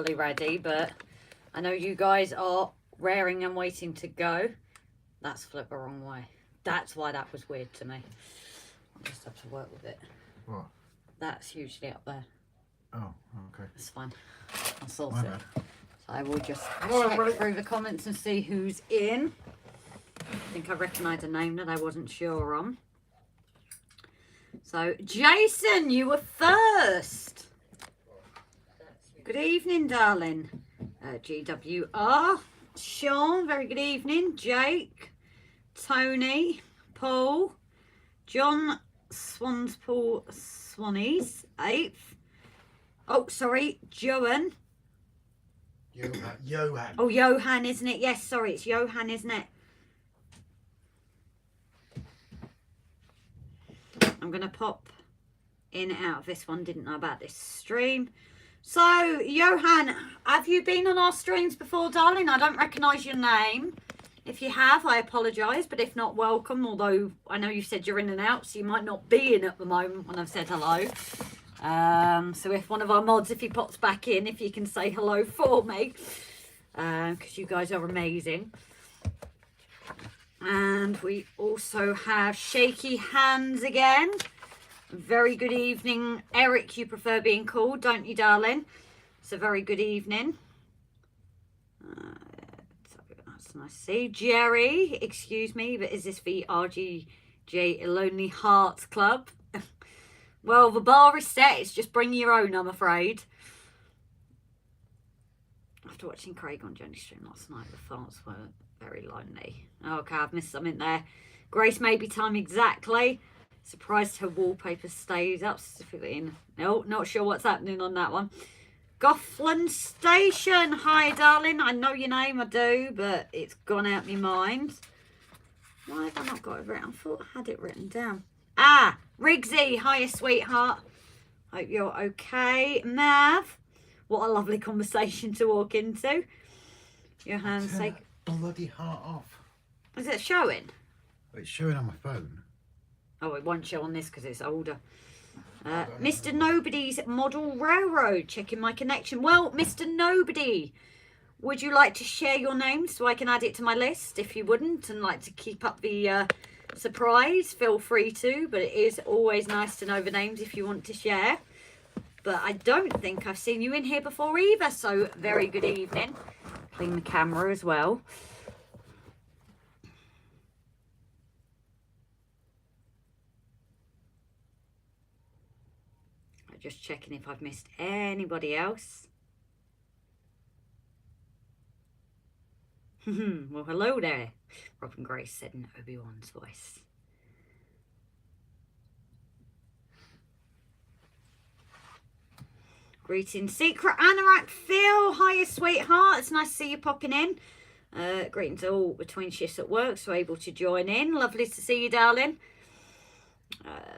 ready, but I know you guys are raring and waiting to go. That's flipped the wrong way. That's why that was weird to me. I'll just have to work with it. What? That's usually up there. Oh, okay. It's fine. I'll sort My it. bad. So I will just Well, check through the comments and see who's in. I think I recognise a name that I wasn't sure on. So, Jason, you were first. Good evening, darling. GWR. Sean, very good evening. Jake. Tony. Paul. John Swanspool Swannies. 8th. Oh, sorry. Johan. Johan. Oh, Johan, isn't it? Yes, sorry. It's Johan, isn't it? I'm going to pop in and out of this one. Didn't know about this stream. So, Johan, have you been on our streams before, darling? I don't recognise your name. If you have, I apologise. But if not, welcome. Although I know you said you're in and out, so you might not be in at the moment when I've said hello. So if one of our mods, if he pops back in, if you can say hello for me. Because you guys are amazing. And we also have Shaky Hands again. Very good evening. Eric, you prefer being called, don't you, darling? So very good evening. So that's nice to see. Jerry, excuse me, but is this the RGJ Lonely Hearts Club? Well, the bar is set. It's just bring your own, I'm afraid. After watching Craig on Johnny's stream last night, the thoughts were very lonely. Okay, I've missed something there. Grace, maybe time exactly. Surprised her wallpaper stays up specifically in. No, not sure what's happening on that one. Goffland Station. Hi, darling. I know your name, I do, but it's gone out my mind. Why have I not got it written? I thought I had it written down. Ah, Riggsy. Hiya, sweetheart. Hope you're okay. Mav. What a lovely conversation to walk into. Your hands say. Bloody heart off. Is it showing? It's showing on my phone. Oh, it won't show on this because it's older. Mr. Nobody's Model Railroad. Checking my connection. Well, Mr. Nobody, would you like to share your name so I can add it to my list? If you wouldn't and like to keep up the surprise, feel free to. But it is always nice to know the names if you want to share. But I don't think I've seen you in here before either. So very good evening. Clean the camera as well. I'm just checking if I've missed anybody else. Well, hello there, Robin Grace said in Obi-Wan's voice. Greetings, Secret Anorak Phil. Hiya, sweetheart. It's nice to see you popping in. Greetings all between shifts at work, so able to join in. Lovely to see you, darling.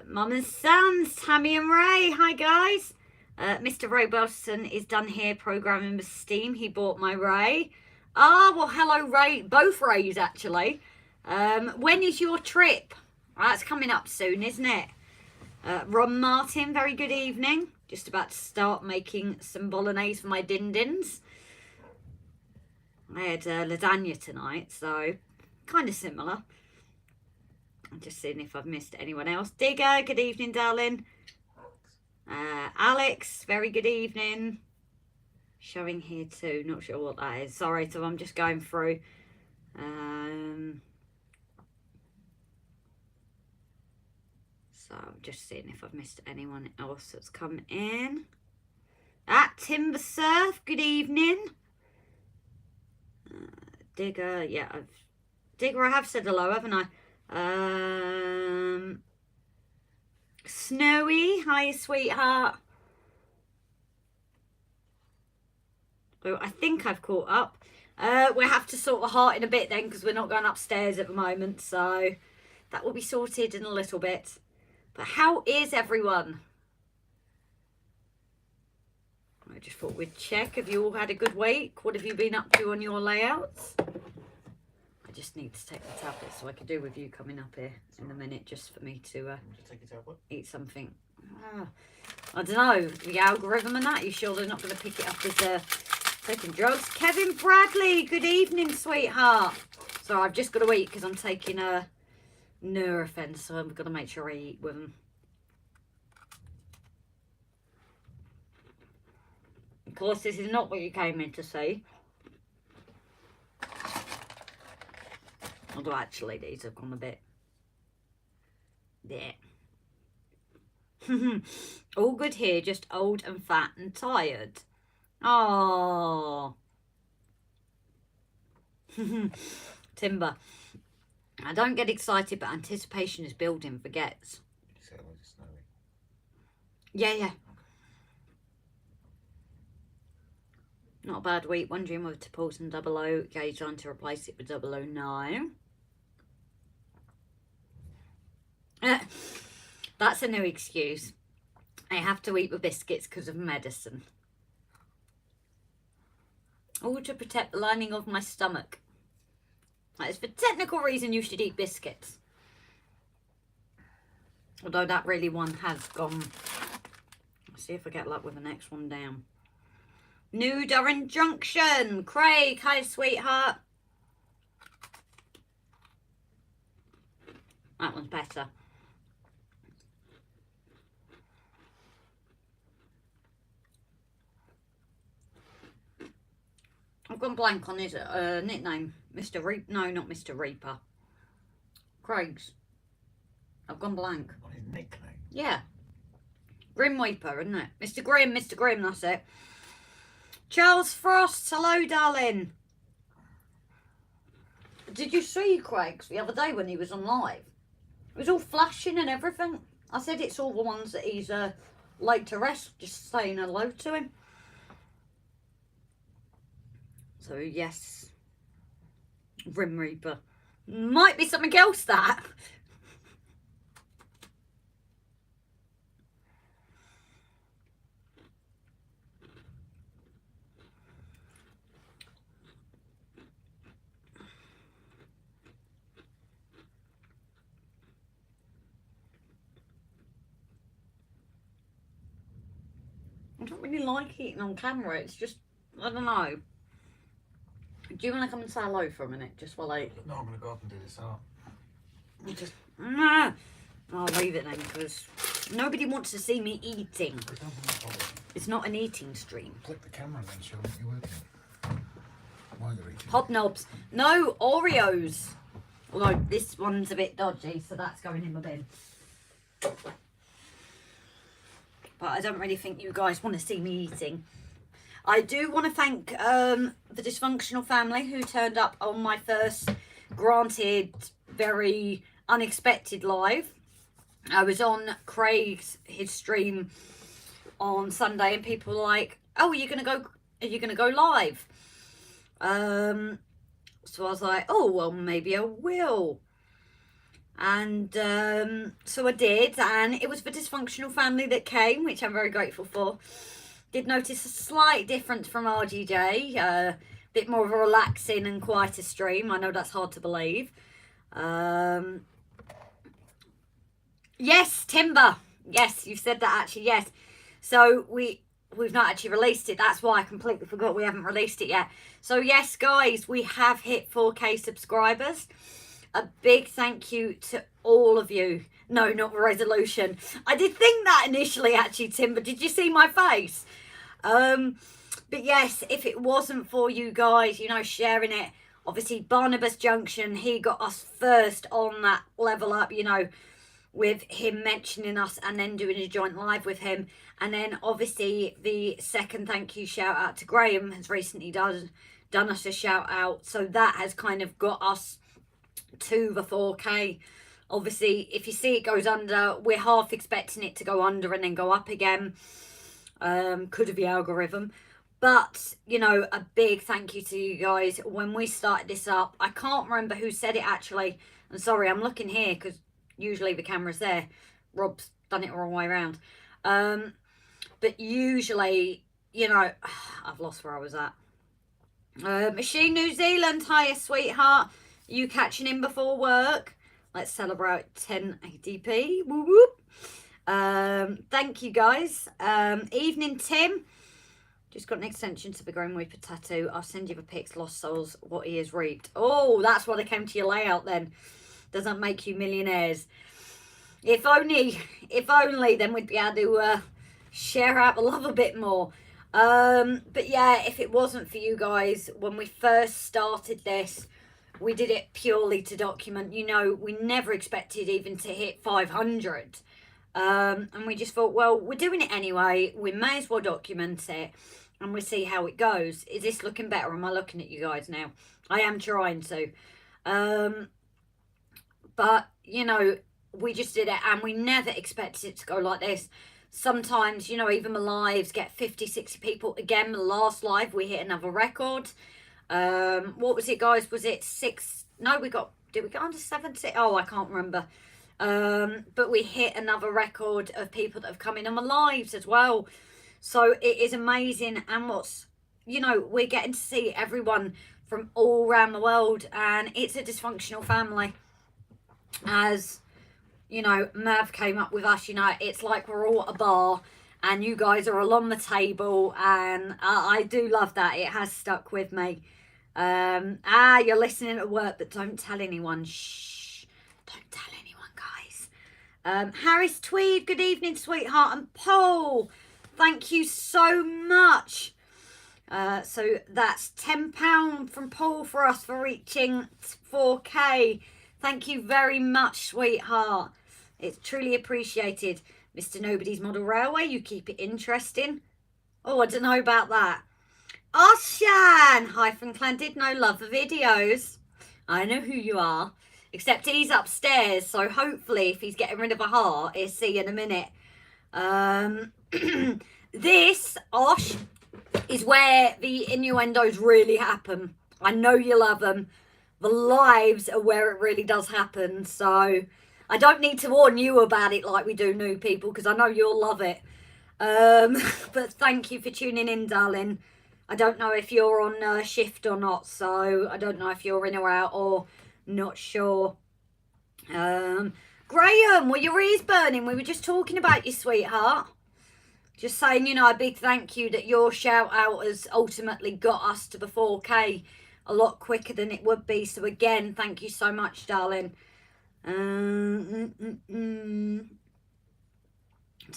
Mum and Sons, Tammy and Ray. Hi, guys. Mr. Ray Belson is done here programming with Steam. He bought my Ray. Ah, well, hello, Ray. Both Rays, actually. When is your trip? That's coming up soon, isn't it? Ron Martin, very good evening. Just about to start making some bolognese for my din-dins. I had lasagna tonight, so kind of similar. I'm just seeing if I've missed anyone else. Digger, good evening, darling. Alex, very good evening. Showing here too, not sure what that is. Sorry, so I'm just going through. So I'm just seeing if I've missed anyone else that's come in. At Timber Surf, good evening. Digger, yeah, Digger, I have said hello, haven't I? Snowy, hi, sweetheart. Oh, I think I've caught up. We'll have to sort the heart in a bit then because we're not going upstairs at the moment. So that will be sorted in a little bit. But how is everyone? I just thought we'd check. Have you all had a good week? What have you been up to on your layouts? I just need to take the tablet so I can do with you coming up here in a minute just for me to eat something. I don't know, the algorithm and that, you sure they're not going to pick it up as Taking drugs. Kevin Bradley, good evening, sweetheart. So I've just got to eat because I'm taking a Nurofen, so I'm going to make sure I eat with them. Of course, this is not what you came in to see. Although actually these have gone a bit there. All good here, just old and fat and tired. Oh, Timber. I don't get excited, but anticipation is building. Forgets. Yeah, yeah. Not a bad week. Wondering whether to pull some 00 gauge on to replace it with 009. That's a new excuse. I have to eat the biscuits because of medicine. All to protect the lining of my stomach. That is for technical reason you should eat biscuits. Although that really one has gone. Let's see if I get luck with the next one down. New Durham Junction. Craig, hi sweetheart. That one's better. I've gone blank on his nickname. Mr. Reaper. No, not Mr. Reaper. Craig's. I've gone blank. On his nickname? Yeah. Grim Reaper, isn't it? Mr. Grim, that's it. Charles Frost, hello, darling. Did you see Craig's the other day when he was on live? It was all flashing and everything. I said it's all the ones that he's laid to rest, just saying hello to him. So, yes. Grim Reaper. Might be something else, that. I don't really like eating on camera. It's just, I don't know. Do you want to come and say hello for a minute, just while I... No, I'm going to go up and do this out. Just... I'll leave it then, because nobody wants to see me eating. It's not an eating stream. Click the camera and then show me you're working. While you're eating. Hobnobs. No, Oreos. Although this one's a bit dodgy, so that's going in my bin. But I don't really think you guys want to see me eating. I do want to thank the dysfunctional family who turned up on my first, granted, very unexpected live. I was on his stream on Sunday, and people were like, "Oh, are you gonna go live?" So I was like, "Oh, well, maybe I will." And so I did, and it was the dysfunctional family that came, which I'm very grateful for. Did notice a slight difference from RGJ, a bit more of a relaxing and quieter stream. I know that's hard to believe. Yes, Timber. Yes, you've said that actually, yes. So we've not actually released it. That's why I completely forgot we haven't released it yet. So yes, guys, we have hit 4K subscribers. A big thank you to all of you. No, not the resolution. I did think that initially, actually, Timber. Did you see my face? But yes, if it wasn't for you guys, you know, sharing it, obviously Barnabas Junction, he got us first on that level up, you know, with him mentioning us and then doing a joint live with him. And then obviously the second thank you shout out to Graham has recently done us a shout out. So that has kind of got us to the 4K. Obviously, if you see it goes under, we're half expecting it to go under and then go up again. Could have the algorithm. But, you know, a big thank you to you guys. When we started this up, I can't remember who said it actually. I'm sorry, I'm looking here because usually the camera's there. Rob's done it the wrong way around. But usually, you know, I've lost where I was at. Machine New Zealand, hiya sweetheart. You catching in before work? Let's celebrate 1080p. Woo whoop. Thank you guys. Evening Tim. Just got an extension to the Grim Reaper tattoo. I'll send you the pics, Lost Souls, what he has reaped. Oh, that's why they came to your layout then. Doesn't make you millionaires. If only, then we'd be able to share out the love a bit more. But yeah, if it wasn't for you guys, when we first started this, we did it purely to document. You know, we never expected even to hit 500. And we just thought, well, we're doing it anyway. We may as well document it and we'll see how it goes. Is this looking better? Am I looking at you guys now? I am trying to. But, you know, we just did it and we never expected it to go like this. Sometimes, you know, even the lives get 50, 60 people. Again, the last live, we hit another record. What was it, guys? Was it 6? No, did we go under 70? Oh, I can't remember. But we hit another record of people that have come in on the lives as well. So it is amazing. And what's, you know, we're getting to see everyone from all around the world. And it's a dysfunctional family. As you know, Mav came up with us, you know, it's like we're all at a bar and you guys are all on the table, and I do love that. It has stuck with me. You're listening at work, but don't tell anyone. Shh, don't tell anyone, guys. Harris Tweed, good evening, sweetheart. And Paul, thank you so much. So that's £10 from Paul for us for reaching 4K. Thank you very much, sweetheart. It's truly appreciated. Mr. Nobody's Model Railway, you keep it interesting. Oh, I don't know about that. Oshan Clan did no love the videos. I know who you are. Except he's upstairs, so hopefully if he's getting rid of a heart, he'll see you in a minute. This, Osh, is where the innuendos really happen. I know you love them. The lives are where it really does happen, so I don't need to warn you about it like we do new people, because I know you'll love it. But thank you for tuning in, darling. I don't know if you're on shift or not, so I don't know if you're in or out or not sure. Graham, were your ears burning? We were just talking about you, sweetheart. Just saying, you know, a big thank you that your shout out has ultimately got us to the 4K a lot quicker than it would be. So again, thank you so much, darling. So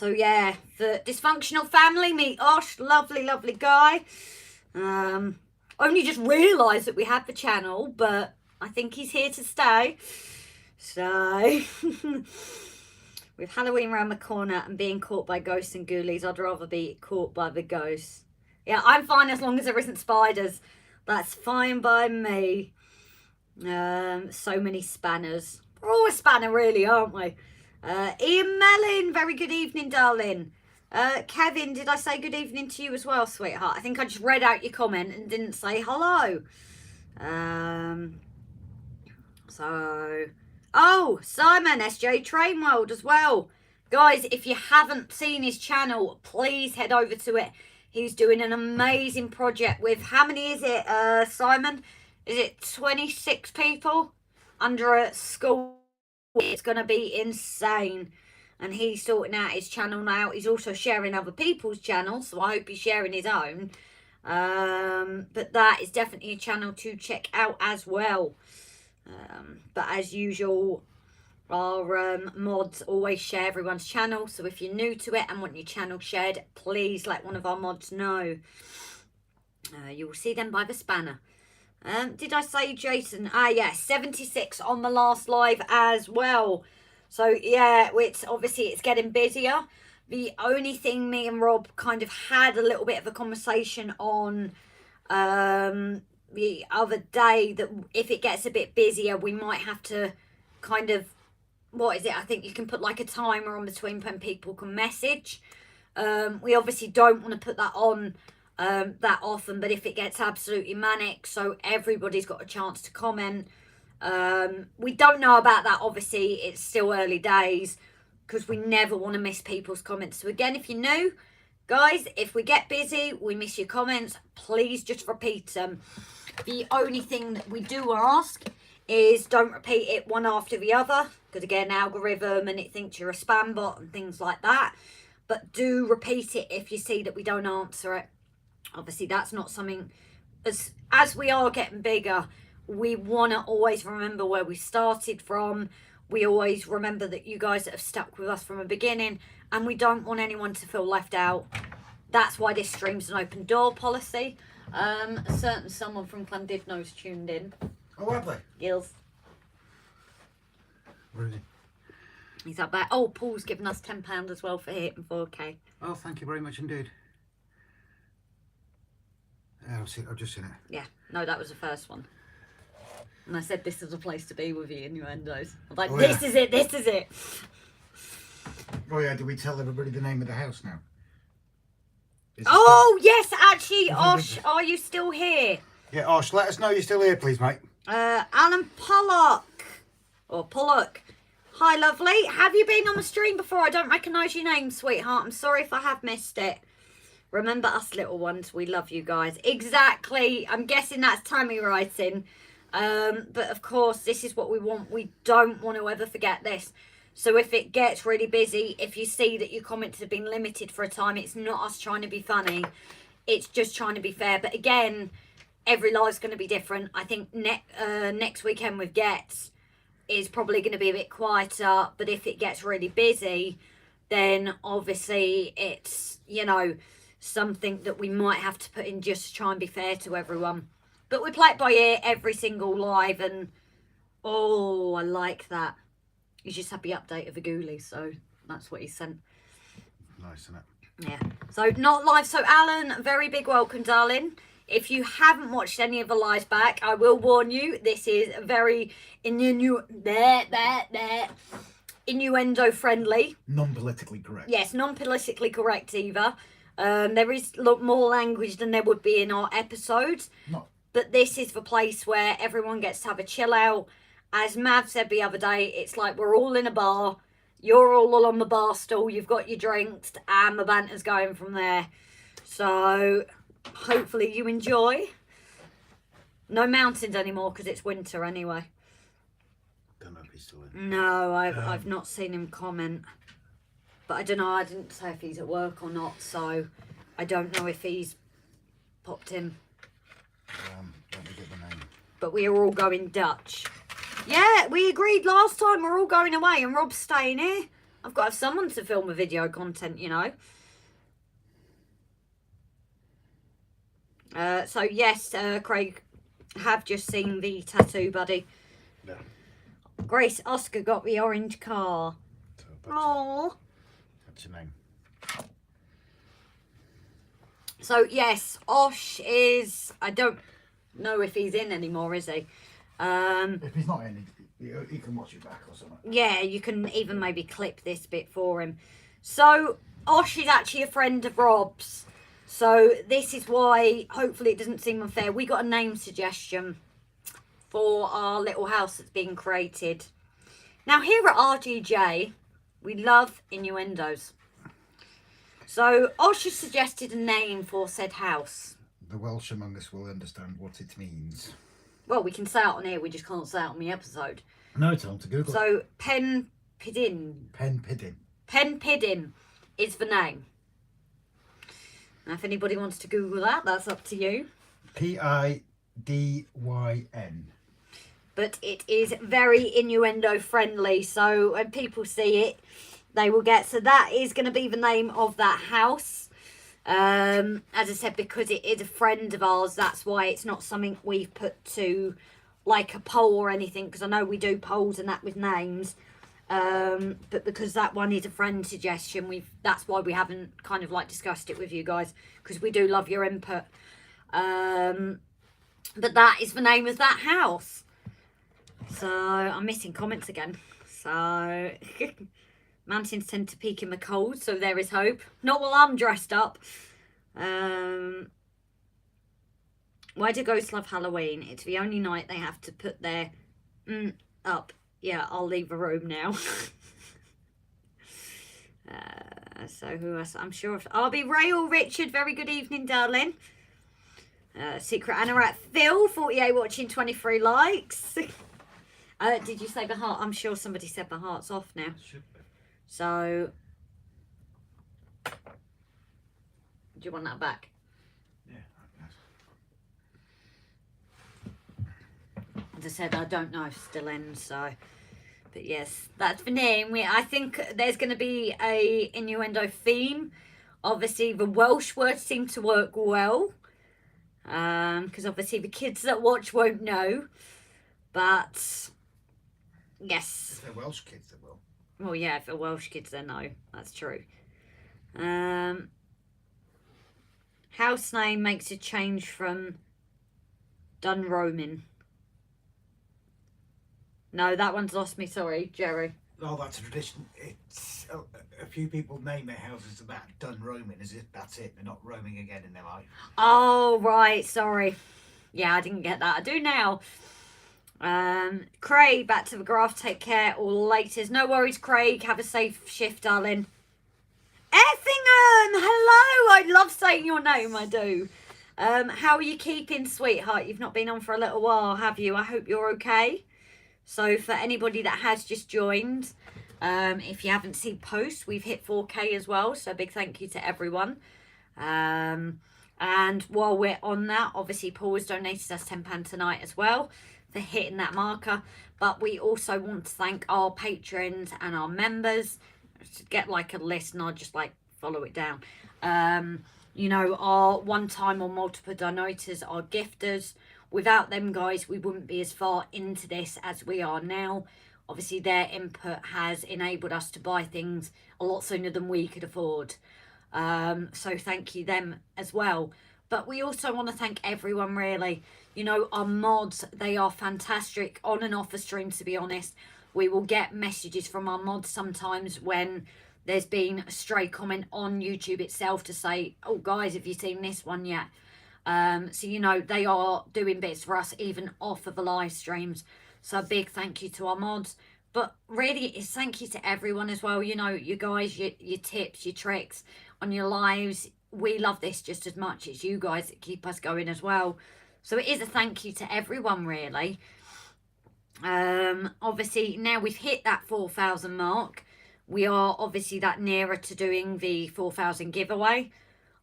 yeah, the dysfunctional family, meet Osh, lovely guy. Only just realised that we had the channel, but I think he's here to stay. So with Halloween around the corner and being caught by ghosts and ghoulies, I'd rather be caught by the ghosts. Yeah, I'm fine as long as there isn't spiders. That's fine by me. So many spanners. We're all a spanner, really, aren't we? Ian Mellon, very good evening, darling. Kevin, did I say good evening to you as well, sweetheart? I think I just read out your comment and didn't say hello. Oh, Simon, SJ TRAINWORLD as well. Guys, if you haven't seen his channel, please head over to it. He's doing an amazing project with, how many is it, Simon? Is it 26 people under a school? It's going to be insane. And he's sorting out his channel now. He's also sharing other people's channels, so I hope he's sharing his own. But that is definitely a channel to check out as well. But as usual, our mods always share everyone's channel. So if you're new to it and want your channel shared, please let one of our mods know. You will see them by the spanner. Did I say Jason? Yeah, 76 on the last live as well. So yeah, it's getting busier. The only thing me and Rob kind of had a little bit of a conversation on the other day, that if it gets a bit busier, we might have to kind of, what is it? I think you can put like a timer on between when people can message. We obviously don't want to put that on that often, but if it gets absolutely manic, so everybody's got a chance to comment. We don't know about that, obviously. It's still early days because we never want to miss people's comments. So again, if you're new, guys, if we get busy, we miss your comments, please just repeat them. The only thing that we do ask is don't repeat it one after the other, because again, algorithm and it thinks you're a spam bot and things like that. But do repeat it if you see that we don't answer it. Obviously, that's not something, as we are getting bigger, we want to always remember where we started from. We always remember that you guys that have stuck with us from the beginning, and we don't want anyone to feel left out. That's why this stream's an open door policy. A certain someone from Clandidno's tuned in. Oh, have they? Gills. Where is he? He's up there. Oh, Paul's given us £10 as well for hitting 4K. Oh, thank you very much indeed. Yeah, I've just seen it. Yeah, no, that was the first one. And I said this is a place to be with you innuendos. I was like, Oh, this yeah. is it, this is it. Oh yeah, do we tell everybody the name of the house now? Is it Oh, yes, actually, Is it Osh, with- are you still here? still... Yeah, Osh, let us know you're still here, please, mate. Alan Pollock. Or Pollock. Hi, lovely. Have you been on the stream before? I don't recognise your name, sweetheart. I'm sorry if I have missed it. Remember us little ones. We love you guys. Exactly. I'm guessing that's Tammy writing. But of course, this is what we want. We don't want to ever forget this. So if it gets really busy, if you see that your comments have been limited for a time, it's not us trying to be funny. It's just trying to be fair. But again, every live's going to be different. I think next weekend with Gets is probably going to be a bit quieter. But if it gets really busy, then obviously it's, you know, something that we might have to put in just to try and be fair to everyone. But we play it by ear every single live, and oh, I like that. He's just had the update of the ghoulie, so that's what he sent. Nice, isn't it? Yeah. So not live. So Alan, very big welcome, darling. If you haven't watched any of the lives back, I will warn you, this is very innuendo friendly. Non-politically correct. Yes, non-politically correct either. There is a lot more language than there would be in our episodes. Not. But this is the place where everyone gets to have a chill out. As Mav said the other day, it's like we're all in a bar. You're all on the bar stool. You've got your drinks and the banter's going from there. So hopefully you enjoy. No mountains anymore because it's winter anyway. Don't know if he's still in. No, I've not seen him comment. But I don't know. I didn't say if he's at work or not. So I don't know if he's popped in. Let me get the name. But we are all going Dutch. Yeah, we agreed last time we're all going away and Rob's staying here. I've got to have someone to film the video content, you know. So yes, Craig, have just seen the tattoo, buddy. Yeah. Grace Oscar got the orange car. So Oh. that's your name. So yes, Osh is. I don't know if he's in anymore, is he? If he's not in, he can watch it back or something. Yeah, you can even maybe clip this bit for him. So Osh is actually a friend of Rob's. So this is why hopefully it doesn't seem unfair. We got a name suggestion for our little house that's being created. Now here at RGJ, we love innuendos. So Osh has suggested a name for said house. The Welsh among us will understand what it means. Well, we can say it on here, we just can't say it on the episode. No, tell him to Google. So Pen Piddin is the name. Now, if anybody wants to Google that, that's up to you. Pidyn. But it is very innuendo friendly, so when people see it, they will get. So that is going to be the name of that house. As I said, because it is a friend of ours, that's why it's not something we've put to like a poll or anything, because I know we do polls and that with names. But because that one is a friend suggestion, that's why we haven't kind of like discussed it with you guys, because we do love your input. But that is the name of that house. So I'm missing comments again. So mountains tend to peak in the cold, so there is hope. Not while I'm dressed up. Why do ghosts love Halloween? It's the only night they have to put their up. Yeah, I'll leave the room now. So who else? I'm sure. I'll be Rail Richard. Very good evening, darling. Secret Anorak Phil, 48 watching, 23 likes. Did you say the heart? I'm sure somebody said the heart's off now. So, do you want that back? Yeah. as I said, I don't know if still ends, so. But yes, that's the name. I think there's going to be a innuendo theme. Obviously, the Welsh words seem to work well. Because obviously the kids that watch won't know. But, yes. If they're Welsh kids, they will. Well, yeah, if they're Welsh kids, they know. That's true. House name makes a change from Dunroman. No, that one's lost me. Sorry, Jerry. Oh, that's a tradition. It's a few people name their houses about done roaming as if that's it. They're not roaming again in their life. Oh, right. Sorry. Yeah, I didn't get that. I do now. Craig, back to the graph. Take care. All laters. No worries, Craig. Have a safe shift, darling. Effingham! Hello! I love saying your name. I do. How are you keeping, sweetheart? You've not been on for a little while, have you? I hope you're okay. So for anybody that has just joined, if you haven't seen posts, we've hit 4K as well. So a big thank you to everyone. And while we're on that, obviously Paul has donated us £10 tonight as well for hitting that marker. But we also want to thank our patrons and our members. To get like a list and I'll just like follow it down. You know, our one-time or multiple donators, our gifters. Without them, guys, we wouldn't be as far into this as we are now. Obviously, their input has enabled us to buy things a lot sooner than we could afford. So thank you them as well. But we also want to thank everyone, really. You know, our mods, they are fantastic on and off the stream, to be honest. We will get messages from our mods sometimes when there's been a stray comment on YouTube itself to say, oh, guys, have you seen this one yet? So, you know, they are doing bits for us even off of the live streams. So a big thank you to our mods. But really, it's thank you to everyone as well. You know, you guys, your tips, your tricks on your lives. We love this just as much as you guys that keep us going as well. So it is a thank you to everyone, really. Obviously, now we've hit that 4,000 mark. We are obviously that nearer to doing the 4,000 giveaway.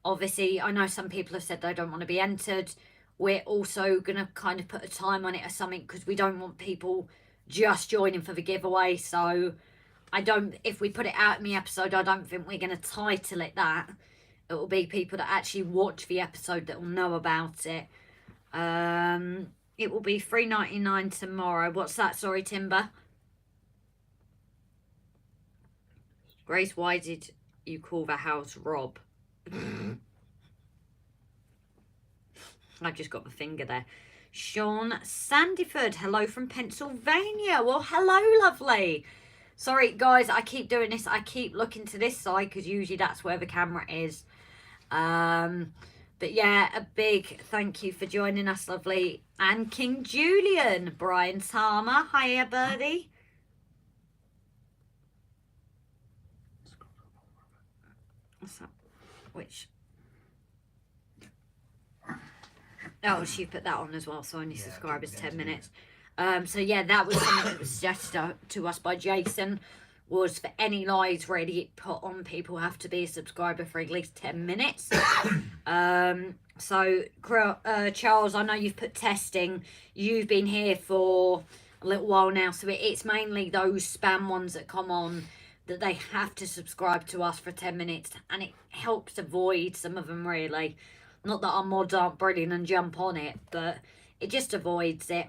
Obviously, I know some people have said they don't want to be entered. We're also going to kind of put a time on it or something because we don't want people just joining for the giveaway. So, if we put it out in the episode, I don't think we're going to title it that. It will be people that actually watch the episode that will know about it. It will be $3.99 tomorrow. What's that? Sorry, Timber. Grace, why did you call the house Rob? I've just got my finger there. Sean Sandiford, hello from Pennsylvania. Well, hello, lovely. Sorry, guys, I keep doing this. I keep looking to this side because usually that's where the camera is. But yeah, a big thank you for joining us, lovely. And King Julian, Brian Talmer. Hiya, birdie. What's that? Which? Oh, she put that on as well, so only subscribers 10 minutes. So yeah, that was something that was suggested to us by Jason. Was for any lives really put on, people have to be a subscriber for at least 10 minutes. So Charles, I know you've put testing. You've been here for a little while now, so it's mainly those spam ones that come on that they have to subscribe to us for 10 minutes, and it helps avoid some of them, really. Not that our mods aren't brilliant and jump on it, but it just avoids it.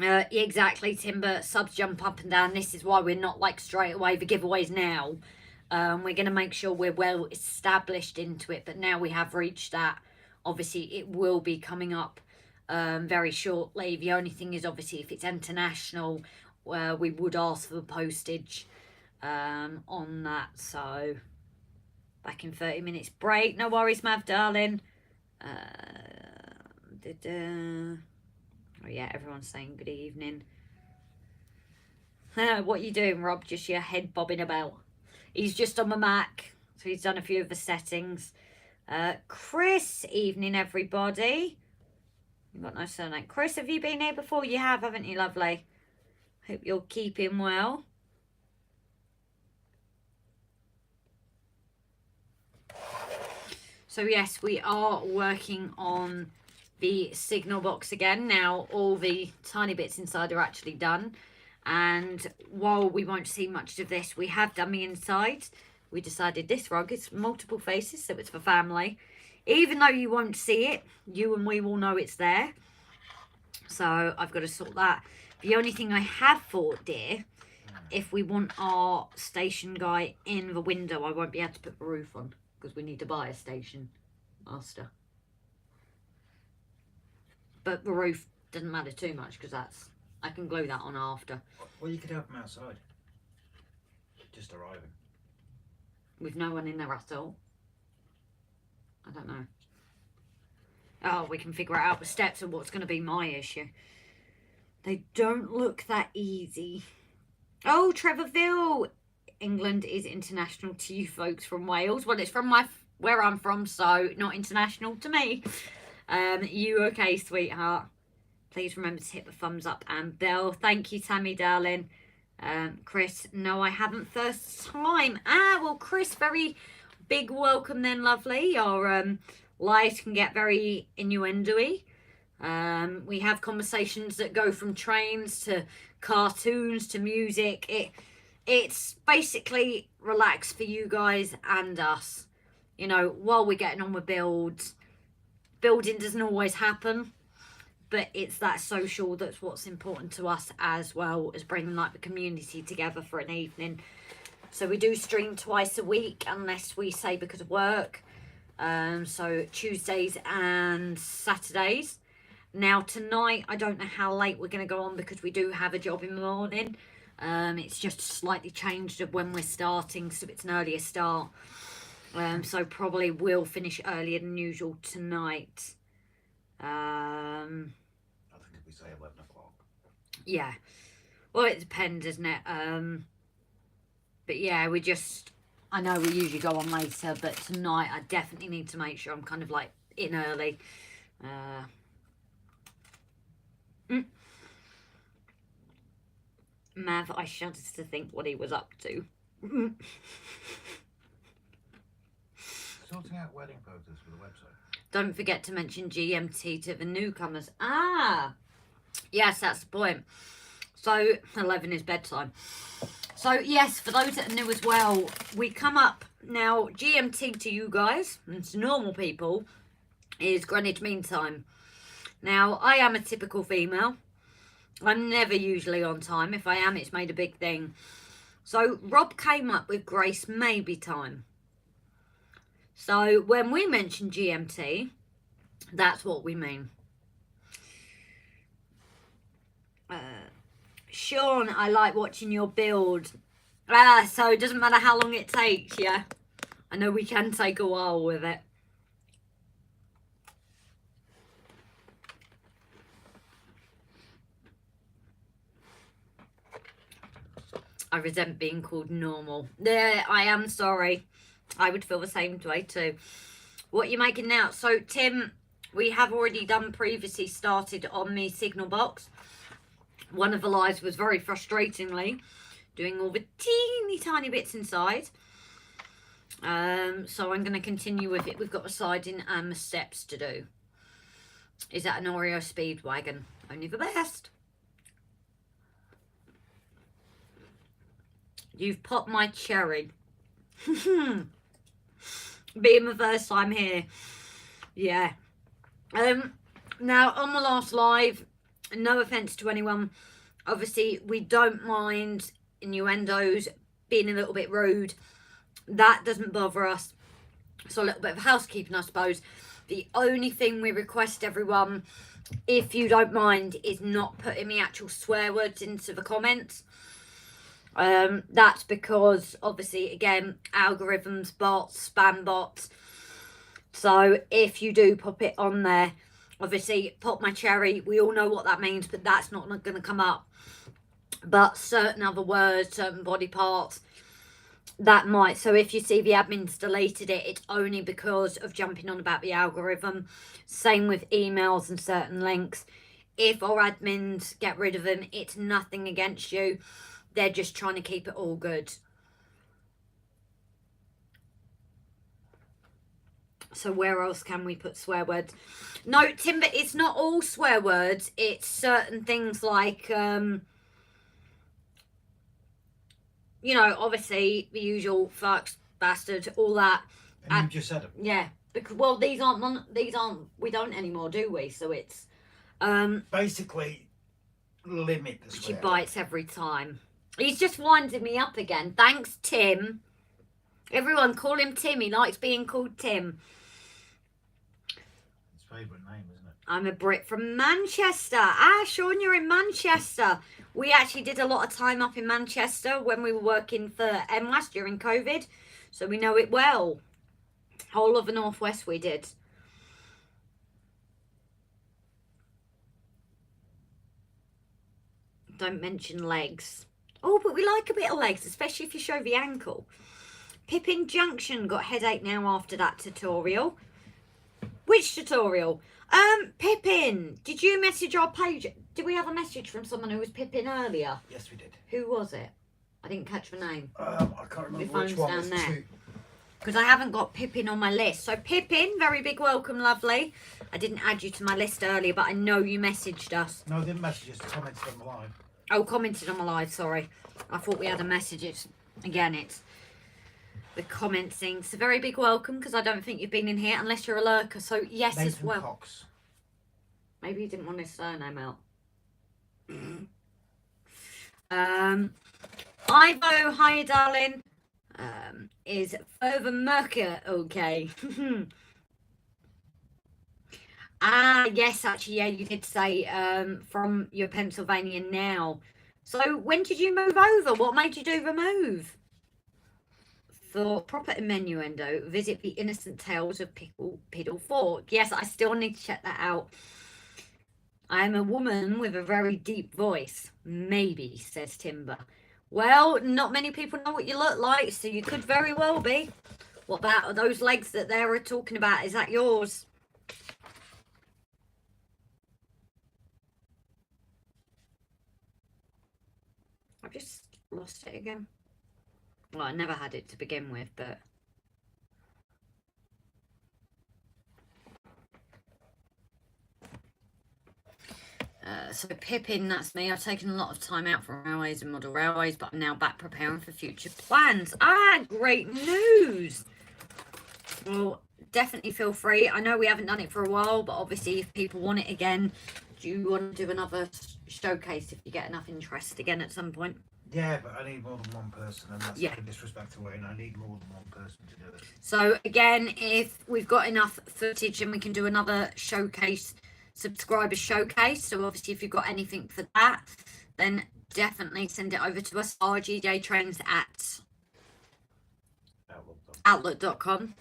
Yeah, exactly, Timber. Subs jump up and down. This is why we're not like straight away the giveaways now. We're going to make sure we're well established into it, but now we have reached that. Obviously, it will be coming up very shortly. The only thing is, obviously, if it's international, we would ask for the postage on that. So, back in 30 minutes break. No worries, Mav, darling. Oh yeah, everyone's saying good evening. What are you doing, Rob? Just your head bobbing about. He's just on my Mac, so he's done a few of the settings. Chris, evening everybody. You've got no surname. Chris, have you been here before? You have, haven't you, lovely? Hope you're keeping well. So yes, we are working on the signal box again. Now all the tiny bits inside are actually done, and while we won't see much of this, we have done the inside. We decided this rug is multiple faces, so it's for family. Even though you won't see it, you and we will know it's there. So I've got to sort that. The only thing I have thought, dear, if we want our station guy in the window, I won't be able to put the roof on because we need to buy a station master. But the roof doesn't matter too much because I can glue that on after. Well, you could have them outside. Just arriving. With no one in there at all. I don't know. Oh, we can figure out the steps and what's going to be my issue. They don't look that easy. Oh, TREVOR, England is international to you folks from Wales. Well, it's from where I'm from, so not international to me. You okay, sweetheart? Please remember to hit the thumbs up and bell. Thank you, Tammy, darling. Chris, no, I haven't. First time. Ah, well, Chris, very big welcome then, lovely. Your lives can get very innuendo-y. We have conversations that go from trains to cartoons to music. It's basically relaxed for you guys and us. You know, while we're getting on with builds. Building doesn't always happen, but it's that social that's what's important to us, as well as bringing like the community together for an evening. So we do stream twice a week, unless we say because of work. So Tuesdays and Saturdays. Now tonight, I don't know how late we're going to go on because we do have a job in the morning. It's just slightly changed of when we're starting, so it's an earlier start. So probably we'll finish earlier than usual tonight. I think if we say 11 o'clock. Yeah. Well, it depends, isn't it? But yeah, I know we usually go on later, but tonight I definitely need to make sure I'm kind of like in early. Mav, I shudder to think what he was up to. Sorting out wedding photos for the website. Don't forget to mention GMT to the newcomers. Ah, yes, that's the point. So 11 is bedtime. So yes, for those that are new as well, we come up now. GMT to you guys and to normal people is Greenwich Mean Time. Now I am a typical female. I'm never usually on time. If I am, it's made a big thing. So Rob came up with Grace Maybe Time. So when we mention GMT, that's what we mean. Sean, I like watching your build. So it doesn't matter how long it takes, yeah? I know we can take a while with it. I resent being called normal. Yeah, I am sorry. I would feel the same way too. What are you making now? So, Tim, we have already done previously started on the signal box. One of the lives was very frustratingly doing all the teeny tiny bits inside. So I'm going to continue with it. We've got the siding and the steps to do. Is that an Oreo Speedwagon? Only the best. You've popped my cherry. Being the first time here. Yeah. Now, on the last live, no offence to anyone, obviously, we don't mind innuendos, being a little bit rude. That doesn't bother us. So a little bit of housekeeping, I suppose. The only thing we request everyone, if you don't mind, is not putting the actual swear words into the comments. That's because, obviously, again, algorithms, bots, spam bots. So if you do pop it on there, obviously, pop my cherry. We all know what that means, but that's not going to come up. But certain other words, certain body parts, that might. So if you see the admins deleted it, it's only because of jumping on about the algorithm. Same with emails and certain links. If our admins get rid of them, it's nothing against you. They're just trying to keep it all good. So where else can we put swear words? No, Timber, it's not all swear words. It's certain things like, you know, obviously the usual fucks, bastard, all that. And you just said them. Yeah, because well, these aren't we don't anymore, do we? So it's basically limit the swear. She bites every time. He's just winding me up again. Thanks, Tim. Everyone call him Tim. He likes being called Tim. His favourite name, isn't it? I'm a Brit from Manchester. Ah, Sean, you're in Manchester. We actually did a lot of time up in Manchester when we were working for MWAS during COVID. So we know it well. Whole of the Northwest we did. Don't mention legs. Oh, but we like a bit of legs, especially if you show the ankle. Pippin Junction got headache now after that tutorial. Which tutorial? Pippin, did you message our page? Did we have a message from someone who was Pippin earlier? Yes, we did. Who was it? I didn't catch the name. I can't remember which one was there. Because I haven't got Pippin on my list. So Pippin, very big welcome, lovely. I didn't add you to my list earlier, but I know you messaged us. No, I didn't message us. Commented on the live. Oh, commented on my live, sorry. I thought we had a message. It's, again, it's the comment thing. It's a very big welcome because I don't think you've been in here unless you're a lurker. So, yes, Nathan as well. Cox. Maybe he didn't want his surname out. Ivo, hi, darling. Is further murker okay? Ah, yes, actually, yeah, you did say from your Pennsylvania now. So when did you move over? What made you do the move? For proper innuendo, visit the Innocent Tales of Piddle Fork. Yes, I still need to check that out. I am a woman with a very deep voice. Maybe, says Timber. Well, not many people know what you look like, so you could very well be. What about those legs that they were talking about? Is that yours? I've just lost it again. Well, I never had it to begin with, but... so Pippin, that's me. I've taken a lot of time out from railways and model railways, but I'm now back preparing for future plans. Ah, great news! Well, definitely feel free. I know we haven't done it for a while, but obviously if people want it again, do you want to do another showcase if you get enough interest again at some point? Yeah, but I need more than one person, and that's yeah. in disrespect to Wayne. I need more than one person to do it. So again, if we've got enough footage and we can do another showcase, subscriber showcase, so obviously if you've got anything for that, then definitely send it over to us. RGJ Trains at outlook.com.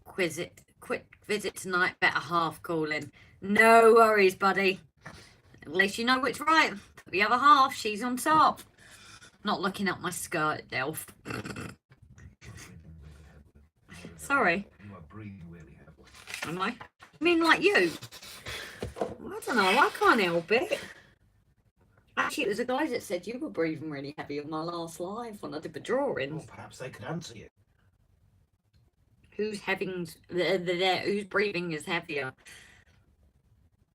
Quick visit tonight, better half calling. No worries, buddy. At least you know which right. The other half, she's on top. Not looking at my skirt, Delph. Sorry. You are breathing really heavily. Am I? I mean, like you. I don't know. I can't help it. Actually, it was the guys that said you were breathing really heavy on my last live when I did the drawings. Well, perhaps they could answer you. Who's whose breathing is heavier?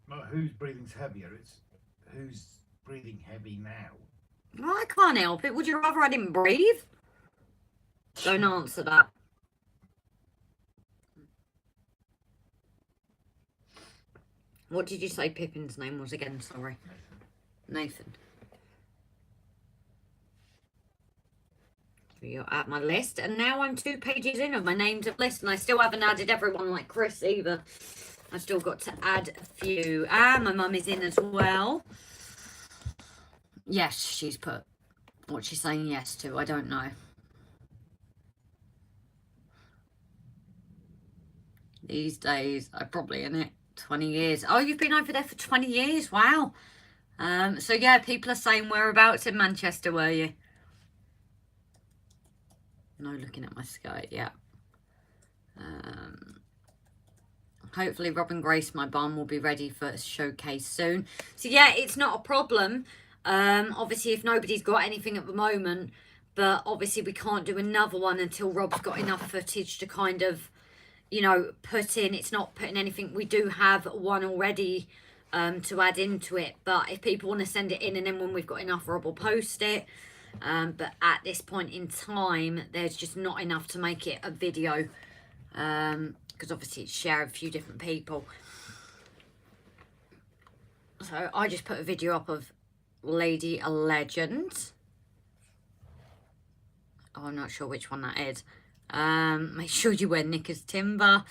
Not whose breathing's heavier. It's who's breathing heavy now. Well, I can't help it. Would you rather I didn't breathe? Don't answer that. What did you say Pippin's name was again? Sorry. Nathan. You're at my list, and now I'm 2 pages in of my names of list, and I still haven't added everyone like Chris either. I've still got to add a few. Ah, my mum is in as well. Yes, she's put what she's saying yes to. I don't know. These days, I'm probably in it 20 years. Oh, you've been over there for 20 years. Wow. So yeah, people are saying whereabouts in Manchester were you? No, looking at my skirt, yeah. Hopefully Robin Grace, my barn, will be ready for a showcase soon. So yeah, it's not a problem. Obviously, if nobody's got anything at the moment, but obviously we can't do another one until Rob's got enough footage to kind of you know, put in. It's not putting anything. We do have one already to add into it, but if people want to send it in, and then when we've got enough, Rob will post it. But at this point in time, there's just not enough to make it a video, because obviously it's shared a few different people. So I just put a video up of Lady a Legend. Oh, I'm not sure which one that is. Make sure you wear knickers, Timber.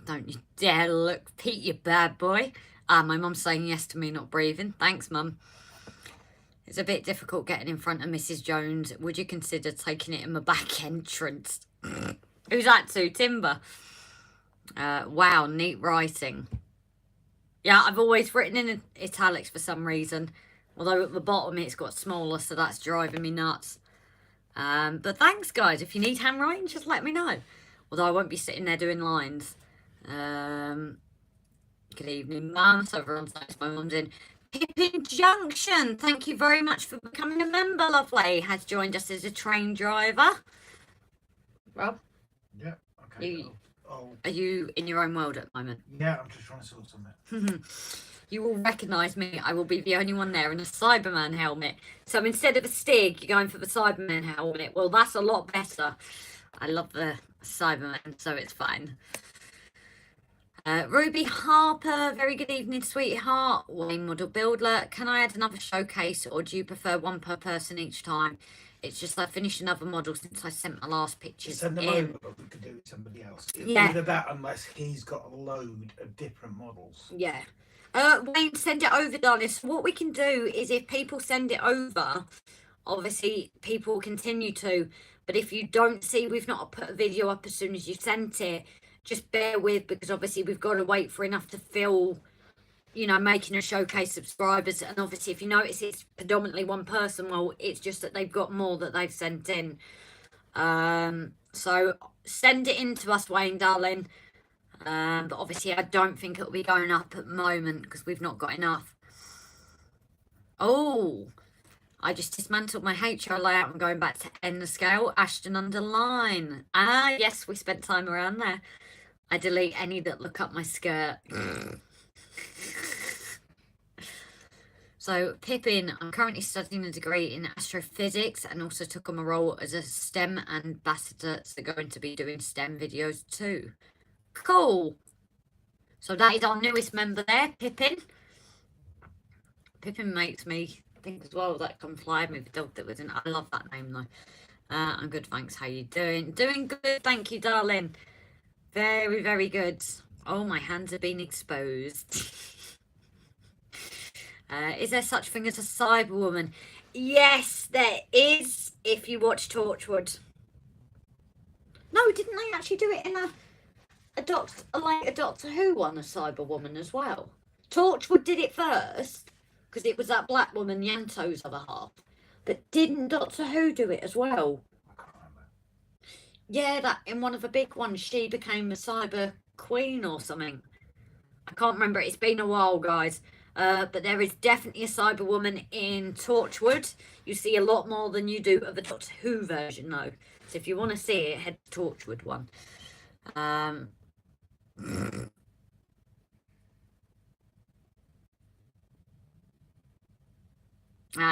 Don't you dare look, Pete, you bad boy. My mum's saying yes to me not breathing. Thanks, mum. It's a bit difficult getting in front of Mrs. Jones. Would you consider taking it in my back entrance? Who's that to? Timber. Wow, neat writing. Yeah, I've always written in italics for some reason. Although at the bottom it's got smaller, so that's driving me nuts. But thanks, guys. If you need handwriting, just let me know. Although I won't be sitting there doing lines. Good evening, Mum. So everyone's nice. My mum's in. Pippin Junction. Thank you very much for becoming a member, lovely. Has joined us as a train driver. Rob? Yeah, okay. Are you in your own world at the moment? Yeah, I'm just trying to sort something. You will recognise me. I will be the only one there in a Cyberman helmet. So instead of a Stig, you're going for the Cyberman helmet. Well, that's a lot better. I love the Cyberman, so it's fine. Ruby Harper, very good evening, sweetheart. Wayne Model Builder, can I add another showcase, or do you prefer one per person each time? It's just I finished another model since I sent my last pictures Send them in. over, but we could do it with somebody else. Yeah. Either that, unless he's got a load of different models. Yeah. Wayne, send it over, darling. So what we can do is if people send it over, obviously people continue to, but if you don't see we've not put a video up as soon as you sent it, just bear with, because obviously we've got to wait for enough to fill, you know, making a showcase subscribers. And obviously if you notice it's predominantly one person, well, it's just that they've got more that they've sent in. So send it in to us, Wayne, darling. But obviously I don't think it'll be going up at the moment because we've not got enough. Oh, I just dismantled my HO layout and going back to end the scale. Ashton underline. Ah, yes, we spent time around there. I delete any that look up my skirt. So, Pippin, I'm currently studying a degree in astrophysics and also took on a role as a STEM ambassador. So, going to be doing STEM videos too. Cool. So, that is our newest member there, Pippin. Pippin makes me think as well that can fly with the dog that was in. I love that name though. I'm good, thanks. How you doing? Doing good, thank you, darling. Very, very good. Oh, my hands have been exposed. Is there such thing as a cyberwoman? Yes, there is. If you watch Torchwood. No, didn't they actually do it in a Doctor Who one, a cyberwoman as well? Torchwood did it first because it was that black woman, Yanto's other half. But didn't Doctor Who do it as well? Yeah, that in one of the big ones, she became a cyber queen or something. I can't remember. It's been a while, guys. But there is definitely a cyber woman in Torchwood. You see a lot more than you do of the Doctor Who version, though. So if you want to see it, head to Torchwood one.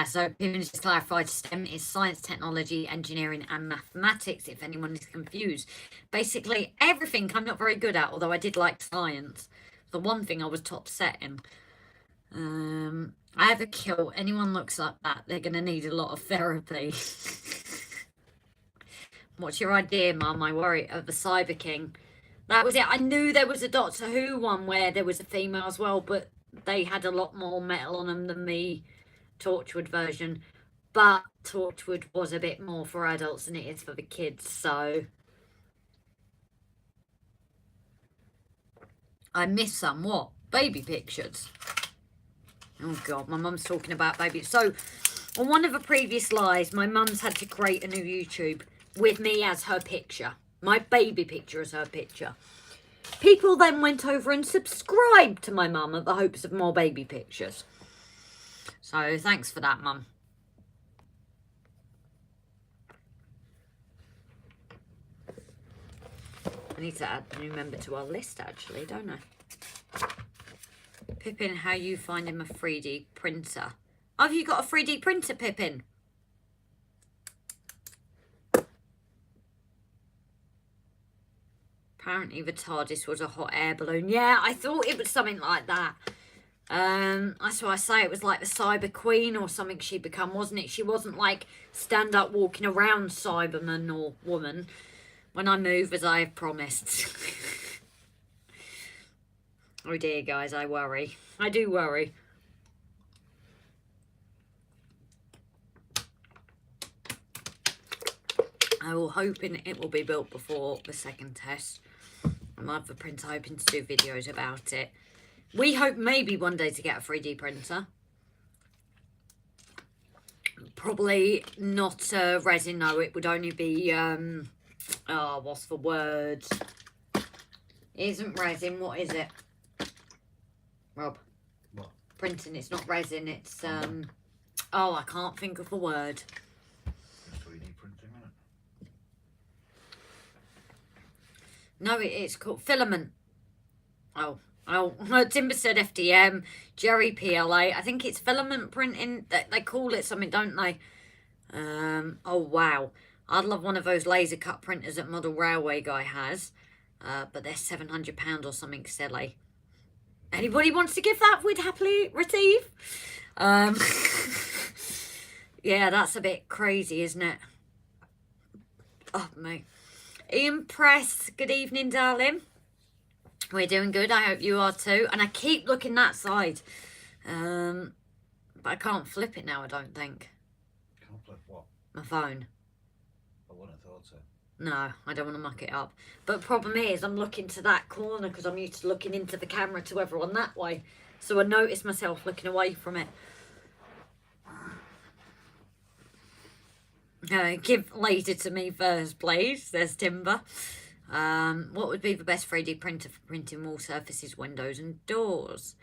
So Pippin just clarified, STEM is science, technology, engineering and mathematics, if anyone is confused. Basically everything I'm not very good at, although I did like science. The one thing I was top set in. I have a kill. Anyone looks like that, they're going to need a lot of therapy. What's your idea, Mum? I worry of the Cyber King. That was it. I knew there was a Doctor Who one where there was a female as well, but they had a lot more metal on them than the Torchwood version. But Torchwood was a bit more for adults than it is for the kids, so I missed some. What? Baby pictures. Oh god, my mum's talking about baby. So on one of the previous lives, my mum's had to create a new YouTube with me as her picture. My baby picture as her picture. People then went over and subscribed to my mum at the hopes of more baby pictures. So thanks for that, Mum. I need to add a new member to our list, actually, don't I? Pippin, how you find him a 3D printer? Oh, have you got a 3D printer, Pippin? Apparently the TARDIS was a hot air balloon. Yeah, I thought it was something like that. That's why I say it was like the Cyber Queen or something she'd become, wasn't it? She wasn't like stand up walking around Cyberman or woman. When I move, as I have promised. Oh dear, guys, I worry. I do worry. I will hoping it will be built before the second test. My other printer hoping to do videos about it. We hope maybe one day to get a 3D printer. Probably not resin, no. It would only be, oh, what's the word? It isn't resin, what is it? Rob? What? Printing, it's not resin, it's, oh, I can't think of the word. 3D printing, isn't it? No, it's called filament. Oh, Timber said FDM, Jerry PLA. I think it's filament printing. They call it something, don't they? Oh, wow. I'd love one of those laser cut printers that Model Railway guy has. But they're £700 or something silly. Anybody wants to give that, we'd happily receive. Yeah, that's a bit crazy, isn't it? Oh, mate. Ian Press, good evening, darling. We're doing good. I hope you are too. And I keep looking that side. But I can't flip it now, I don't think. Can't flip what? My phone. I wouldn't have thought so. No, I don't want to muck it up. But the problem is I'm looking to that corner because I'm used to looking into the camera to everyone that way. So I notice myself looking away from it. Give laser to me first, please. There's Timber. What would be the best 3D printer for printing wall surfaces, windows and doors?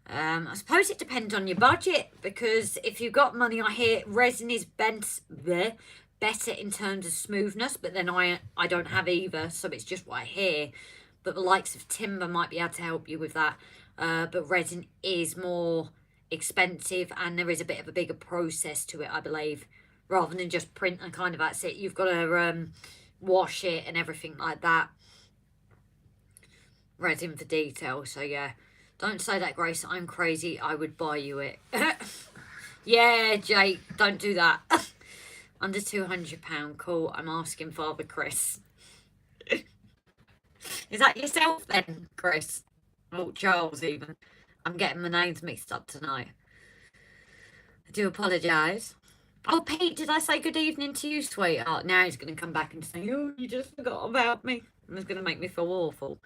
I suppose it depends on your budget, because if you've got money, I hear resin is better in terms of smoothness, but then I don't have either, so it's just what I hear. But the likes of Timber might be able to help you with that. But resin is more expensive, and there is a bit of a bigger process to it, I believe, rather than just print and kind of that's it. You've got to wash it and everything like that. Resin for detail, so yeah. Don't say that, Grace. I'm crazy. I would buy you it. Yeah, Jake, don't do that. Under £200, cool. I'm asking Father Chris. Is that yourself then, Chris? Oh, Charles even. I'm getting my names mixed up tonight. I do apologise. Oh, Pete, did I say good evening to you, sweetheart? Now he's going to come back and say, oh, you just forgot about me. And it's going to make me feel awful.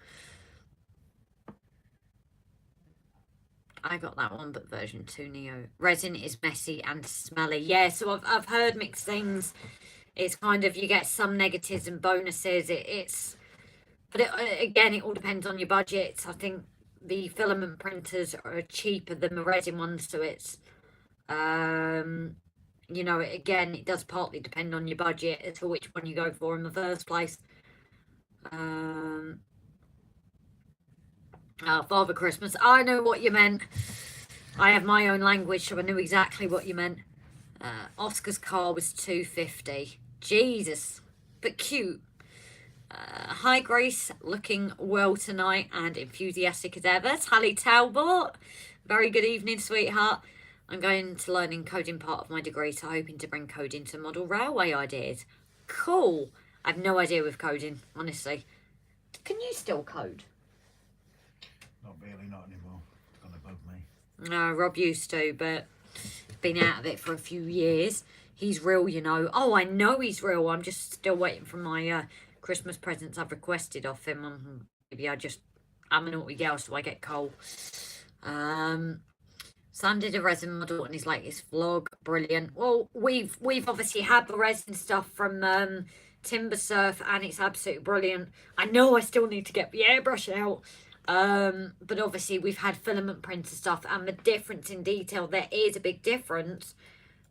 I got that one, but version 2 Neo. Resin is messy and smelly. Yeah, so I've heard mixed things. It's kind of, you get some negatives and bonuses. But again, it all depends on your budget. I think the filament printers are cheaper than the resin ones, so it's, you know, again, it does partly depend on your budget as to which one you go for in the first place. Father Christmas. I know what you meant. I have my own language, so I knew exactly what you meant. Oscar's car was $250. Jesus, but cute. Hi, Grace. Looking well tonight and enthusiastic as ever. Tally Talbot. Very good evening, sweetheart. I'm going to learn coding part of my degree, so hoping to bring coding to model railway ideas. Cool. I have no idea with coding, honestly. Can you still code? Not really, not anymore. It's gonna bug me. No, Rob used to, but been out of it for a few years. He's real, you know. Oh, I know he's real. I'm just still waiting for my Christmas presents I've requested off him. Maybe I'm a naughty girl, so I get coal. Sam did a resin model in his latest vlog. Brilliant. Well, we've obviously had the resin stuff from Timber Surf, and it's absolutely brilliant. I know I still need to get the airbrush out. But obviously we've had filament printer stuff, and the difference in detail, there is a big difference.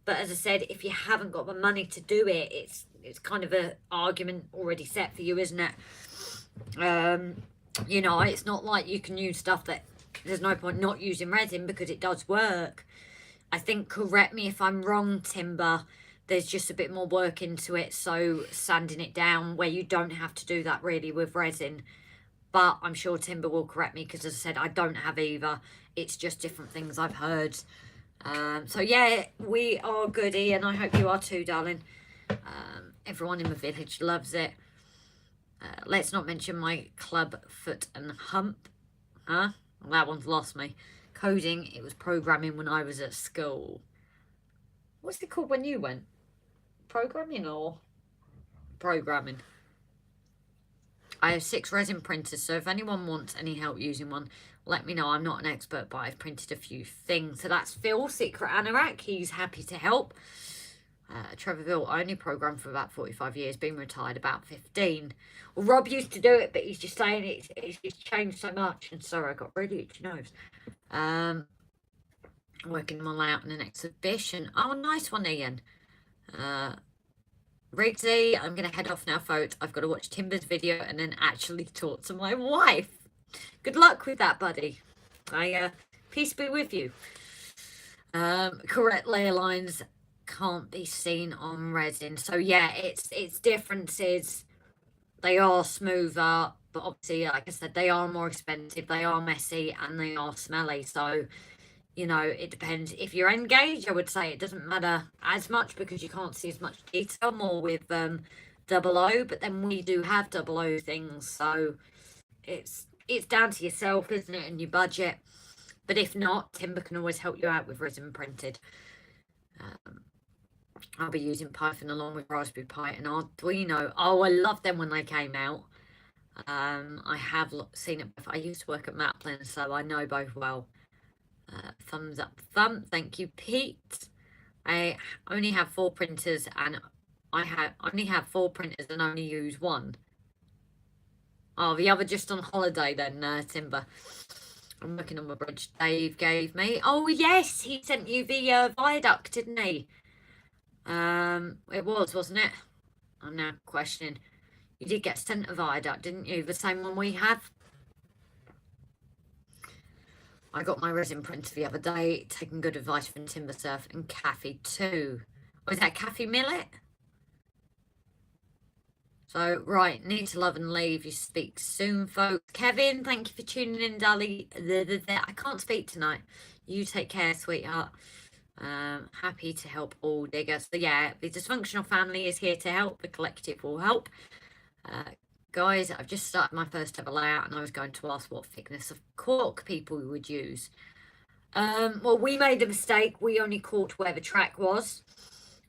But as I said, if you haven't got the money to do it, it's kind of an argument already set for you, isn't it? You know, it's not like you can use stuff that there's no point not using resin because it does work. I think, correct me if I'm wrong, Timber, there's just a bit more work into it, so sanding it down where you don't have to do that really with resin. But I'm sure Timber will correct me because, as I said, I don't have either. It's just different things I've heard. So yeah, we are goody, and I hope you are too, darling. Everyone in the village loves it. Let's not mention my club foot and hump. Huh? Well, that one's lost me. Coding, it was programming when I was at school. What's it called when you went? Programming or programming? I have 6 resin printers, so if anyone wants any help using one, let me know. I'm not an expert, but I've printed a few things. So that's Phil, Secret Anorak. He's happy to help. TREVOR only programmed for about 45 years, been retired about 15. Well, Rob used to do it, but he's just saying it's just changed so much. And sorry, I got really itchy nose. Working them all out in an exhibition. Oh, nice one, Ian. Riggsy, I'm going to head off now, folks. I've got to watch Timber's video and then actually talk to my wife. Good luck with that, buddy. Peace be with you. Correct layer lines can't be seen on resin. So yeah, it's differences. They are smoother, but obviously, like I said, they are more expensive, they are messy, and they are smelly. So, you know, it depends. If you're engaged, I would say it doesn't matter as much because you can't see as much detail, more with 00, but then we do have 00 things, so it's down to yourself, isn't it, and your budget. But if not, Timber can always help you out with resin printed. I'll be using Python along with Raspberry Pi and Arduino. Oh, I loved them when they came out. I have seen it before. I used to work at Maplin, so I know both well. Thumbs up, thumb. Thank you, Pete. I only have 4 printers, and I only have 4 printers and only use 1. Oh, the other just on holiday then, Timber. I'm working on the bridge Dave gave me. Oh yes, he sent you the viaduct, didn't he? It was, wasn't it? I'm now questioning. You did get sent a viaduct, didn't you? The same one we have. I got my resin printer the other day, taking good advice from Timber Surf and Kathy too. Was that Kathy Millet? So, right, need to love and leave. You speak soon, folks. Kevin, thank you for tuning in, Dali. I can't speak tonight. You take care, sweetheart. Happy to help all diggers. So yeah, the dysfunctional family is here to help. The collective will help. Guys, I've just started my first ever layout, and I was going to ask what thickness of cork people would use. Well, we made a mistake. We only corked where the track was.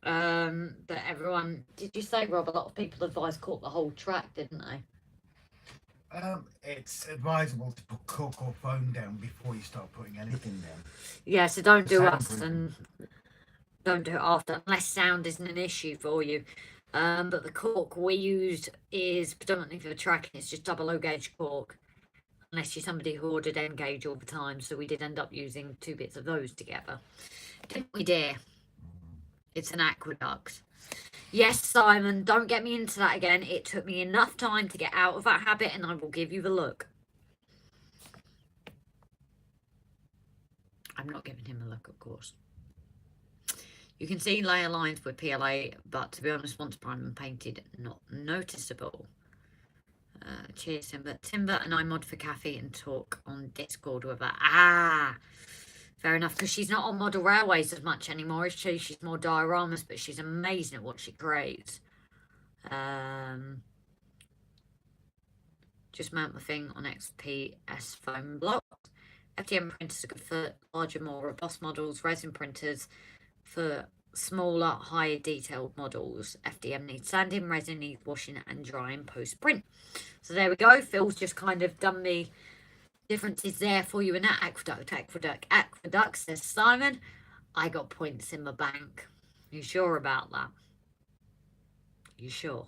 But everyone, did you say, Rob, a lot of people advised cork the whole track, didn't they? It's advisable to put cork or foam down before you start putting anything down. Yeah, so don't do us and don't do it after, unless sound isn't an issue for you. But the cork we used is predominantly for the track, and it's just 00 gauge cork, unless you're somebody who ordered N gauge all the time. So we did end up using 2 bits of those together, didn't we, dear? It's an aqueduct. Yes, Simon, don't get me into that again. It took me enough time to get out of that habit, and I will give you the look. I'm not giving him a look, of course. You can see layer lines with PLA, but to be honest, once primed and painted, not noticeable. Cheers, Timber. Timber and I mod for Kathy and talk on Discord with her. Ah, fair enough, because she's not on model railways as much anymore, is she? She's more dioramas, but she's amazing at what she creates. Just mount the thing on XPS foam blocks. FDM printers are good for larger, more robust models. Resin printers for smaller, higher detailed models. FDM needs sanding, resin needs washing and drying post print. So there we go. Phil's just kind of done the differences there for you in that. Aqueduct, says Simon. I got points in the bank. You sure about that? You sure?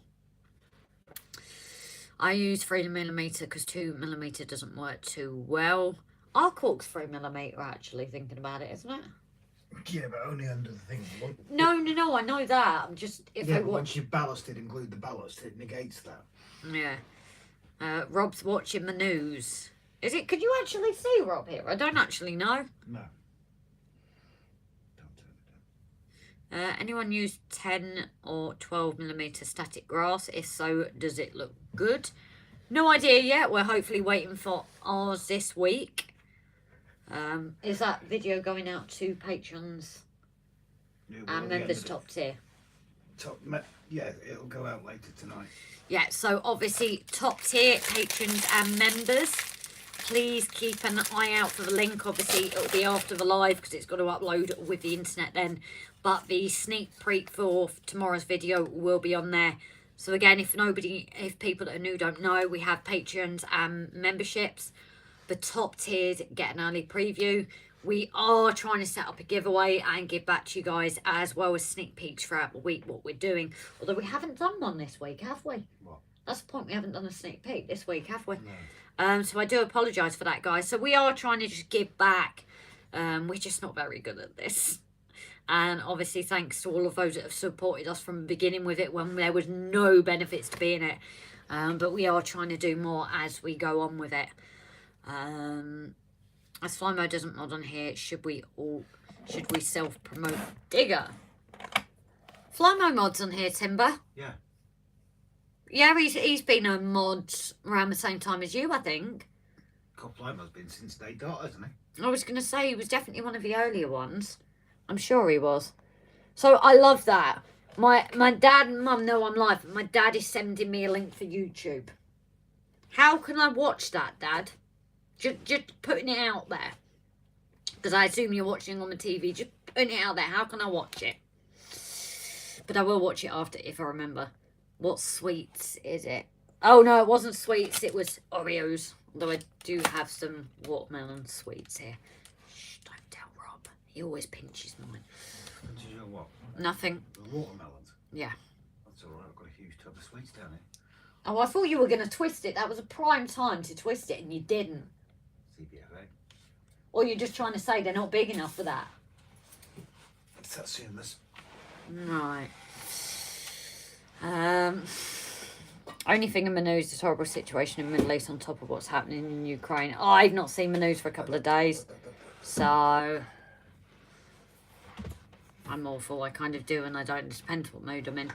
I use 3mm because 2mm doesn't work too well. Our cork's 3mm, actually, thinking about it, isn't it? Yeah, but only under the thing. No, I know that. I'm just... Once you've ballasted, include the ballast, it negates that. Yeah. Rob's watching the news. Is it? Could you actually see Rob here? I don't actually know. No. Anyone use 10 or 12mm static grass? If so, does it look good? No idea yet. We're hopefully waiting for ours this week. Is that video going out to patrons and members top tier? Yeah, it'll go out later tonight. Yeah, so obviously top tier patrons and members, please keep an eye out for the link. Obviously it'll be after the live because it's got to upload with the internet then, but the sneak peek for tomorrow's video will be on there. So again, if people that are new don't know, we have patrons and memberships. The top tiers get an early preview. We are trying to set up a giveaway and give back to you guys, as well as sneak peeks throughout the week what we're doing. Although we haven't done one this week, have we? What? That's the point, we haven't done a sneak peek this week, have we? No. So I do apologise for that, guys. So we are trying to just give back. We're just not very good at this. And obviously thanks to all of those that have supported us from the beginning with it when there was no benefits to being it. But we are trying to do more as we go on with it. As Flymo doesn't mod on here, should we self-promote Digger? Flymo mods on here, Timber. Yeah. Yeah, he's been a mod around the same time as you, I think. Flymo's been since day dot, hasn't he? I was going to say, he was definitely one of the earlier ones. I'm sure he was. So I love that. My dad and mum know I'm live, but my dad is sending me a link for YouTube. How can I watch that, Dad? Just putting it out there. Because I assume you're watching on the TV. Just putting it out there. How can I watch it? But I will watch it after if I remember. What sweets is it? Oh, no, it wasn't sweets. It was Oreos. Although I do have some watermelon sweets here. Shh, don't tell Rob. He always pinches mine. Pinches your what? Nothing. The watermelons? Yeah. That's all right. I've got a huge tub of sweets down here. Oh, I thought you were going to twist it. That was a prime time to twist it, and you didn't. CBFA. Or you're just trying to say they're not big enough for that. Satsumas. Right. Only thing in the news is horrible situation in the Middle East on top of what's happening in Ukraine. I've not seen the news for a couple of days. So I'm awful. I kind of do and I don't. It depends what mood I'm in.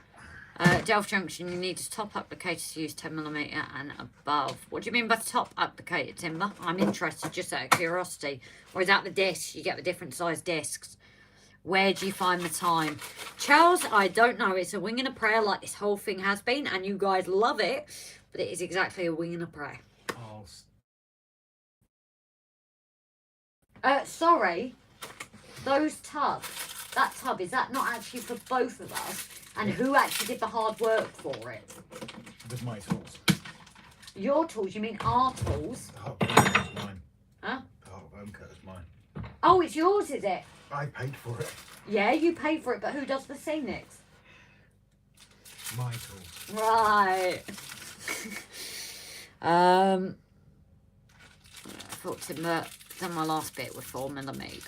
DELPH Junction, you need to top applicator to use 10mm and above. What do you mean by top applicator, Timber? I'm interested just out of curiosity. Or is that the disc? You get the different size discs. Where do you find the time? Charles, I don't know. It's a wing and a prayer like this whole thing has been. And you guys love it. But it is exactly a wing and a prayer. Sorry. Those tubs. That tub, is that not actually for both of us? And who actually did the hard work for it? With my tools. Your tools? You mean our tools? The hot cut is mine. Huh? The hot home cut is mine. Oh, it's yours, is it? I paid for it. Yeah, you paid for it, but who does the SCENICS? My tools. Right. I thought to done my last bit with 4mm.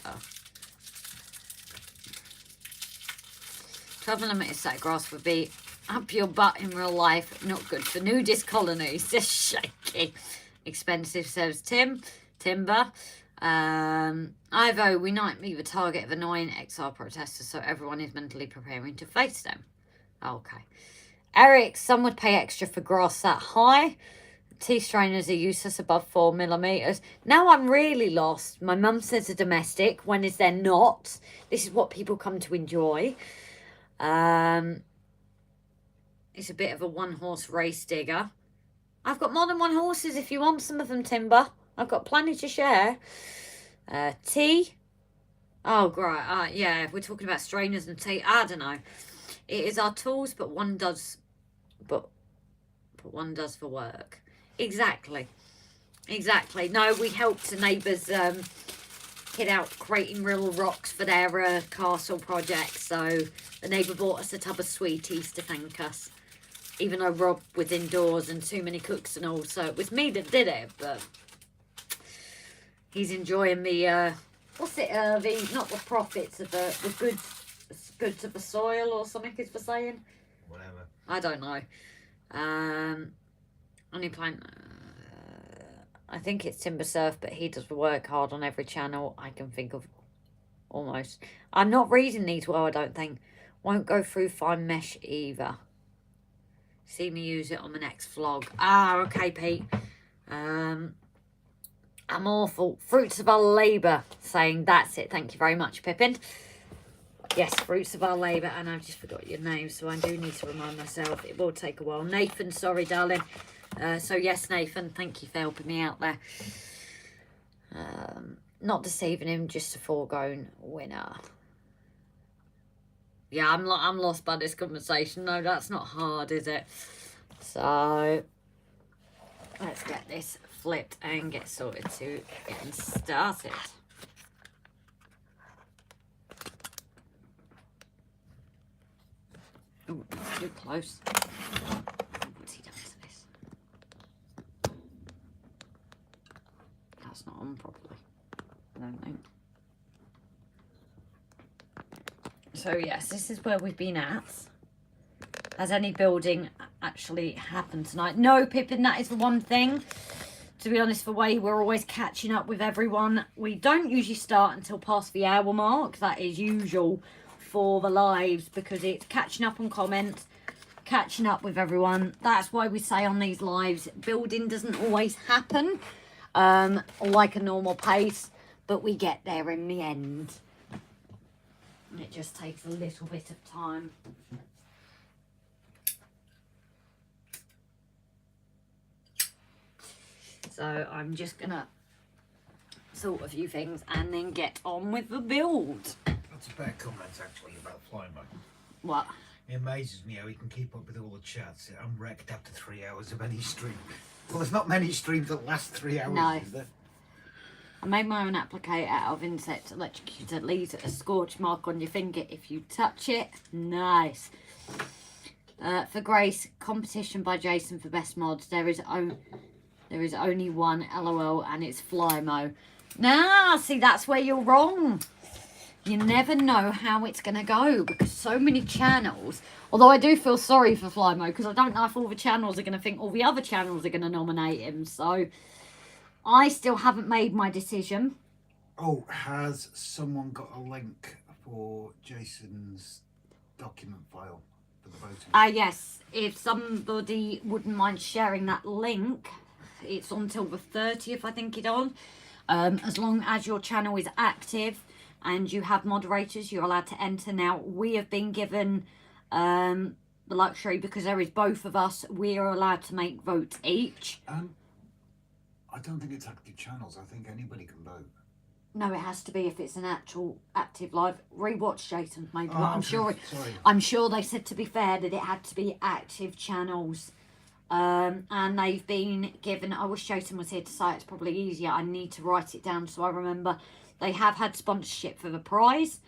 12mm static grass would be up your butt in real life. Not good for nudist colonies. Just shaky. Expensive, says Timber. Ivo, we might be the target of annoying XR protesters, so everyone is mentally preparing to face them. Okay. Eric, some would pay extra for grass that high. T-strainers are useless above 4mm. Now I'm really lost. My mum says a domestic. When is there not? This is what people come to enjoy. It's a bit of a one-horse race, Digger. I've got more than one horses if you want some of them, Timber. I've got plenty to share. Tea. Oh, great. Yeah, we're talking about strainers and tea. I don't know. It is our tools, but one does, but one does for work. Exactly. Exactly. No, we helped the neighbours hit out creating real rocks for their castle project. So the neighbour bought us a tub of sweeties to thank us. Even though Rob was indoors and too many cooks and all. So it was me that did it, but he's enjoying the, what's it, not the profits of the goods of the soil or something is for saying. Whatever. I don't know. Only playing... I think it's Timber Surf, but he does work hard on every channel I can think of. Almost. I'm not reading these well, I don't think. Won't go through fine mesh either. See me use it on the next vlog. Ah, okay, Pete. I'm awful. Fruits of our labour. Saying that's it. Thank you very much, Pippin. Yes, fruits of our labour. And I've just forgot your name, so I do need to remind myself. It will take a while. Nathan, sorry, darling. So, yes, Nathan, thank you for helping me out there. Not deceiving him, just a foregone winner. Yeah, I'm lost by this conversation. No, that's not hard, is it? So, let's get this flipped and get sorted to getting started. Oh, too close. What's he done to this? That's not on properly, I don't think. So yes, this is where we've been at. Has any building actually happened tonight? No, Pippin, that is the one thing. To be honest, the way we're always catching up with everyone. We don't usually start until past the hour mark. That is usual for the lives because it's catching up on comments, catching up with everyone. That's why we say on these lives, building doesn't always happen like a normal pace, but we get there in the end. It just takes a little bit of time. So I'm just gonna sort a few things and then get on with the build. That's a better comment actually about Flymo. What? It amazes me how he can keep up with all the chats. I'm wrecked after 3 hours of any stream. Well, there's not many streams that last 3 hours, no. is there? I made my own applicator out of insect electrocutor. Leaves a scorch mark on your finger if you touch it. Nice. For Grace, competition by Jason for best mods. There is only one, LOL, and it's Flymo. Nah, see, that's where you're wrong. You never know how it's going to go because so many channels. Although I do feel sorry for Flymo because I don't know if all the channels are going to think all the other channels are going to nominate him. So I still haven't made my decision. Oh, has someone got a link for Jason's document file for the voting? Yes. If somebody wouldn't mind sharing that link, it's until the 30th, I think it's on. As long as your channel is active and you have moderators, you're allowed to enter. Now, we have been given the luxury because there is both of us. We are allowed to make votes each. I don't think it's active channels. I think anybody can vote. No, it has to be if it's an actual active live. Rewatch Jason, maybe. Oh, I'm okay. sure. I'm sure they said, to be fair, that it had to be active channels. And they've been given. I wish Jason was here to say it's probably easier. I need to write it down so I remember. They have had sponsorship for the prize.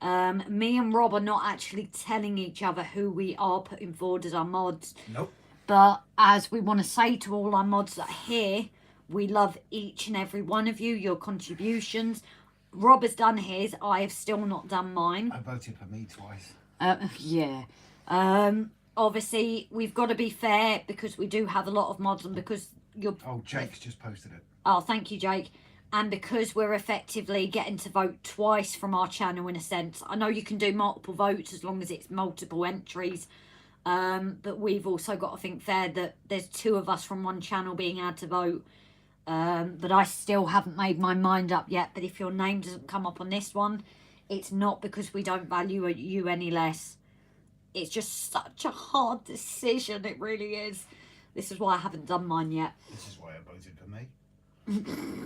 Me and Rob are not actually telling each other who we are putting forward as our mods. Nope. But as we want to say to all our mods that are here, we love each and every one of you, your contributions. Rob has done his. I have still not done mine. I voted for me twice. Yeah. Obviously, we've got to be fair because we do have a lot of mods and because you're... Oh, Jake's just posted it. Oh, thank you, Jake. And because we're effectively getting to vote twice from our channel in a sense. I know you can do multiple votes as long as it's multiple entries. But we've also got to think fair that there's two of us from one channel being able to vote. But I still haven't made my mind up yet. But if your name doesn't come up on this one, it's not because we don't value you any less. It's just such a hard decision. It really is. This is why I haven't done mine yet. This is why I voted for me.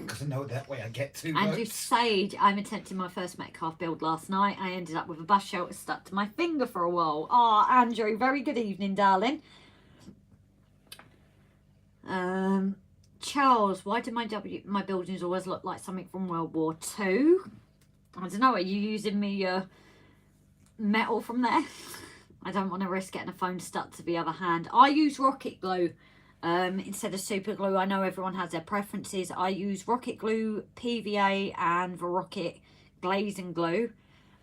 Because I know that way I get two Andrew votes. Sage, I'm attempting my first Metcalfe build last night. I ended up with a bus shelter stuck to my finger for a while. Ah, oh, Andrew, very good evening, darling. Charles, why do my buildings always look like something from World War II? I don't know, are you using me metal from there? I don't want to risk getting a phone stuck to the other hand. I use rocket glue instead of super glue. I know everyone has their preferences. I use rocket glue, PVA and the rocket glazing glue.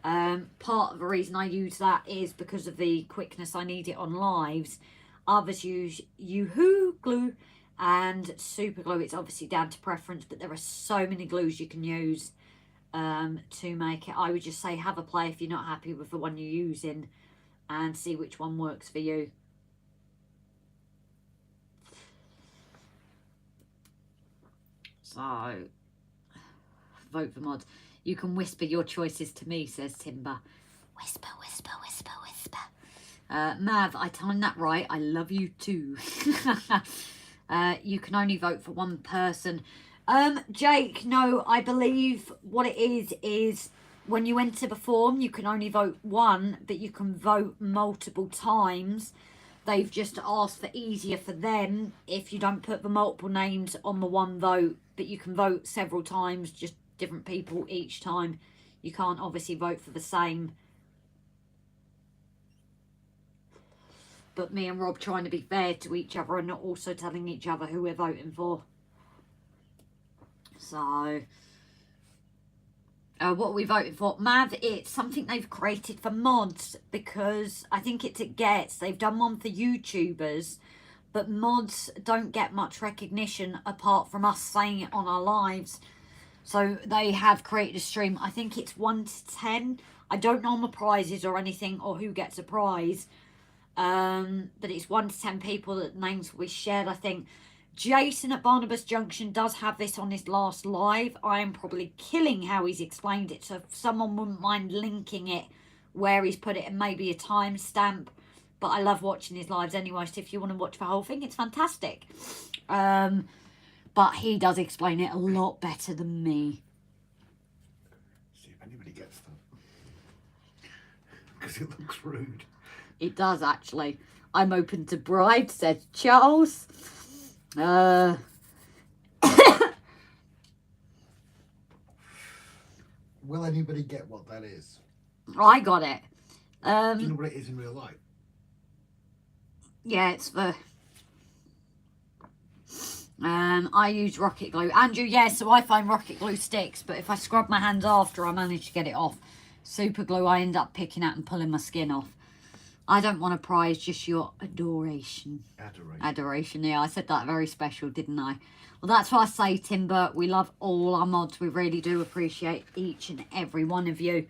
Part of the reason I use that is because of the quickness I need it on lives. Others use Yoo-hoo glue and super glue. It's obviously down to preference, but there are so many glues you can use to make it. I would just say have a play if you're not happy with the one you're using and see which one works for you. So, vote for mods. You can whisper your choices to me, says Timber. Whisper, whisper, whisper, whisper. Mav, I timed that right. I love you too. You can only vote for one person. Jake, no, I believe what it is when you enter the form, you can only vote one, but you can vote multiple times. They've just asked for easier for them if you don't put the multiple names on the one vote, but you can vote several times, just different people each time. You can't obviously vote for the same. But me and Rob trying to be fair to each other and not also telling each other who we're voting for. So, what are we voting for? Mav, it's something they've created for mods because I think it's at Gets. They've done one for YouTubers, but mods don't get much recognition apart from us saying it on our lives. So they have created a stream. I think it's 1 to 10. I don't know on the prizes or anything or who gets a prize. But it's 1 to 10 people that names will be shared, I think. Jason at Barnabas Junction does have this on his last live. I am probably killing how he's explained it. So if someone wouldn't mind linking it where he's put it and maybe a timestamp. But I love watching his lives anyway. So if you want to watch the whole thing, it's fantastic. But he does explain it a lot better than me. See if anybody gets them. Because it looks rude. It does, actually. I'm open to bribes, said Charles. Will anybody get what that is? I got it. Do you know what it is in real life? Yeah, it's the... I use rocket glue. Andrew, yeah, so I find rocket glue sticks, but if I scrub my hands after, I manage to get it off. Super glue, I end up picking out and pulling my skin off. I don't want a prize, just your adoration. Adoration, yeah. I said that very special, didn't I? Well, that's what I say, Timber. We love all our mods. We really do appreciate each and every one of you.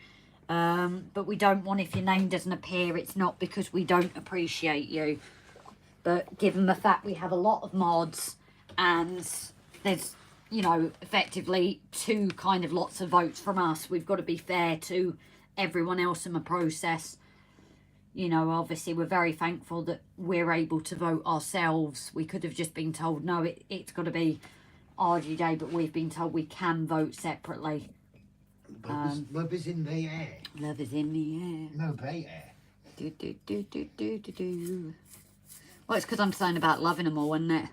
But we don't want, if your name doesn't appear, it's not because we don't appreciate you. But given the fact we have a lot of mods and there's, you know, effectively 2 kind of lots of votes from us, we've got to be fair to everyone else in the process. You know, obviously we're very thankful that we're able to vote ourselves. We could have just been told, no, it's got to be RGJ, but we've been told we can vote separately. Love is in the air. Love is in the air. No, they air. Do, do, do, do, do, do, do. Well, it's because I'm saying about loving them all, isn't it?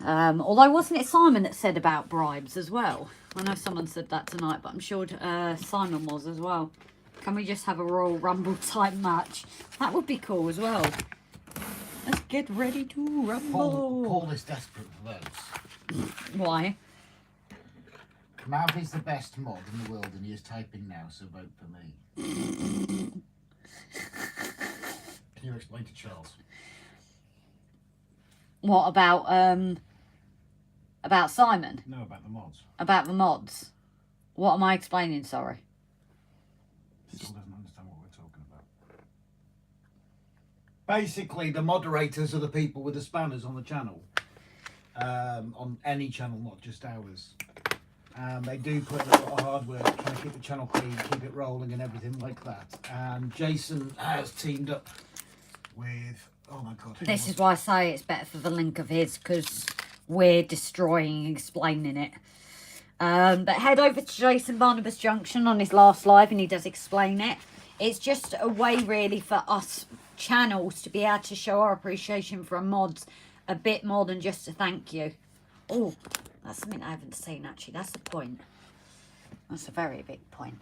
Although, wasn't it Simon that said about bribes as well? I know someone said that tonight, but I'm sure Simon was as well. Can we just have a Royal Rumble type match? That would be cool as well. Let's get ready to rumble. Paul is desperate for votes. Why? Mav is the best mod in the world and he is typing now, so vote for me. Can you explain to Charles? What about Simon? No, about the mods. About the mods. What am I explaining, sorry? Still doesn't understand what we're talking about. Basically, the moderators are the people with the spanners on the channel. On any channel, not just ours. They do put in a lot of hard work trying to keep the channel clean, keep it rolling and everything like that. And Jason has teamed up with... Oh my God. This is why I say it's better for the link of his, because we're destroying and explaining it. But head over to Jason Barnabas Junction on his last live and he does explain it. It's just a way really for us channels to be able to show our appreciation for our mods a bit more than just a thank you. Oh, that's something I haven't seen actually. That's the point. That's a very big point.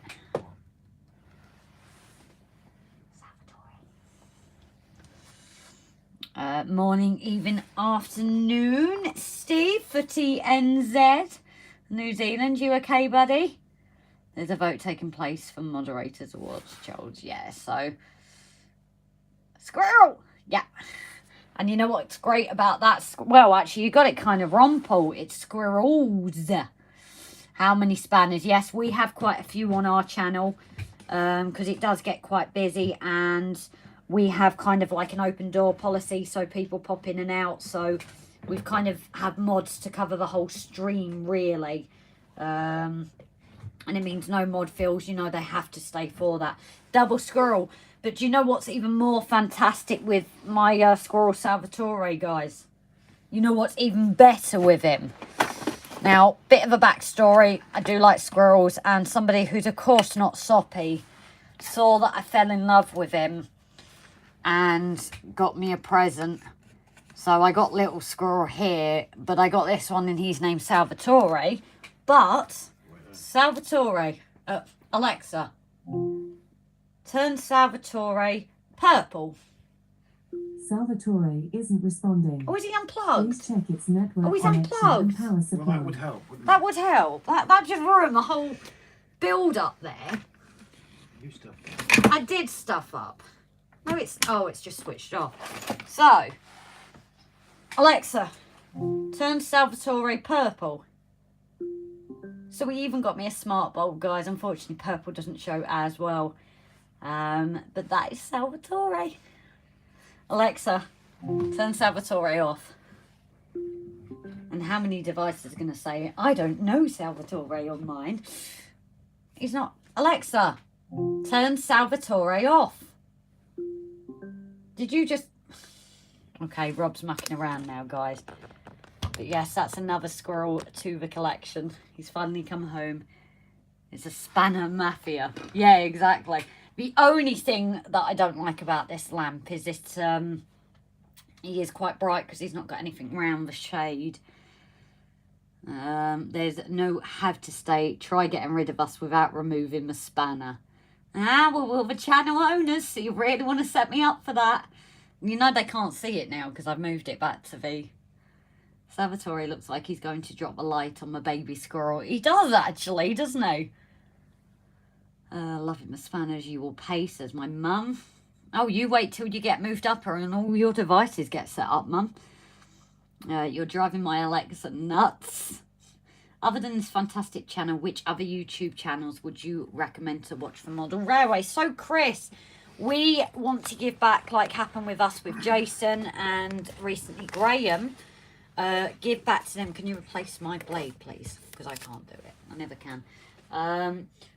Morning, even afternoon, Steve for TNZ. New Zealand, you okay, buddy? There's a vote taking place for Moderators Awards, Charles. Yeah, so... Squirrel! Yeah. And you know what's great about that? Well, actually, you got it kind of wrong, Paul. It's squirrels. How many spanners? Yes, we have quite a few on our channel because it does get quite busy, and we have kind of like an open door policy, so people pop in and out. So we've kind of had mods to cover the whole stream, really. And it means no mod fills, you know, they have to stay for that. Double squirrel. But do you know what's even more fantastic with my squirrel Salvatore, guys? You know what's even better with him? Now, bit of a backstory. I do like squirrels, and somebody who's, of course, not soppy saw that I fell in love with him and got me a present. So I got little squirrel here, but I got this one, and his name's Salvatore. But Salvatore, Alexa, turn Salvatore purple. Salvatore isn't responding. Oh, is he unplugged? Please check its network Oh, he's connection unplugged. and power supply. Well, that would help, wouldn't That would help. That just ruined the whole build up there. You stuff. I did stuff up. No, it's just switched off. So, Alexa, turn Salvatore purple. So we even got me a smart bulb, guys. Unfortunately, purple doesn't show as well. But that is Salvatore. Alexa, turn Salvatore off. And how many devices are going to say, I don't know Salvatore on mine? He's not. Alexa, turn Salvatore off. Did you just... Okay, Rob's mucking around now, guys. But yes, that's another squirrel to the collection. He's finally come home. It's a spanner mafia. Yeah, exactly. The only thing that I don't like about this lamp is it's he is quite bright because he's not got anything round the shade. There's no have to stay. Try getting rid of us without removing the spanner. Ah, well, we're the channel owners, so you really want to set me up for that. You know they can't see it now because I've moved it back to the... Salvatore looks like he's going to drop a light on my baby squirrel. He does, actually, doesn't he? Loving the spanners, you will pay, says my mum. Oh, you wait till you get moved up and all your devices get set up, mum. You're driving my Alexa nuts. Other than this fantastic channel, which other YouTube channels would you recommend to watch for Model Railway? So, Chris, we want to give back like happened with us with Jason and recently Graham. Give back to them. Can you replace my blade, please? Because I can't do it. I never can.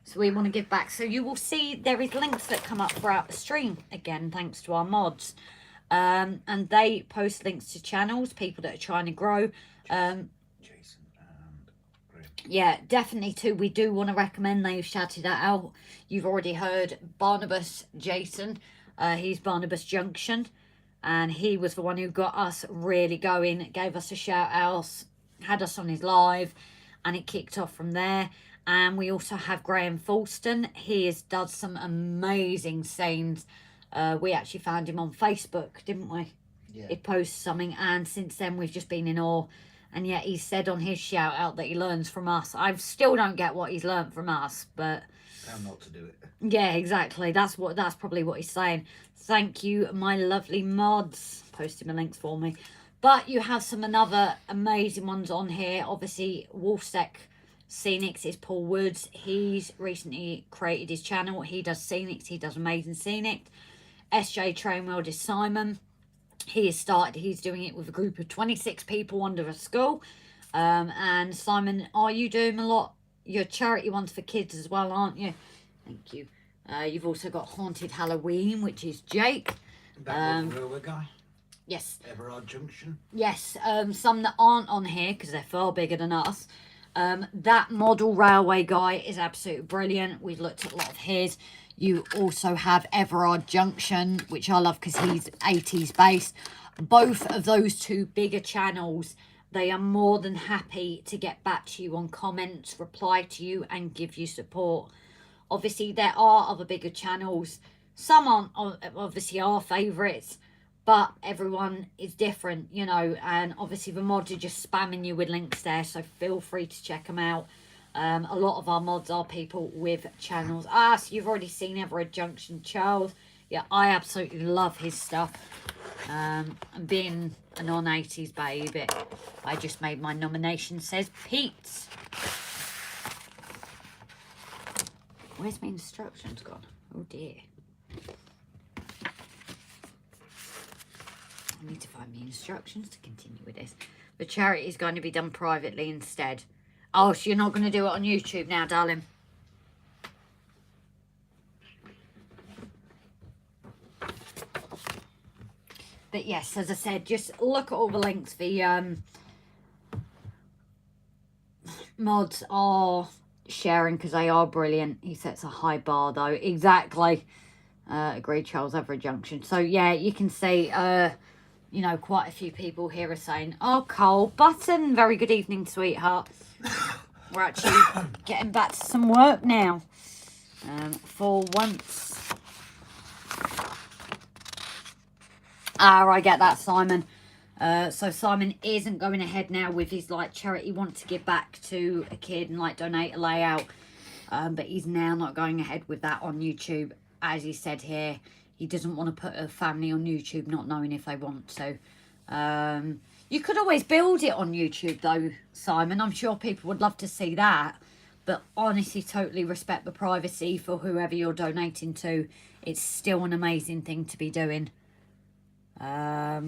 So we want to give back. So you will see there is links that come up throughout the stream. Again, thanks to our mods. And they post links to channels, people that are trying to grow. Jason and Graham. Yeah, definitely too. We do want to recommend. They've shouted that out. You've already heard Barnabas Jason. He's Barnabas Junction. And he was the one who got us really going, gave us a shout out, had us on his live, and it kicked off from there. And we also have Graham Falston. He does some amazing scenes. We actually found him on Facebook, didn't we? Yeah. He posts something, and since then we've just been in awe. And yet he said on his shout out that he learns from us. I still don't get what he's learned from us, but... How not to do it. Yeah, exactly. That's probably what he's saying. Thank you, my lovely mods. Posting the links for me. But you have some another amazing ones on here. Obviously, WOLFSEC SCENICS is Paul Woods. He's recently created his channel. He does SCENICS. He does amazing SCENICS. SJ TRAINWORLD is Simon. He has started. He's doing it with a group of 26 people under a school. And Simon, are you doing a lot? Your charity ones for kids as well, aren't you? Thank you. You've also got Haunted Halloween, which is Jake. That was the railway guy. Yes. Everard Junction. Yes. Some that aren't on here because they're far bigger than us. That model railway guy is absolutely brilliant. We've looked at a lot of his. You also have Everard Junction, which I love because he's 80s based. Both of those two bigger channels, they are more than happy to get back to you on comments, reply to you and give you support. Obviously, there are other bigger channels. Some aren't obviously our favourites, but everyone is different, you know. And obviously, the mods are just spamming you with links there, so feel free to check them out. A lot of our mods are people with channels. So you've already seen Everard Junction, Charles. Yeah, I absolutely love his stuff. And being a non-80s babe, I just made my nomination says Pete. Where's my instructions gone? Oh dear. I need to find the instructions to continue with this. The charity is going to be done privately instead. Oh, so you're not going to do it on YouTube now, darling? But yes, as I said, just look at all the links. The mods are sharing because they are brilliant. He sets a high bar though. Exactly. Agreed, Charles, over a junction. So yeah, you can see, you know, quite a few people here are saying, oh, Cole Button, very good evening, sweetheart. We're actually getting back to some work now. For once. Ah, I get that, Simon. So Simon isn't going ahead now with his like charity want to give back to a kid and like donate a layout. But he's now not going ahead with that on YouTube. As he said here, he doesn't want to put a family on YouTube not knowing if they want to. You could always build it on YouTube though, Simon. I'm sure people would love to see that. But honestly, totally respect the privacy for whoever you're donating to. It's still an amazing thing to be doing. So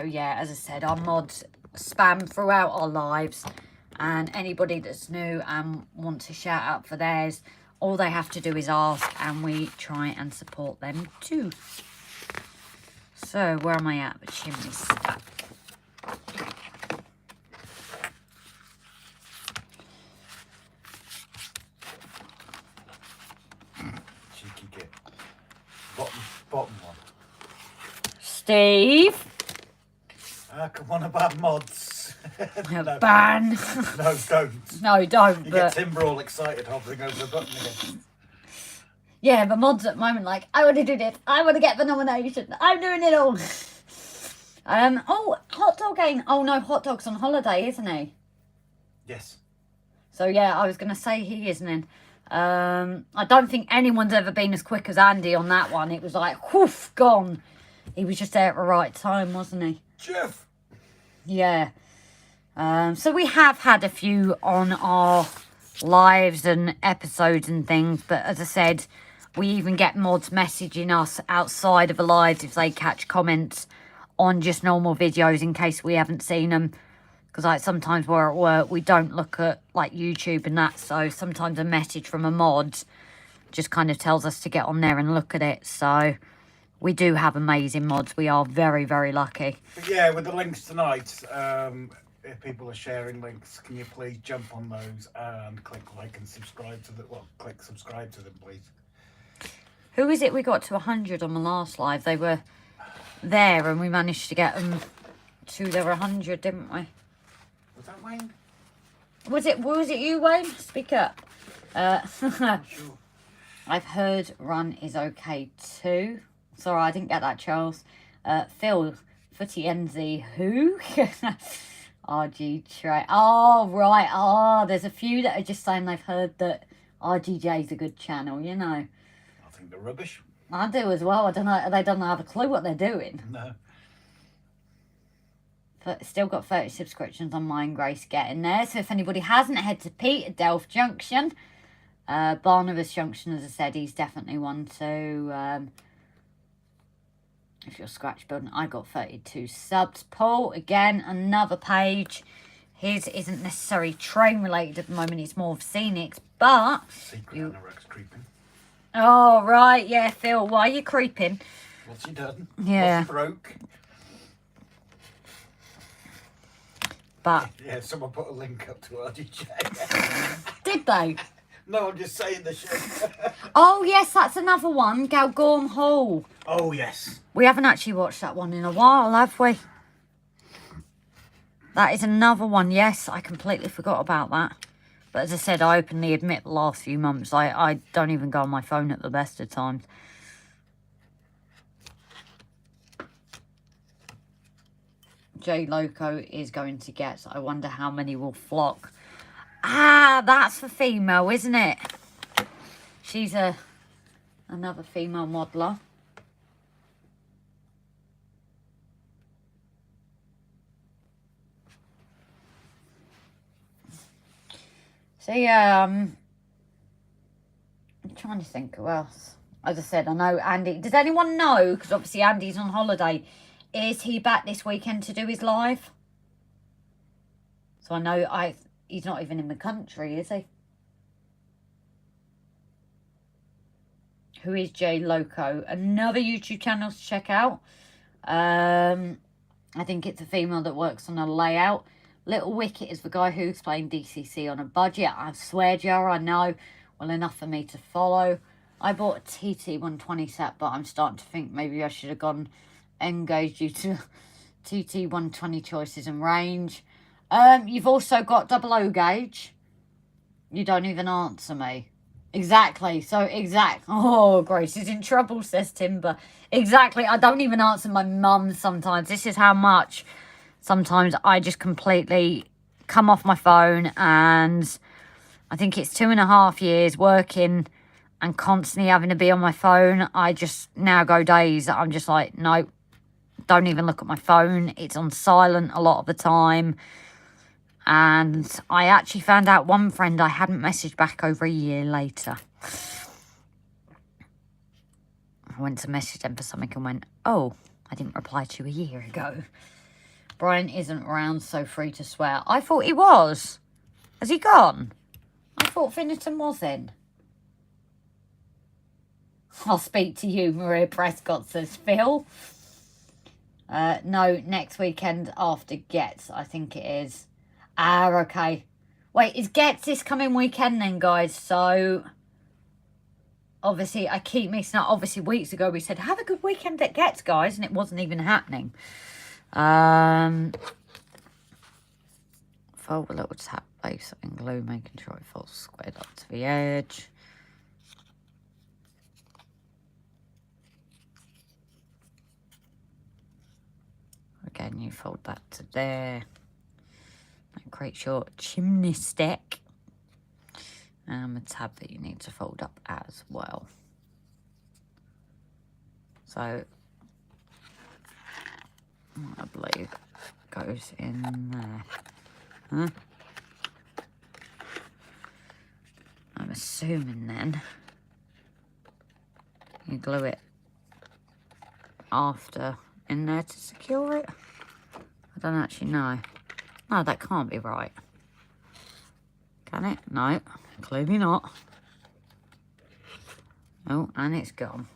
yeah, as I said, our mods spam throughout our lives, and anybody that's new and want to shout out for theirs, all they have to do is ask, and we try and support them too. So where am I at? The chimney stack. Cheeky git. Bottom one. Steve. Come on about mods. No. Ban. No, don't. No, don't. You but... get Timber all excited hovering over the button again. Yeah, the mods at the moment like, I want to do this. I want to get the nomination. I'm doing it all. Oh, Hot Dog ain't... Oh, no, Hot Dog's on holiday, isn't he? Yes. So, yeah, I was going to say he isn't in. I don't think anyone's ever been as quick as Andy on that one. It was like, whoof, gone. He was just there at the right time, wasn't he? Jeff. Yeah. So we have had a few on our lives and episodes and things. But as I said, we even get mods messaging us outside of the lives if they catch comments on just normal videos in case we haven't seen them. Because like sometimes we're at work, we don't look at like YouTube and that. So sometimes a message from a mod just kind of tells us to get on there and look at it. So we do have amazing mods. We are very, very lucky. But yeah, with the links tonight, if people are sharing links, can you please jump on those and click like and subscribe to them? Well, click subscribe to them, please. Who is it we got to 100 on the last live? They were there and we managed to get them to their 100, didn't we? Was that Wayne? Was it you, Wayne? Speak up. Sure. I've heard Run is okay too. Sorry, I didn't get that, Charles. Phil, Footy NZ, who? RGJ. Oh, right. Oh, there's a few that are just saying they've heard that RGJ's a good channel, you know. I think they're rubbish. I do as well. I don't know. They don't have a clue what they're doing. No. But still got 30 subscriptions on mine, Grace, getting there. So if anybody hasn't, head to Pete at DELPH Junction. Barnabas Junction, as I said, he's definitely one too. If you're scratch building, I got 32 subs. Paul, again, another page. His isn't necessarily train related at the moment. It's more of SCENICS, but... Secret anorex creeping. Oh, right. Yeah, Phil, why are you creeping? What's he done? Yeah. What's he broke? But... Yeah, someone put a link up to RGJ. Did they? No, I'm just saying the shit. Oh, yes, that's another one. Galgorm Hall. Oh, yes. We haven't actually watched that one in a while, have we? That is another one, yes. I completely forgot about that. But as I said, I openly admit the last few months, I don't even go on my phone at the best of times. J Loco is going to get, so I wonder how many will flock. Ah, that's the female, isn't it? She's a Another female modeler. So yeah, I'm trying to think who else. As I said, I know Andy. Does anyone know, because obviously Andy's on holiday, is he back this weekend to do his live? So I know he's not even in the country, is he? Who is J Loco? Another YouTube channel to check out. I think it's a female that works on a layout. Little Wicket is the guy who's playing DCC on a budget. I swear, Jar, I know. Well enough for me to follow. I bought a TT120 set, but I'm starting to think maybe I should have gone Engage due to TT120 choices and range. You've also got 00 gauge. You don't even answer me. Exactly. So, Oh, Grace is in trouble, says Timber. Exactly. I don't even answer my mum sometimes. This is how much sometimes I just completely come off my phone, and I think it's 2.5 years working and constantly having to be on my phone. I just now go days that I'm just like, no, don't even look at my phone. It's on silent a lot of the time. And I actually found out one friend I hadn't messaged back over a year later. I went to message them for something and went, oh, I didn't reply to you a year ago. Brian isn't around, so free to swear. I thought he was. Has he gone? I thought Finnerton was in. I'll speak to you, Maria Prescott, says Phil. No, next weekend after Gets, I think it is. Ah, okay. Wait, is Gets this coming weekend then, guys? So, obviously, I keep mixing up. Obviously, weeks ago we said, have a good weekend at Gets, guys, and it wasn't even happening. Fold a little tap base and glue, making sure it falls squared up to the edge. Again, you fold that to there. And create your chimney stack. And the tab that you need to fold up as well. So, I believe goes in there. Huh? I'm assuming then you glue it after in there to secure it. I don't actually know. No, that can't be right. Can it? No, clearly not. Oh, and it's gone.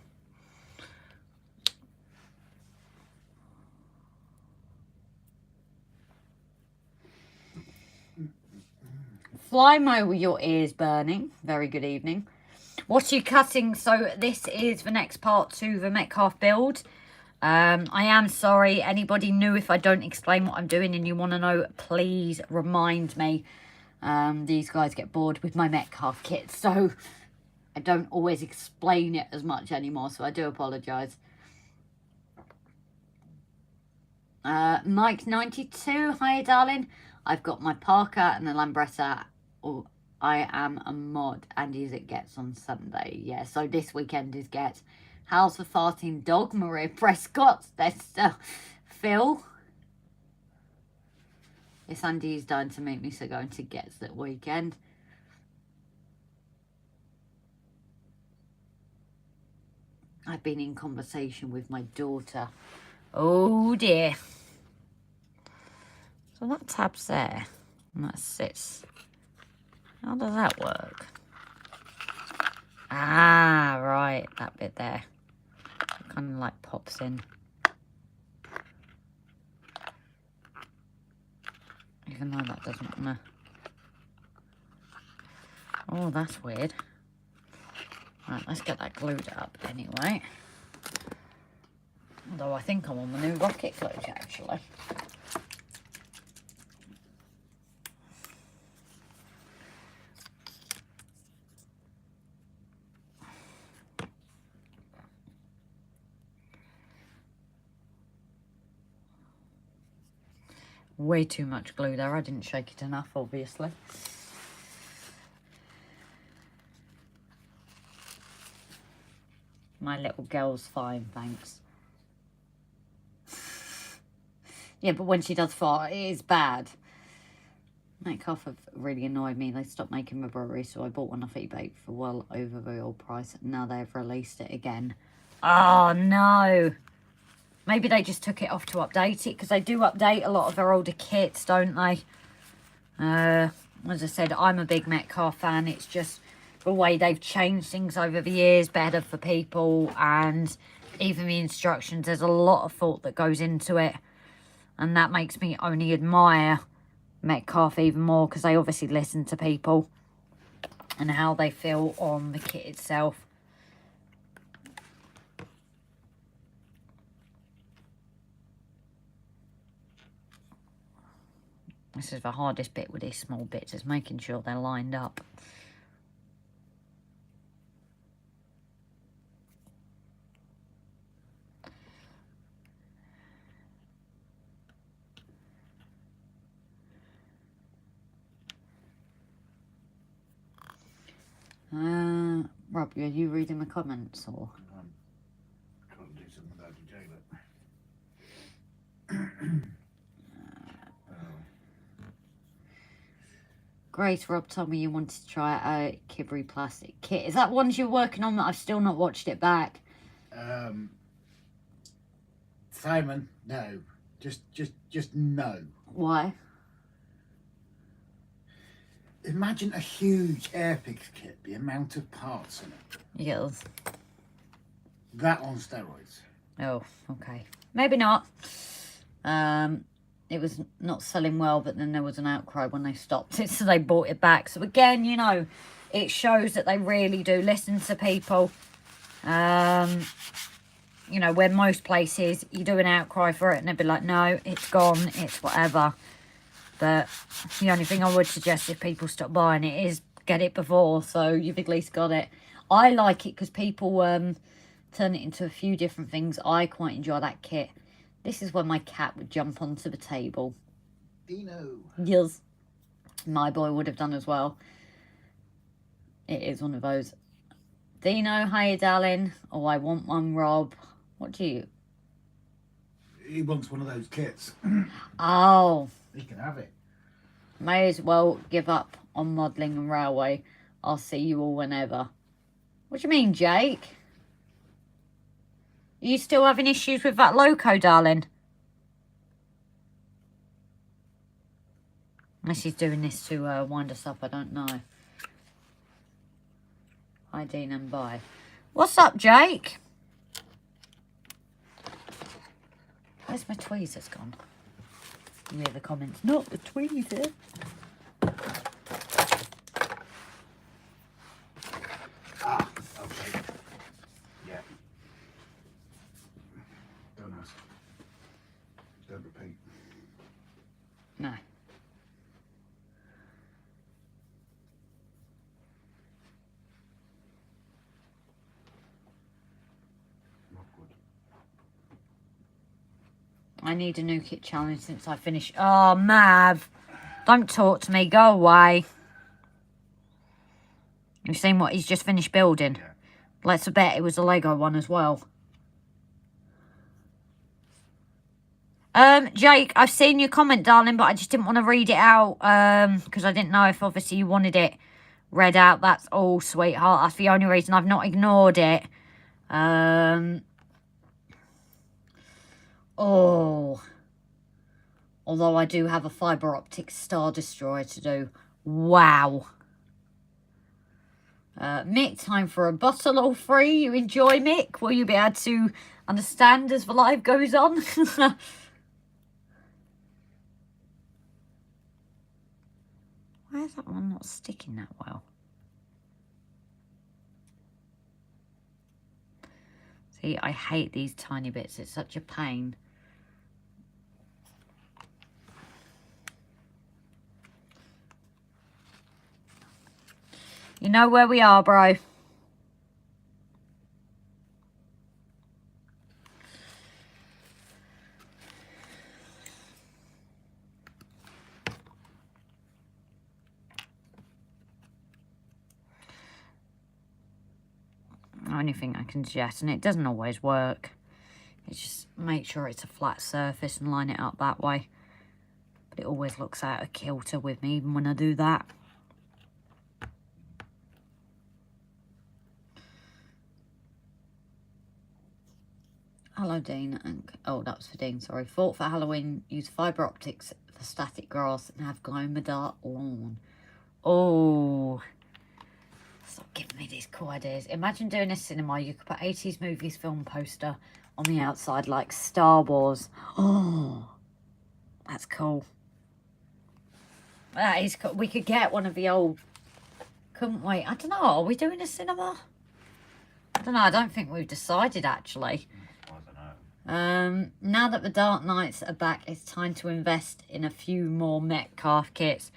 Fly Mo with your ears burning. Very good evening. What are you cutting? So this is the next part to the Metcalfe build. I am sorry. Anybody new if I don't explain what I'm doing and you want to know, please remind me. These guys get bored with my Metcalfe kit, so I don't always explain it as much anymore, so I do apologise. Mike92, hi darling. I've got my Parker and the Lambretta. Oh, I am a mod, and is it Gets on Sunday? Yeah, so this weekend is Gets. How's the farting dog, Maria Prescott? That's Phil. Yes, Andy's dying to meet me, so going to Gets that weekend. I've been in conversation with my daughter. Oh dear. So that tab's there, and that sits. How does that work? Ah, right, that bit there. It kind of like pops in. Even though that doesn't wanna. Oh, that's weird. Right, let's get that glued up anyway. Although I think I'm on the new rocket glue actually. Way too much glue there. I didn't shake it enough, obviously. My little girl's fine, thanks. Yeah, but when she does fart, it is bad. Metcalfe have really annoyed me. They stopped making my brewery, so I bought one off eBay for well over VEAIL price. And now they've released it again. Oh, no. Maybe they just took it off to update it, because they do update a lot of their older kits, don't they? As I said, I'm a big Metcalfe fan. It's just the way they've changed things over the years, better for people, and even the instructions, there's a lot of thought that goes into it. And that makes me only admire Metcalfe even more, because they obviously listen to people and how they feel on the kit itself. This is the hardest bit with these small bits, is making sure they're lined up. Rob, are you reading the comments or? I'm trying to do something with RGJ, Grace, Rob told me you wanted to try a Kibri plastic kit. Is that ones you're working on that I've still not watched it back? Simon, no. Just no. Why? Imagine a huge Airpix kit, the amount of parts in it. Yes. That on steroids. Oh, okay. Maybe not. It was not selling well, but then there was an outcry when they stopped it, so they bought it back. So again, you know, it shows that they really do listen to people. You know, where most places you do an outcry for it and they'd be like, no, it's gone, it's whatever. But the only thing I would suggest if people stop buying it is get it before, so you've at least got it. I like it because people turn it into a few different things. I quite enjoy that kit. This is when my cat would jump onto the table. Dino. Yes. My boy would have done as well. It is one of those. Dino, hiya, darling. Oh, I want one, Rob. What do you? He wants one of those kits. Oh. He can have it. May as well give up on modelling and railway. I'll see you all whenever. What do you mean, Jake? Are you still having issues with that loco, darling? Unless he's doing this to wind us up, I don't know. Hi, Dean, and bye. What's up, Jake? Where's my tweezers gone? You hear the comments. Not the tweezer. Ah, okay. Yeah. Don't ask. Don't repeat. No. I need a new kit challenge since I finished. Oh, Mav. Don't talk to me. Go away. You've seen what he's just finished building? Yeah. Let's bet it was a Lego one as well. Jake, I've seen your comment, darling, but I just didn't want to read it out because I didn't know if obviously you wanted it read out. That's all, sweetheart. That's the only reason I've not ignored it. Oh. Although I do have a fibre optic Star Destroyer to do. Wow. Mick, time for a bottle or free. You enjoy, Mick? Will you be able to understand as the live goes on? Why is that one not sticking that well? See, I hate these tiny bits. It's such a pain. You know where we are, bro. only thing I can suggest, and it doesn't always work. It's just make sure it's a flat surface and line it up that way. But it always looks out of kilter with me, even when I do that. Hello, Dean. And, oh, that was for Dean, sorry. Thought for Halloween, use fibre optics for static grass and have glow-in-the-dark lawn. Oh, stop giving me these cool ideas. Imagine doing a cinema. You could put 80s movies film poster on the outside like Star Wars. Oh, that's cool. That is cool. We could get one of the old, couldn't we? I don't know. Are we doing a cinema? I don't know. I don't think we've decided, actually. Now that the Dark Knights are back, it's time to invest in a few more Metcalfe kits.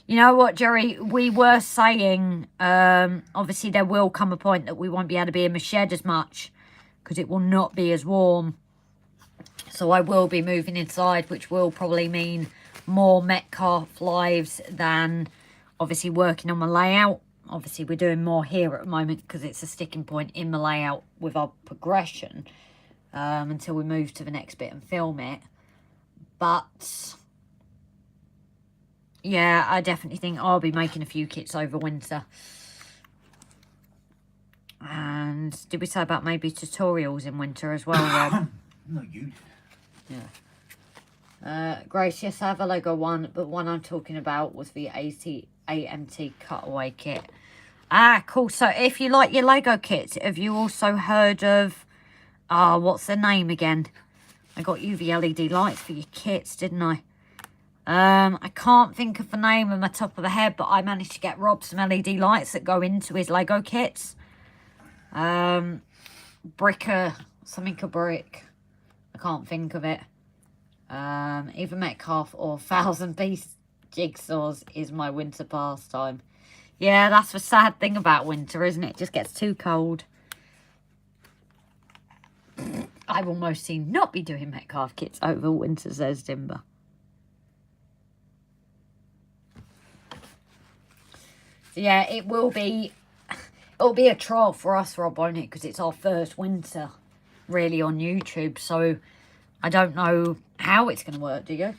You know what, Jerry? We were saying, obviously there will come a point that we won't be able to be in the shed as much because it will not be as warm. So I will be moving inside, which will probably mean more Metcalfe lives than obviously working on the layout. Obviously, we're doing more here at the moment because it's a sticking point in the layout with our progression. Until we move to the next bit and film it. But yeah, I definitely think I'll be making a few kits over winter. And did we say about maybe tutorials in winter as well, Rob? No, you did. Yeah. Grace, yes, I have a Lego one, but one I'm talking about was the AMT cutaway kit. Ah, cool. So if you like your Lego kits, have you also heard of... Oh, what's the name again? I got you the LED lights for your kits, didn't I? I can't think of the name on the top of the head, but I managed to get Rob some LED lights that go into his Lego kits. Bricker, something a brick. I can't think of it. Either Metcalfe or 1,000-piece jigsaws is my winter pastime. Yeah, that's the sad thing about winter, isn't it? It just gets too cold. I will mostly not be doing Metcalfe kits over winter, says Timber. So yeah, it'll be a trial for us, Rob, won't it? Because it's our first winter really on YouTube. So I don't know how it's going to work, do you?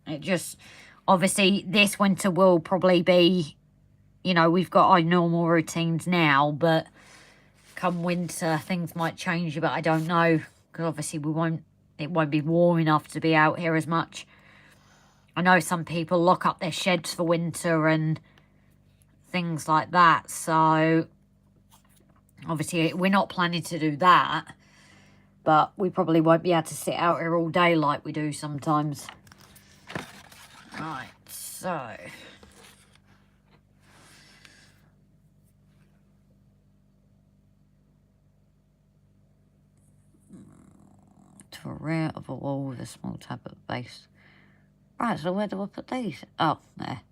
It just, obviously this winter will probably be, you know, we've got our normal routines now, but come winter things might change, but I don't know, because obviously it won't be warm enough to be out here as much. I know some people lock up their sheds for winter and things like that, so obviously we're not planning to do that, but we probably won't be able to sit out here all day like we do sometimes. Right, so to a rear of a wall with a small tab at the base. Right, so where do I put these? Oh, there.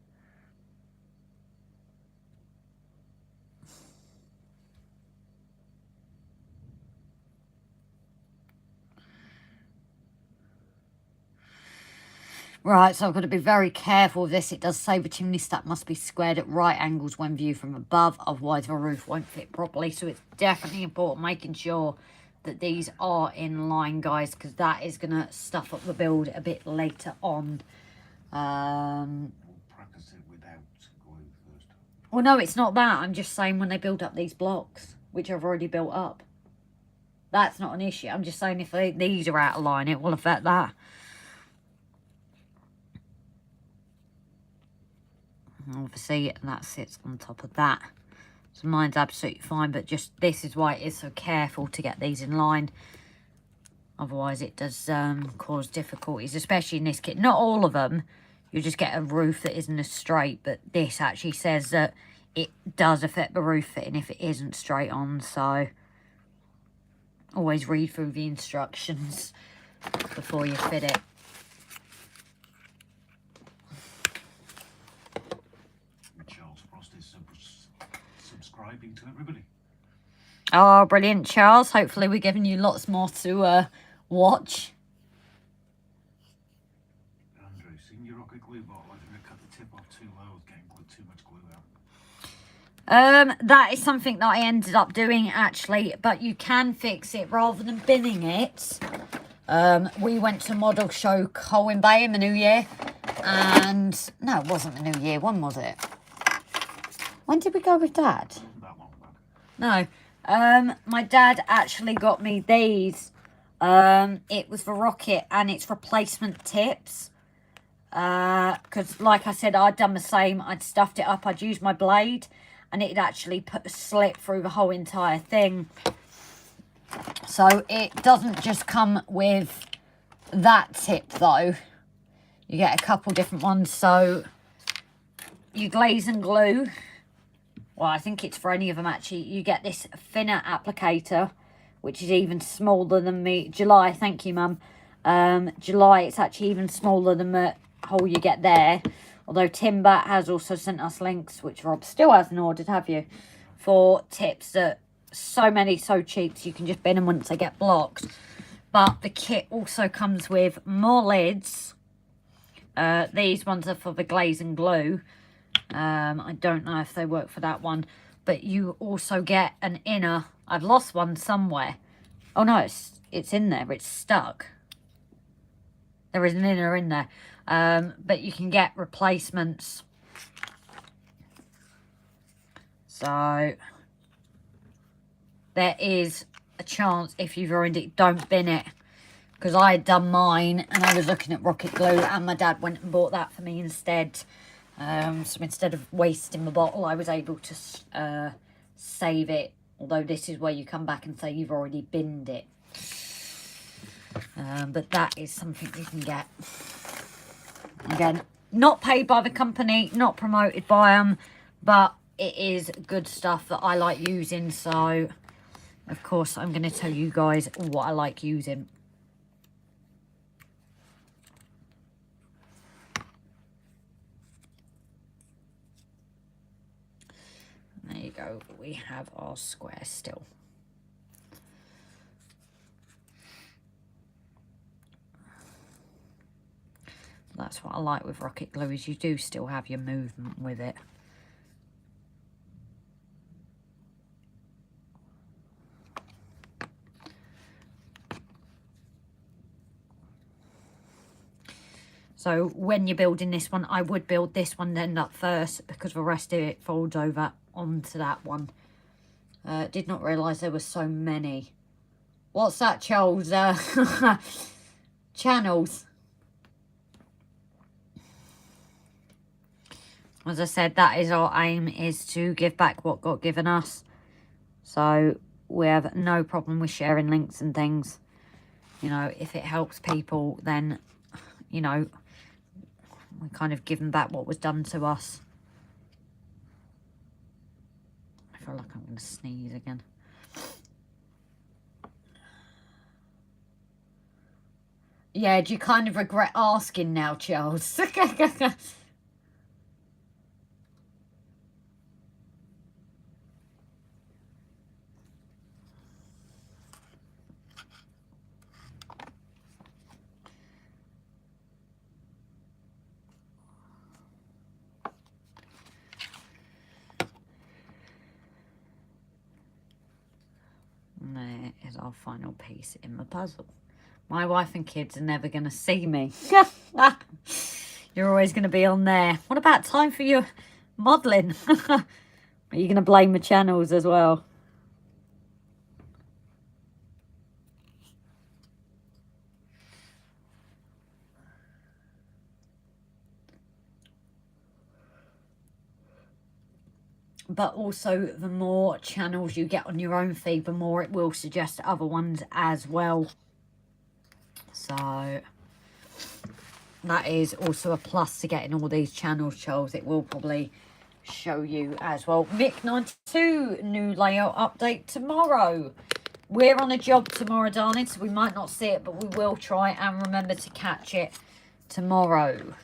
Right, so I've got to be very careful with this. It does say the chimney stack must be squared at right angles when viewed from above, otherwise the roof won't fit properly. So it's definitely important making sure that these are in line, guys, because that is going to stuff up the build a bit later on. Practice it without glue first. Well, no, it's not that. I'm just saying when they build up these blocks, which I've already built up. That's not an issue. I'm just saying if these are out of line, it will affect that. Obviously, that sits on top of that. So mine's absolutely fine, but just this is why it is so careful to get these in line. Otherwise, it does cause difficulties, especially in this kit. Not all of them. You just get a roof that isn't as straight, but this actually says that it does affect the roof fitting if it isn't straight on. So always read through the instructions before you fit it. Subscribing to everybody. Oh, brilliant, Charles. Hopefully we're giving you lots more to watch. Andrew, seen your rocket glue bottle? I think I cut the tip off too low. I was getting too much glue That is something that I ended up doing actually, but you can fix it rather than binning it. We went to model show Colwyn Bay in the new year, and no, it wasn't the new year. When was it? When did we go with Dad? No. My dad actually got me these. It was for Rocket, and it's replacement tips. Because like I said, I'd done the same. I'd stuffed it up. I'd used my blade, and it'd actually put a slit through the whole entire thing. So it doesn't just come with that tip though. You get a couple different ones. So you glaze and glue. Well, I think it's for any of them actually. You get this thinner applicator, which is even smaller than me. July, thank you, Mum. July, it's actually even smaller than the hole you get there. Although Timber has also sent us links, which Rob still hasn't ordered, have you? For tips that so many so cheap, so you can just bin them once they get blocked. But the kit also comes with more lids. These ones are for the glaze and glue. I don't know if they work for that one, but you also get an inner. I've lost one somewhere. Oh no, it's in there. It's stuck. There is an inner in there, but you can get replacements. So there is a chance if you've ruined it, don't bin it. Because I had done mine and I was looking at Rocket Glue, and my dad went and bought that for me instead. So instead of wasting the bottle, I was able to save it. Although this is where you come back and say you've already binned it. But that is something you can get. Again, not paid by the company, not promoted by them, but it is good stuff that I like using. So, of course, I'm going to tell you guys what I like using. There you go. We have our square still. That's what I like with Rocket Glue, is you do still have your movement with it. So when you're building this one, I would build this one then up first, because the rest of it folds over onto that one. Did not realise there were so many. What's that, Charles? Channels. As I said, that is our aim, is to give back what got given us. So we have no problem with sharing links and things. You know, if it helps people, then, you know, we're kind of giving back what was done to us. I feel like I'm going to sneeze again. Yeah, do you kind of regret asking now, Charles? And there is our final piece in the puzzle. My wife and kids are never going to see me. You're always going to be on there. What about time for your modelling? Are you going to blame the channels as well? But also, the more channels you get on your own feed, the more it will suggest other ones as well. So that is also a plus to getting all these channels, Charles. It will probably show you as well. Mick 92, new layout update tomorrow. We're on a job tomorrow, darling, so we might not see it, but we will try and remember to catch it tomorrow.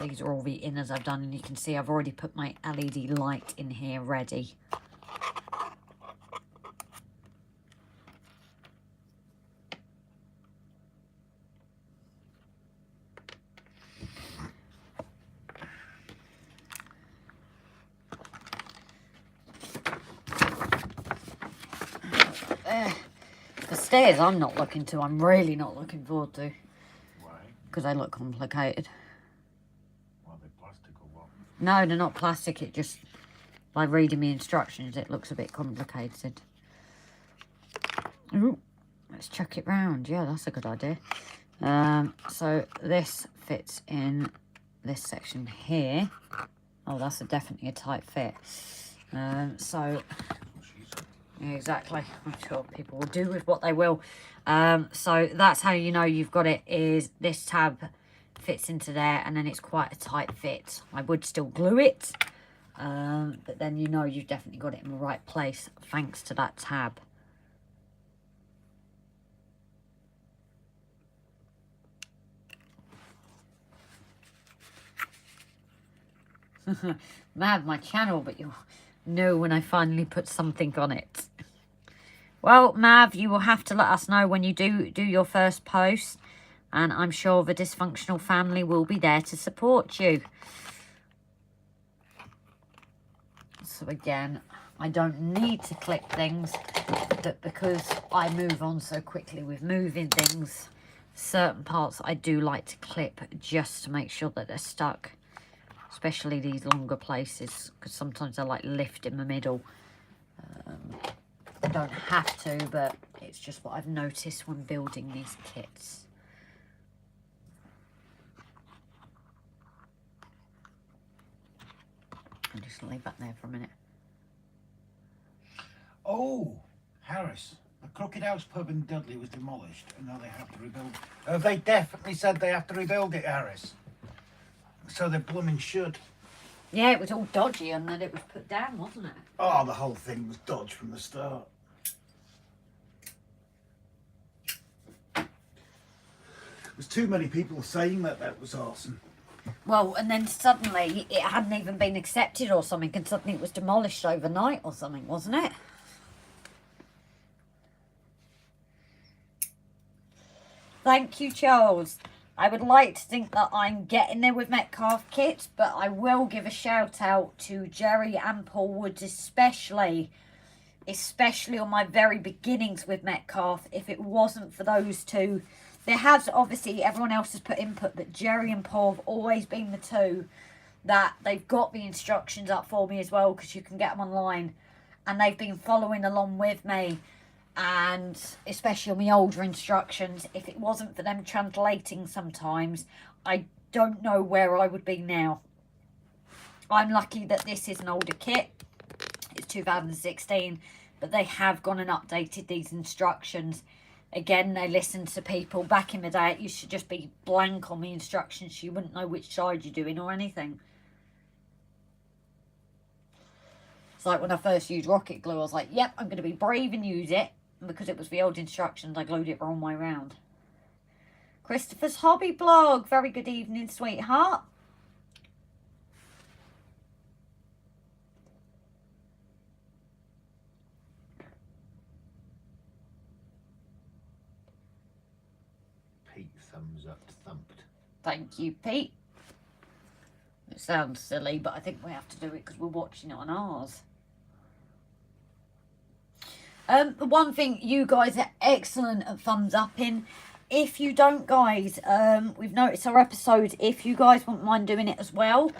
These are all the inners I've done, and you can see I've already put my LED light in here ready. upstairs I'm not looking to. I'm really not looking forward to. Why? Because they look complicated. Are they plastic or what? No, they're not plastic. It just, by reading the instructions, it looks a bit complicated. Ooh, let's chuck it round. Yeah, that's a good idea. So this fits in this section here. Oh, that's definitely a tight fit. So, yeah, exactly. I'm sure people will do with what they will. So that's how you know you've got it, is this tab fits into there and then it's quite a tight fit. I would still glue it, but then you know you've definitely got it in the right place thanks to that tab. Mad my channel, but you'll know when I finally put something on it. Well, Mav, you will have to let us know when you do your first post, and I'm sure the dysfunctional family will be there to support you. So again, I don't need to click things, but because I move on so quickly with moving things, certain parts I do like to clip just to make sure that they're stuck. Especially these longer places, because sometimes I like lift in the middle. I don't have to, but it's just what I've noticed when building these kits. I'll just leave that there for a minute. Oh, Harris, the Crooked House pub in Dudley was demolished and now they have to rebuild. They definitely said they have to rebuild it, Harris. So they blooming should. Yeah, it was all dodgy and then it was put down, wasn't it? Oh, the whole thing was dodged from the start. There was too many people saying that that was arson. Well, and then suddenly it hadn't even been accepted or something, and suddenly it was demolished overnight or something, wasn't it? Thank you, Charles. I would like to think that I'm getting there with Metcalfe kits, but I will give a shout out to Jerry and Paul Woods, especially on my very beginnings with Metcalfe. If it wasn't for those two, there has obviously everyone else has put input, but Jerry and Paul have always been the two that they've got the instructions up for me as well, because you can get them online, and they've been following along with me. And especially on the older instructions, if it wasn't for them translating sometimes, I don't know where I would be now. I'm lucky that this is an older kit. It's 2016, but they have gone and updated these instructions. Again, they listened to people. Back in the day, it used to just be blank on the instructions. You wouldn't know which side you're doing or anything. It's like when I first used rocket glue, I was like, yep, I'm going to be brave and use it. And because it was the old instructions, I glued it the wrong way round. Christopher's Hobby Blog. Very good evening, sweetheart. Pete, thumbs up, thumped. Thank you, Pete. It sounds silly, but I think we have to do it because we're watching it on ours. The one thing, you guys are excellent at thumbs up in. If you don't, guys, we've noticed our episodes, if you guys wouldn't mind doing it as well.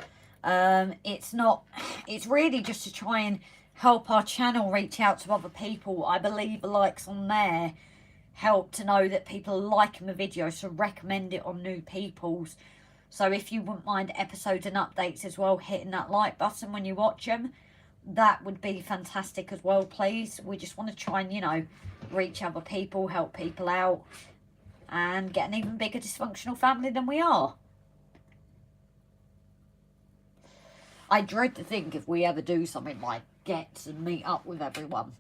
It's really just to try and help our channel reach out to other people. I believe the likes on there help to know that people are liking the video, so recommend it on new people's. So if you wouldn't mind episodes and updates as well, hitting that like button when you watch them, that would be fantastic as well, please. We just want to try and, you know, reach other people, help people out, and get an even bigger dysfunctional family than we are. I dread to think if we ever do something like get and meet up with everyone,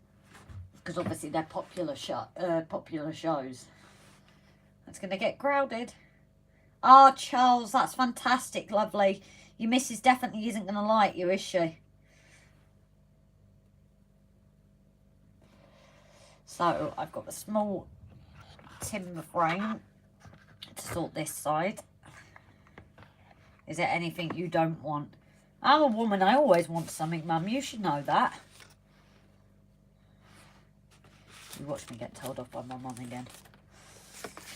because obviously they're popular shows. It's going to get crowded. Ah, Charles, that's fantastic, lovely. Your missus definitely isn't going to like you, is she? So I've got the small timber frame to sort this side. Is there anything you don't want? I'm a woman, I always want something, Mum. You should know that. You watch me get told off by my mum again.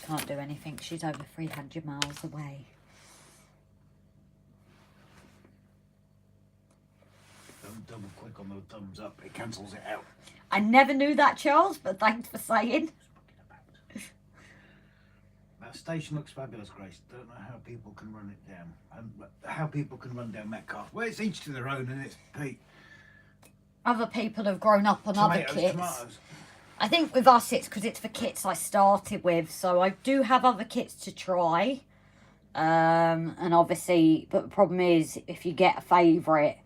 Can't do anything. She's over 300 miles away. Don't double click on the thumbs up. It cancels it out. I never knew that, Charles, but thanks for saying. That station looks fabulous, Grace. Don't know how people can run it down. And how people can run down Metcalfe. Well, it's each to their own, and it's Pete. Other people have grown up on other kits. Tomatoes. I think with us it's because it's the kits I started with. So I do have other kits to try. And obviously, but the problem is if you get a favourite,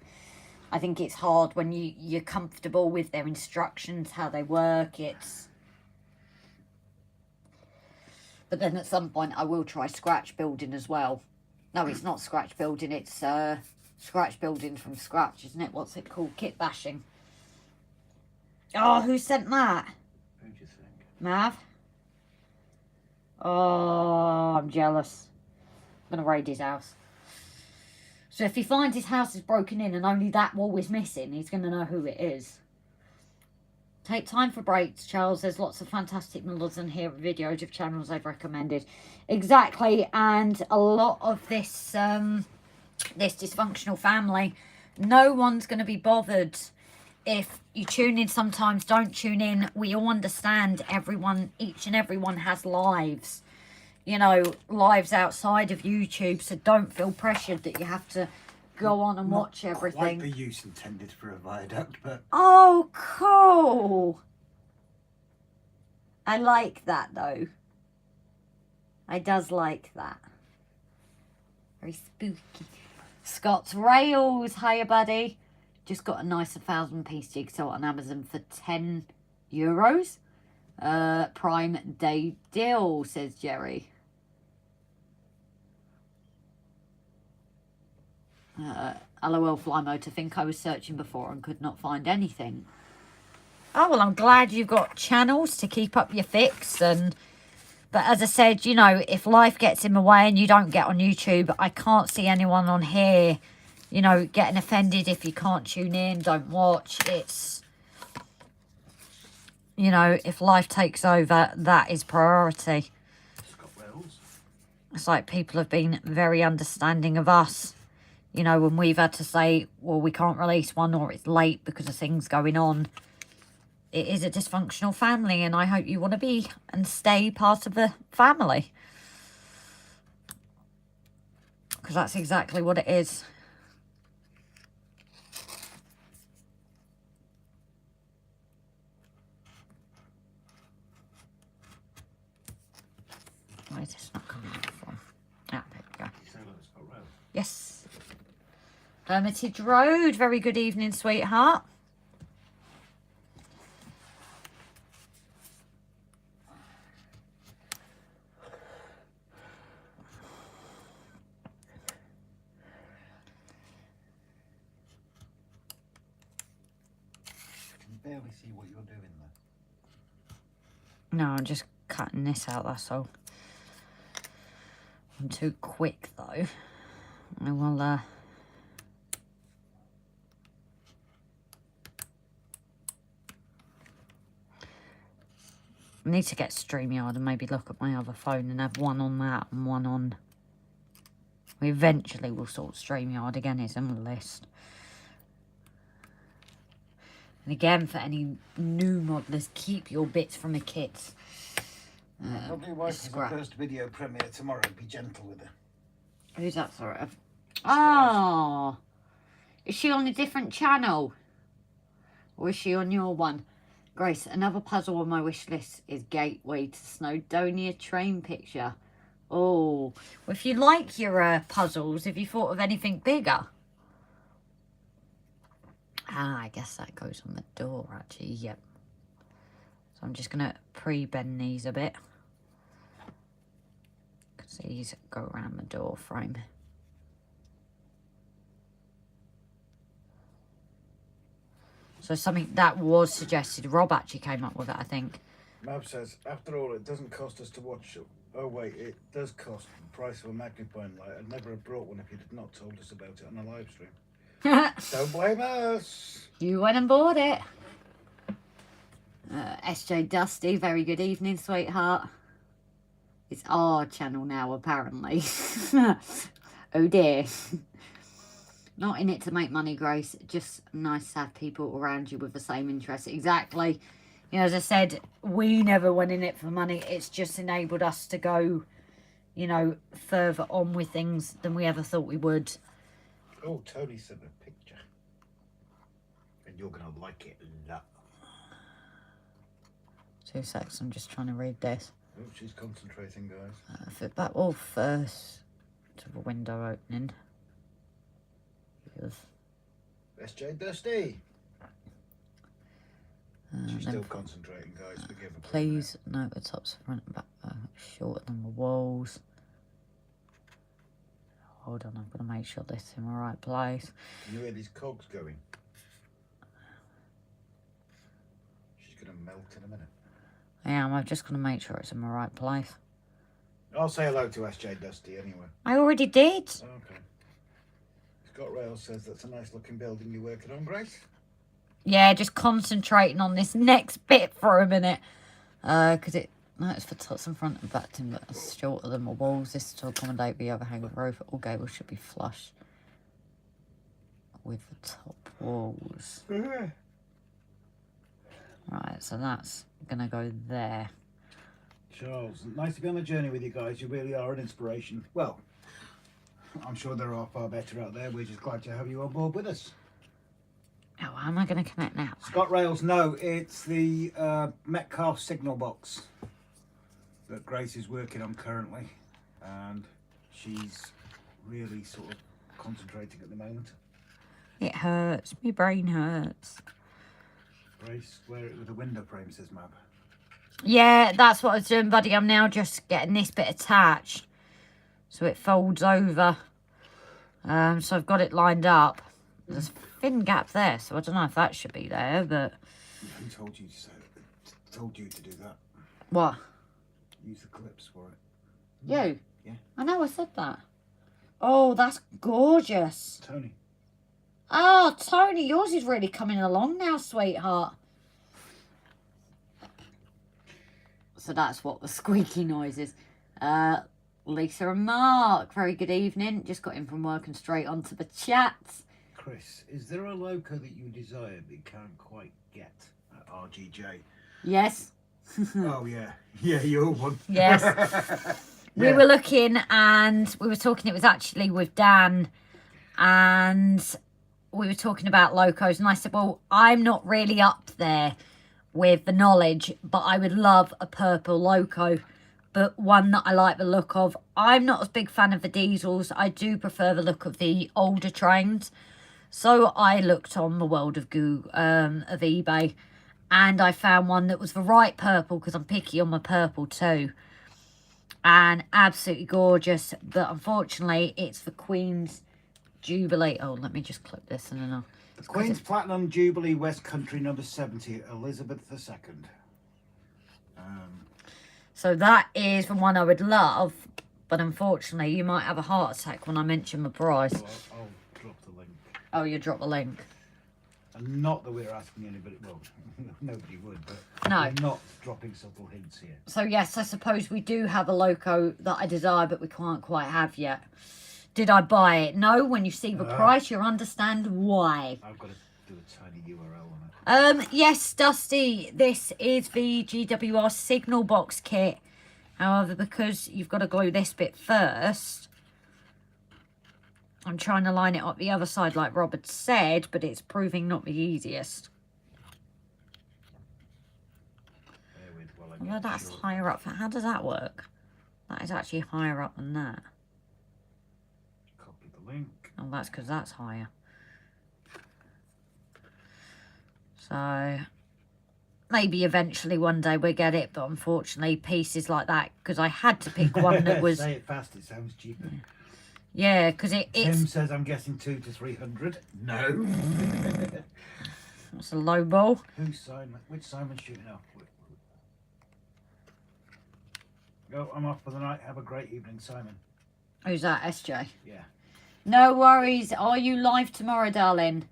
I think it's hard when you're comfortable with their instructions, how they work. But then at some point I will try scratch building as well. No, it's not scratch building. It's scratch building from scratch, isn't it? What's it called? Kit bashing. Oh, who sent that? Who do you think? Mav? Oh, I'm jealous. I'm going to raid his house. So if he finds his house is broken in and only that wall is missing, he's going to know who it is. Take time for breaks, Charles. There's lots of fantastic models in here, videos of channels I've recommended. Exactly, and a lot of this this dysfunctional family, no one's going to be bothered if you tune in sometimes, don't tune in. We all understand everyone, each and everyone has lives. You know, lives outside of YouTube, so don't feel pressured that you have to go on and watch everything. Quite the use intended for a viaduct, but... Oh, cool. I like that, though. I does like that. Very spooky. Scott's Rails. Hiya, buddy. Just got a nice 1,000-piece jigsaw on Amazon for €10. Prime Day deal, says Jerry. LOL Flymo, to think I was searching before and could not find anything. Oh, well, I'm glad you've got channels to keep up your fix. But as I said, you know, if life gets in the way and you don't get on YouTube, I can't see anyone on here, you know, getting offended if you can't tune in, don't watch. It's, you know, if life takes over, that is priority. It's like people have been very understanding of us. You know, when we've had to say, well, we can't release one or it's late because of things going on. It is a dysfunctional family, and I hope you want to be and stay part of the family. Because that's exactly what it is. Where is this not coming out from? Ah, there we go. Yes. Hermitage Road. Very good evening, sweetheart. I can barely see what you're doing there. No, I'm just cutting this out, that's all. I'm too quick, though. I will, I need to get StreamYard and maybe look at my other phone and have one on that and one on... We eventually will sort StreamYard again, it's on the list. And again, for any new modelers, keep your bits from the kits. Probably wife has the first video premiere tomorrow. Be gentle with her. Who's that, sorry? Oh! Is she on a different channel? Or is she on your one? Grace, another puzzle on my wish list is Gateway to Snowdonia train picture. Oh, well, if you like your puzzles, have you thought of anything bigger? Ah, I guess that goes on the door, actually. Yep. So I'm just going to pre-bend these a bit. Because these go around the door frame. So something that was suggested. Rob actually came up with it, I think. Mav says, after all, it doesn't cost us to watch it. Oh, wait, it does cost the price of a magnifying light. I'd never have brought one if you'd not told us about it on a live stream. Don't blame us. You went and bought it. SJ Dusty, very good evening, sweetheart. It's our channel now, apparently. Oh dear. Not in it to make money, Grace. Just nice to have people around you with the same interests. Exactly. You know, as I said, we never went in it for money. It's just enabled us to go, you know, further on with things than we ever thought we would. Oh, Tony sent a picture. And you're going to like it a lot. 2 seconds, I'm just trying to read this. Oh, she's concentrating, guys. Flip back all first to the window opening. Yes. SJ Dusty. She's still Then concentrating, guys. Forgive her. please note the tops, front and back are shorter than the walls. Hold on, I've got to make sure this is in the right place. Can you hear these cogs going? She's going to melt in a minute. Yeah, I'm just going to make sure it's in the right place. I'll say hello to SJ Dusty anyway. I already did. Okay. Scott Rail says that's a nice looking building you're working on, Grace. Yeah, just concentrating on this next bit for a minute. Because it's for tops and front and back timber that's shorter than the walls. This is to accommodate the overhang of the roof. All gables should be flush with the top walls. Right, so that's going to go there. Charles, nice to be on the journey with you guys. You really are an inspiration. Well, I'm sure there are far better out there. We're just glad to have you on board with us. Oh, how am I going to connect now? Scott Rails, no, it's the Metcalfe signal box that Grace is working on currently. And she's really sort of concentrating at the moment. It hurts. My brain hurts. Grace, wear it with a window frame, says Mab. Yeah, that's what I was doing, buddy. I'm now just getting this bit attached so it folds over. So I've got it lined up. There's a thin gap there, so I don't know if that should be there, but... Who told you to do that? What? Use the clips for it. You? Yeah. I know, I said that. Oh, that's gorgeous. Tony. Oh, Tony, yours is really coming along now, sweetheart. So that's what the squeaky noise is. Lisa and Mark, very good evening. Just got in from work and straight onto the chat. Chris, is there a loco that you desire but you can't quite get at RGJ? Yes. Oh, yeah. Yeah, you're one. Yes. Yeah. We were looking and we were talking, it was actually with Dan, and we were talking about locos, and I said, well, I'm not really up there with the knowledge, but I would love a purple loco, but one that I like the look of. I'm not a big fan of the diesels. I do prefer the look of the older trains. So I looked on the world of Google, of eBay, and I found one that was the right purple, because I'm picky on my purple too. And absolutely gorgeous, but unfortunately it's the Queen's Jubilee. Oh, let me just clip this and then I'll... The Queen's Platinum Jubilee West Country number 70, Elizabeth II. So that is the one I would love, but unfortunately you might have a heart attack when I mention the price. Well, I'll drop the link. Oh, you drop the link. And not that we're asking anybody, well, nobody would, but No. we're not dropping subtle hints here. So yes, I suppose we do have a loco that I desire, but we can't quite have yet. Did I buy it? No. When you see the price, you'll understand why. I've got to do a tiny URL on it. Yes, Dusty, this is the GWR signal box kit. However, because you've got to glue this bit first, I'm trying to line it up the other side like Robert said, but it's proving not the easiest. Although that's higher up. How does that work? That is actually higher up than that. Copy the link. Oh, that's because that's higher. So maybe eventually one day we'll get it, but unfortunately pieces like that, because I had to pick one that was... Say it fast, it sounds cheaper. Yeah, because it's... Tim says I'm guessing 200 to 300. No. That's a low ball. Who's Simon? Which Simon's shooting off? Go, I'm off for the night. Have a great evening, Simon. Who's that, SJ? Yeah. No worries. Are you live tomorrow, darling?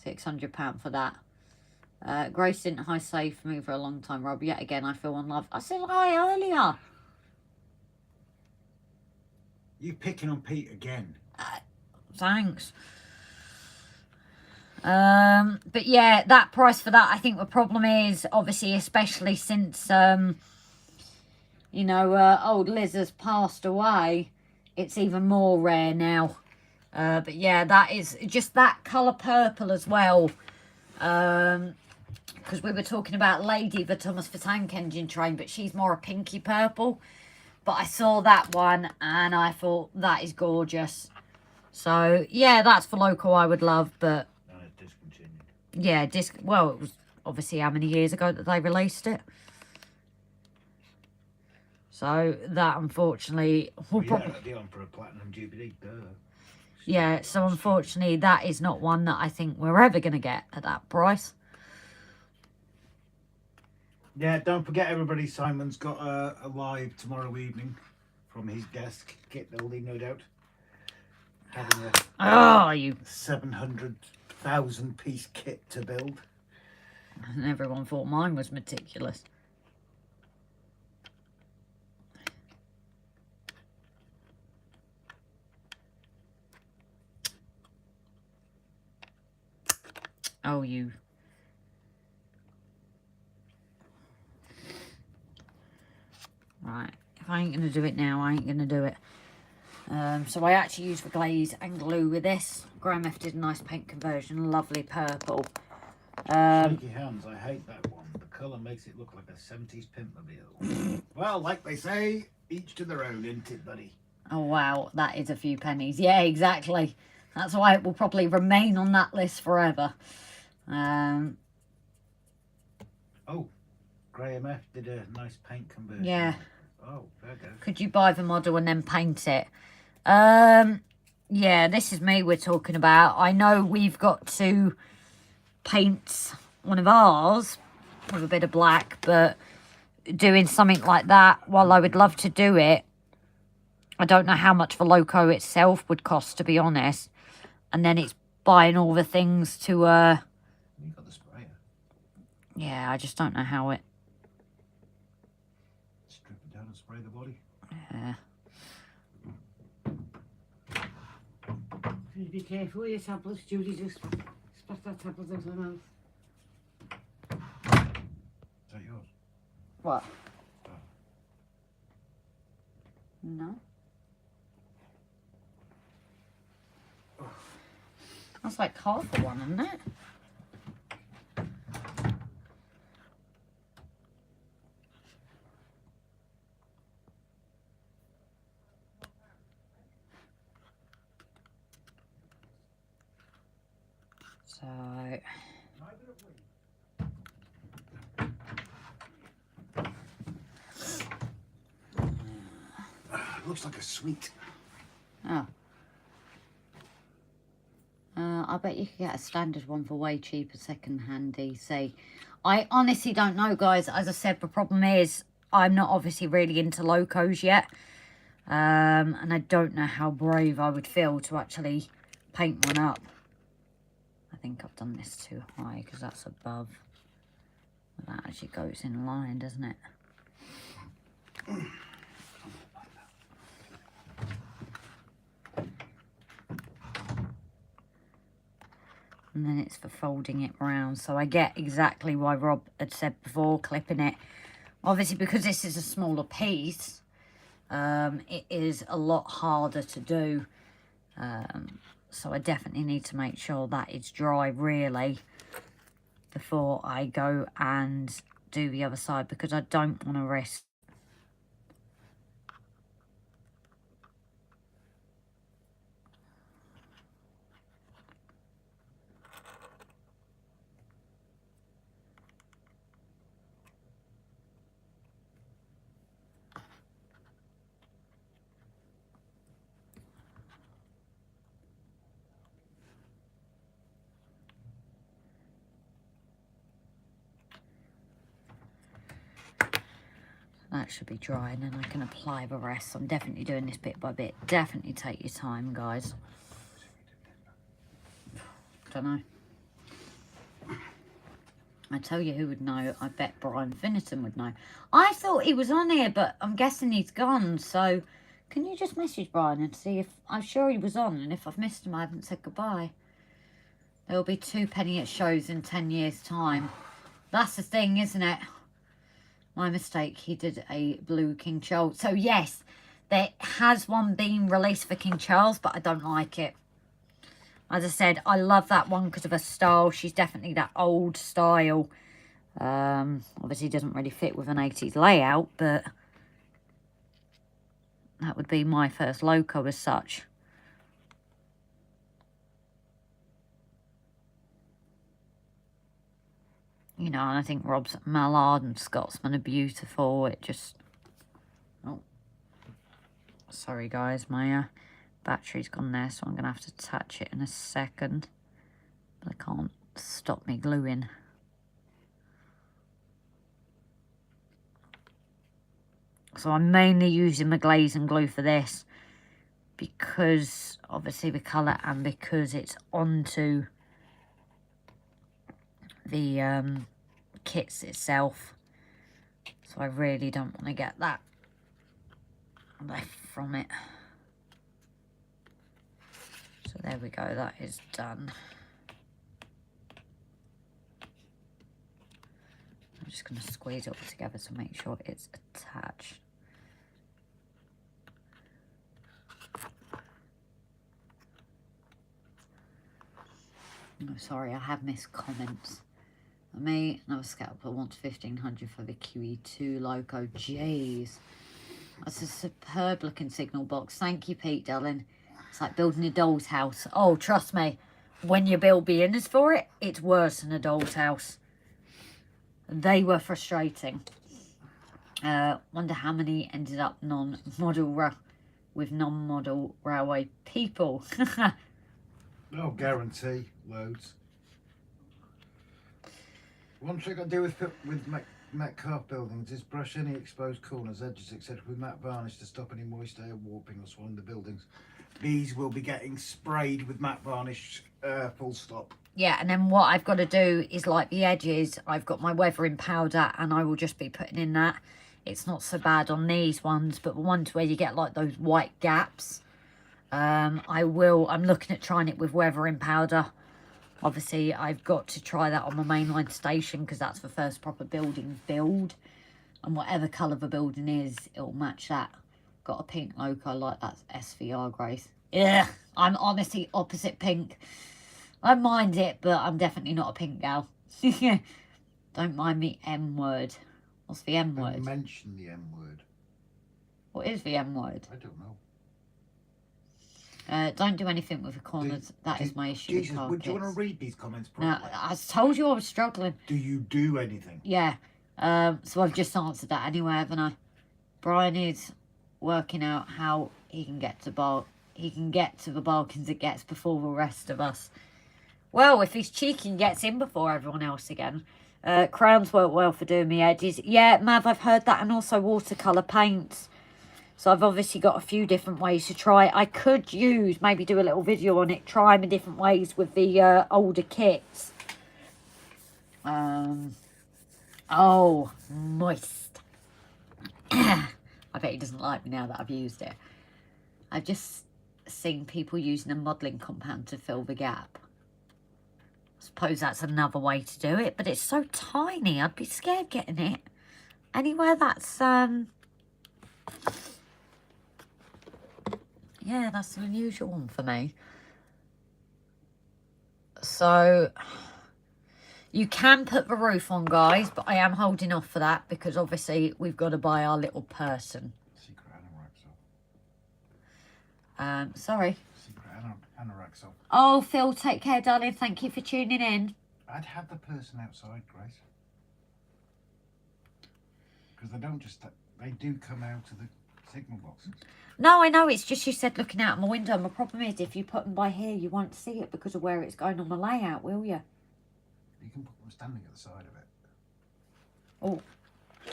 £600 for that. Grace didn't hi say for me for a long time, Rob. Yet again, I feel unloved. I said hi earlier. You picking on Pete again? Thanks. But yeah, that price for that, I think the problem is, obviously, especially since, you know, old Liz has passed away, it's even more rare now. But yeah, that is just that colour purple as well. Because we were talking about Lady, the Thomas the Tank Engine train, but she's more a pinky purple. But I saw that one and I thought that is gorgeous. So yeah, that's for local I would love, but Discontinued. yeah, well, it was obviously how many years ago that they released it. So that unfortunately will probably be on for a platinum jubilee. Yeah, so unfortunately that is not one that I think we're ever going to get at that price. Yeah, don't forget everybody, Simon's got a live tomorrow evening from his desk, kit building, no doubt. Having a 700,000 piece kit to build. And everyone thought mine was meticulous. Oh, you. Right, if I ain't going to do it now, I ain't going to do it. So I actually used the glaze and glue with this. Graham F did a nice paint conversion, lovely purple. Shaky hands, I hate that one. The colour makes it look like a 70s Pimpmobile. Well, like they say, each to their own, isn't it, buddy? Oh, wow, that is a few pennies. Yeah, exactly. That's why it will probably remain on that list forever. Oh, Graham F did a nice paint conversion. Yeah. Oh, there you go. Could you buy the model and then paint it? Yeah, this is me we're talking about. I know we've got to paint one of ours with a bit of black, but doing something like that, while I would love to do it, I don't know how much the loco itself would cost, to be honest. And then it's buying all the things to... You got the sprayer. Yeah, I just don't know how it... Strip it down and spray the body. Yeah. Be careful with your tablets, Judy, just spat that tablet out of her mouth. Is that yours? What? No. That's like half of one, isn't it? So... Looks like a sweet. Oh. I bet you could get a standard one for way cheaper second-hand DC. I honestly don't know, guys. As I said, the problem is I'm not obviously really into locos yet. And I don't know how brave I would feel to actually paint one up. I think I've done this too high because that's above. That actually goes in line, doesn't it? And then it's for folding it round. So I get exactly why Rob had said before, clipping it. Obviously, because this is a smaller piece, it is a lot harder to do. So I definitely need to make sure that it's dry, really, before I go and do the other side, because I don't want to risk. That should be dry, and then I can apply the rest. I'm definitely doing this bit by bit. Definitely take your time, guys. Don't know. I tell you who would know. I bet Brian Finnerton would know. I thought he was on here, but I'm guessing he's gone. So can you just message Brian and see if... I'm sure he was on, and if I've missed him, I haven't said goodbye. There'll be 2 penny at shows in 10 years' time. That's the thing, isn't it? My mistake. He did a blue King Charles. So, yes, there has one been released for King Charles, but I don't like it. As I said, I love that one because of her style. She's definitely that old style. Obviously, doesn't really fit with an 80s layout, but that would be my first loco as such. You know, and I think Rob's Mallard and Scotsman are beautiful. It just... Oh. Sorry, guys. My battery's gone there, so I'm going to have to touch it in a second. But I can't stop me gluing. So I'm mainly using my glaze and glue for this. Because, obviously, the colour and because it's onto... the kits itself, so I really don't want to get that left from it. So there we go, that is done. I'm just going to squeeze it all together to make sure it's attached. Oh, sorry, I have missed comments. Me, another scalper wants 1500 for the QE2 loco. Jeez. That's a superb looking signal box. Thank you, Pete, darling. It's like building a doll's house. Oh, trust me. When you build beginners for it, it's worse than a doll's house. They were frustrating. Wonder how many ended up non-model with non-model railway people. Oh, guarantee. Loads. One trick I do with Metcalfe buildings is brush any exposed corners, edges, etc. with matte varnish to stop any moist air warping or swelling the buildings. These will be getting sprayed with matte varnish, full stop. Yeah, and then what I've got to do is, like the edges, I've got my weathering powder and I will just be putting in that. It's not so bad on these ones, but the ones where you get like those white gaps, I'm looking at trying it with weathering powder. Obviously, I've got to try that on my mainline station because that's the first proper building build. And whatever colour the building is, it'll match that. Got a pink loco like that's SVR, Grace. Yeah, I'm honestly opposite pink. I don't mind it, but I'm definitely not a pink gal. Don't mind the M word. What's the M word? Mention the M word. What is the M word? I don't know. Don't do anything with the corners. That is my issue. Jesus, would you want to read these comments Now, properly? I told you I was struggling. Do you do anything? Yeah. So I've just answered that anyway, haven't I? Brian is working out how he can get to the bargains it gets before the rest of us. Well, if he's cheeky and gets in before everyone else again. Crowns work well for doing the edges. Yeah, Mav, I've heard that, and also watercolour paints. So I've obviously got a few different ways to try. I could maybe do a little video on it, try them in different ways with the older kits. Oh, moist. I bet he doesn't like me now that I've used it. I've just seen people using a modelling compound to fill the gap. I suppose that's another way to do it, but it's so tiny. I'd be scared getting it anywhere that's yeah, that's an unusual one for me. So you can put the roof on, guys, but I am holding off for that because obviously we've got to buy our little person. Secret anorex off. Sorry. Secret anorex off. Oh, Phil, take care, darling. Thank you for tuning in. I'd have the person outside, Grace. Because they don't just... They do come out of the signal boxes. No, I know. It's just you said looking out my window. My problem is if you put them by here, you won't see it because of where it's going on the layout, will you? You can put them standing at the side of it. Oh,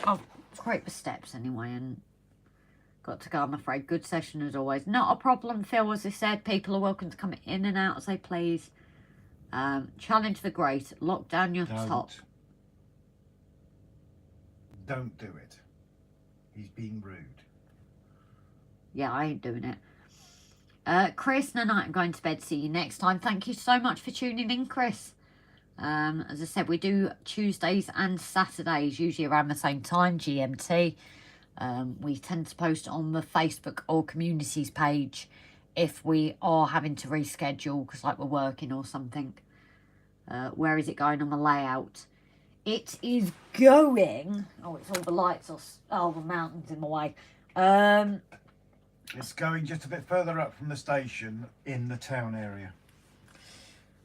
I'll scrape the steps anyway and got to go, I'm afraid. Good session as always. Not a problem, Phil. As I said, people are welcome to come in and out as they please. Challenge the great. Lock down your top. Don't do it. He's being rude. Yeah, I ain't doing it. Chris, no night, I'm going to bed. See you next time. Thank you so much for tuning in, Chris. As I said, we do Tuesdays and Saturdays, usually around the same time, GMT. We tend to post on the Facebook or communities page if we are having to reschedule because like we're working or something. Where is it going on the layout? It is going... Oh, it's all the lights or the mountains in my way. It's going just a bit further up from the station in the town area.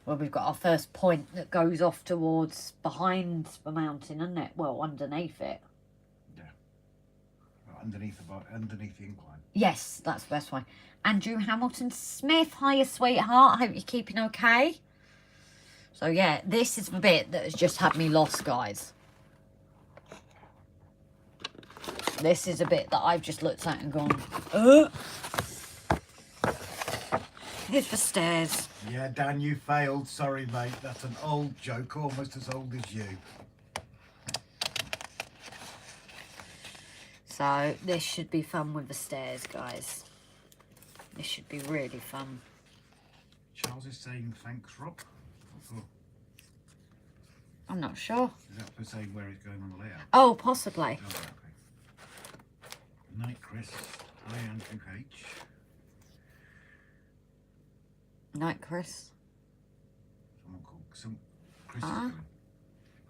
Well, we've got our first point that goes off towards behind the mountain, isn't it? Well, underneath it. Yeah. Well, underneath the incline. Yes, that's the best way. Andrew Hamilton Smith, hiya, sweetheart. Hope you're keeping okay. So, yeah, this is the bit that has just had me lost, guys. This is a bit that I've just looked at and gone, Here's the stairs. Yeah, Dan, you failed. Sorry, mate. That's an old joke, almost as old as you. So, this should be fun with the stairs, guys. This should be really fun. Charles is saying thanks, Rob. Oh, I'm not sure. is that for saying where it's going on the layout? Oh, possibly. Oh, okay. Night, Chris. Hi, Andrew H. Night, Chris. Someone called Chris is going.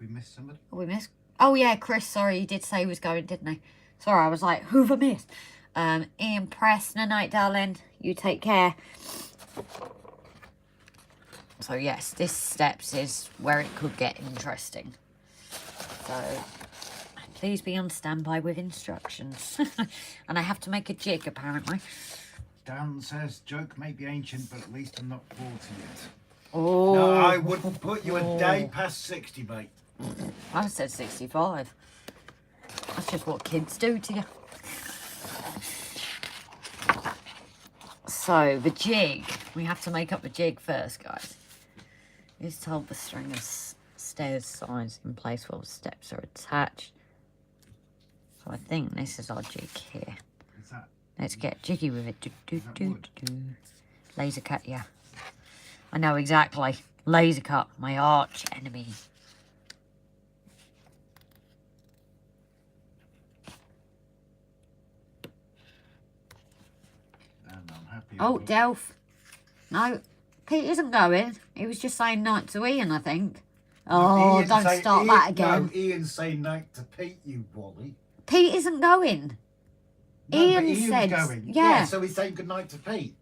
We missed somebody? Oh, we missed. Oh, yeah, Chris. Sorry, he did say he was going, didn't he? Sorry, I was like, who've I missed? Ian Press. No night, darling. You take care. So, yes, this steps is where it could get interesting. So, please be on standby with instructions. And I have to make a jig, apparently. Dan says, joke may be ancient, but at least I'm not 40 yet. Oh. No, I wouldn't put you a day past 60, mate. I said 65. That's just what kids do to you. So, the jig. We have to make up the jig first, guys. Is to hold the string of stairs sides in place while the steps are attached. So I think this is our jig here. Is that? Let's get jiggy with it. Is that wood? Laser cut, yeah. I know exactly. Laser cut, my arch enemy. And I'm happy. Oh, DELPH. No, Pete isn't going. He was just saying night to Ian, I think. Oh, Ian don't say- start Ian, that again. No, Ian say night to Pete, you Wally. Pete isn't going. No, Ian but Ian's said, going. yeah. So he's saying goodnight to Pete.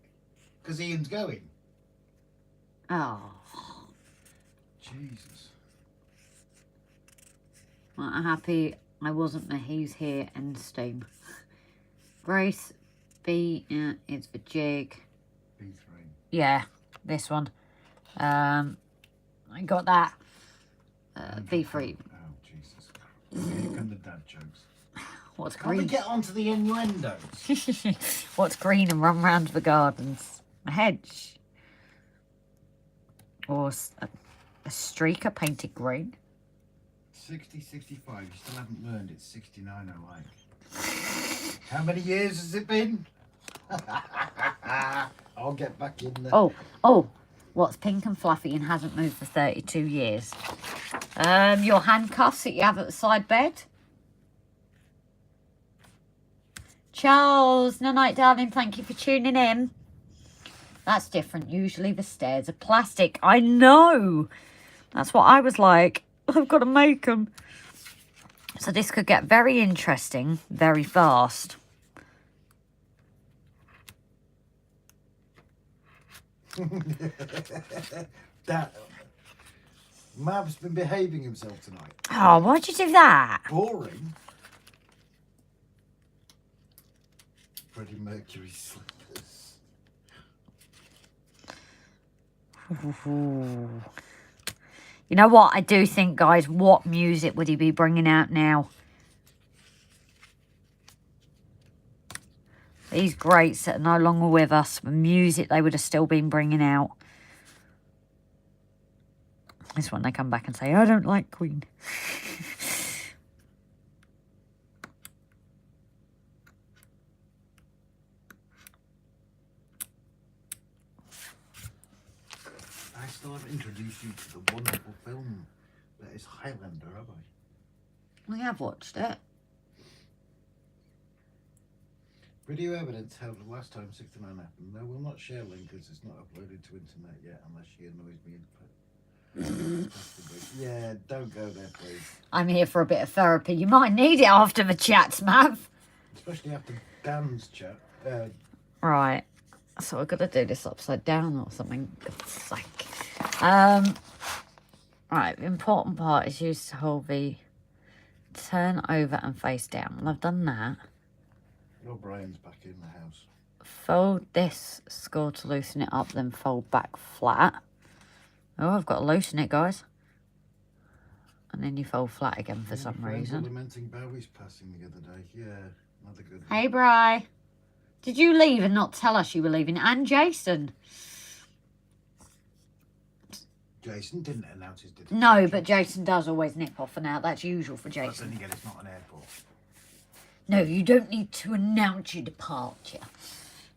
Because Ian's going. Oh, Jesus. well, I'm happy I wasn't there. He's here and Steam. Grace B is the jig. B3. Yeah, this one. I got that. B3. Oh, Jesus. Here come the dad jokes. What's Can't we green? get onto the innuendos? What's green and run round the gardens? A hedge. Or a streaker painted green. 60, 65. You still haven't learned it's 6908. How many years has it been? I'll get back in there. Oh, what's pink and fluffy and hasn't moved for 32 years? Your handcuffs that you have at the side bed. Charles, no night, darling. Thank you for tuning in. That's different. Usually the stairs are plastic. I know. That's what I was like. I've got to make them. So this could get very interesting very fast. That Mav's been behaving himself tonight. Oh, why'd you do that? Boring. Freddie Mercury slippers. You know what? I do think, guys, what music would he be bringing out now? These greats that are no longer with us, the music they would have still been bringing out. This one they come back and say, I don't like Queen. still haven't introduced you to the wonderful film that is Highlander, have I? We have watched it. Video evidence held the last time 69 happened. No, we'll not share link because it's not uploaded to internet yet unless she annoys me and put. Yeah, don't go there, please. I'm here for a bit of therapy. You might need it after the chats, Mav. Especially after Dan's chat. Right. So I've got to do this upside down or something. God's sake. Right, the important part is use to hold the turn over and face down. Well, I've done that. O'Brien's back in the house. Fold this score to loosen it up, then fold back flat. Oh, I've got to loosen it, guys. And then you fold flat again for some reason. Lamenting Bowie's passing the other day. Yeah, another good one. Hey, Bri. Did you leave and not tell us you were leaving? And Jason. Jason didn't announce his departure. No, but Jason does always nip off and out. That's usual for But then Jason. again, it's not an airport. No, you don't need to announce your departure.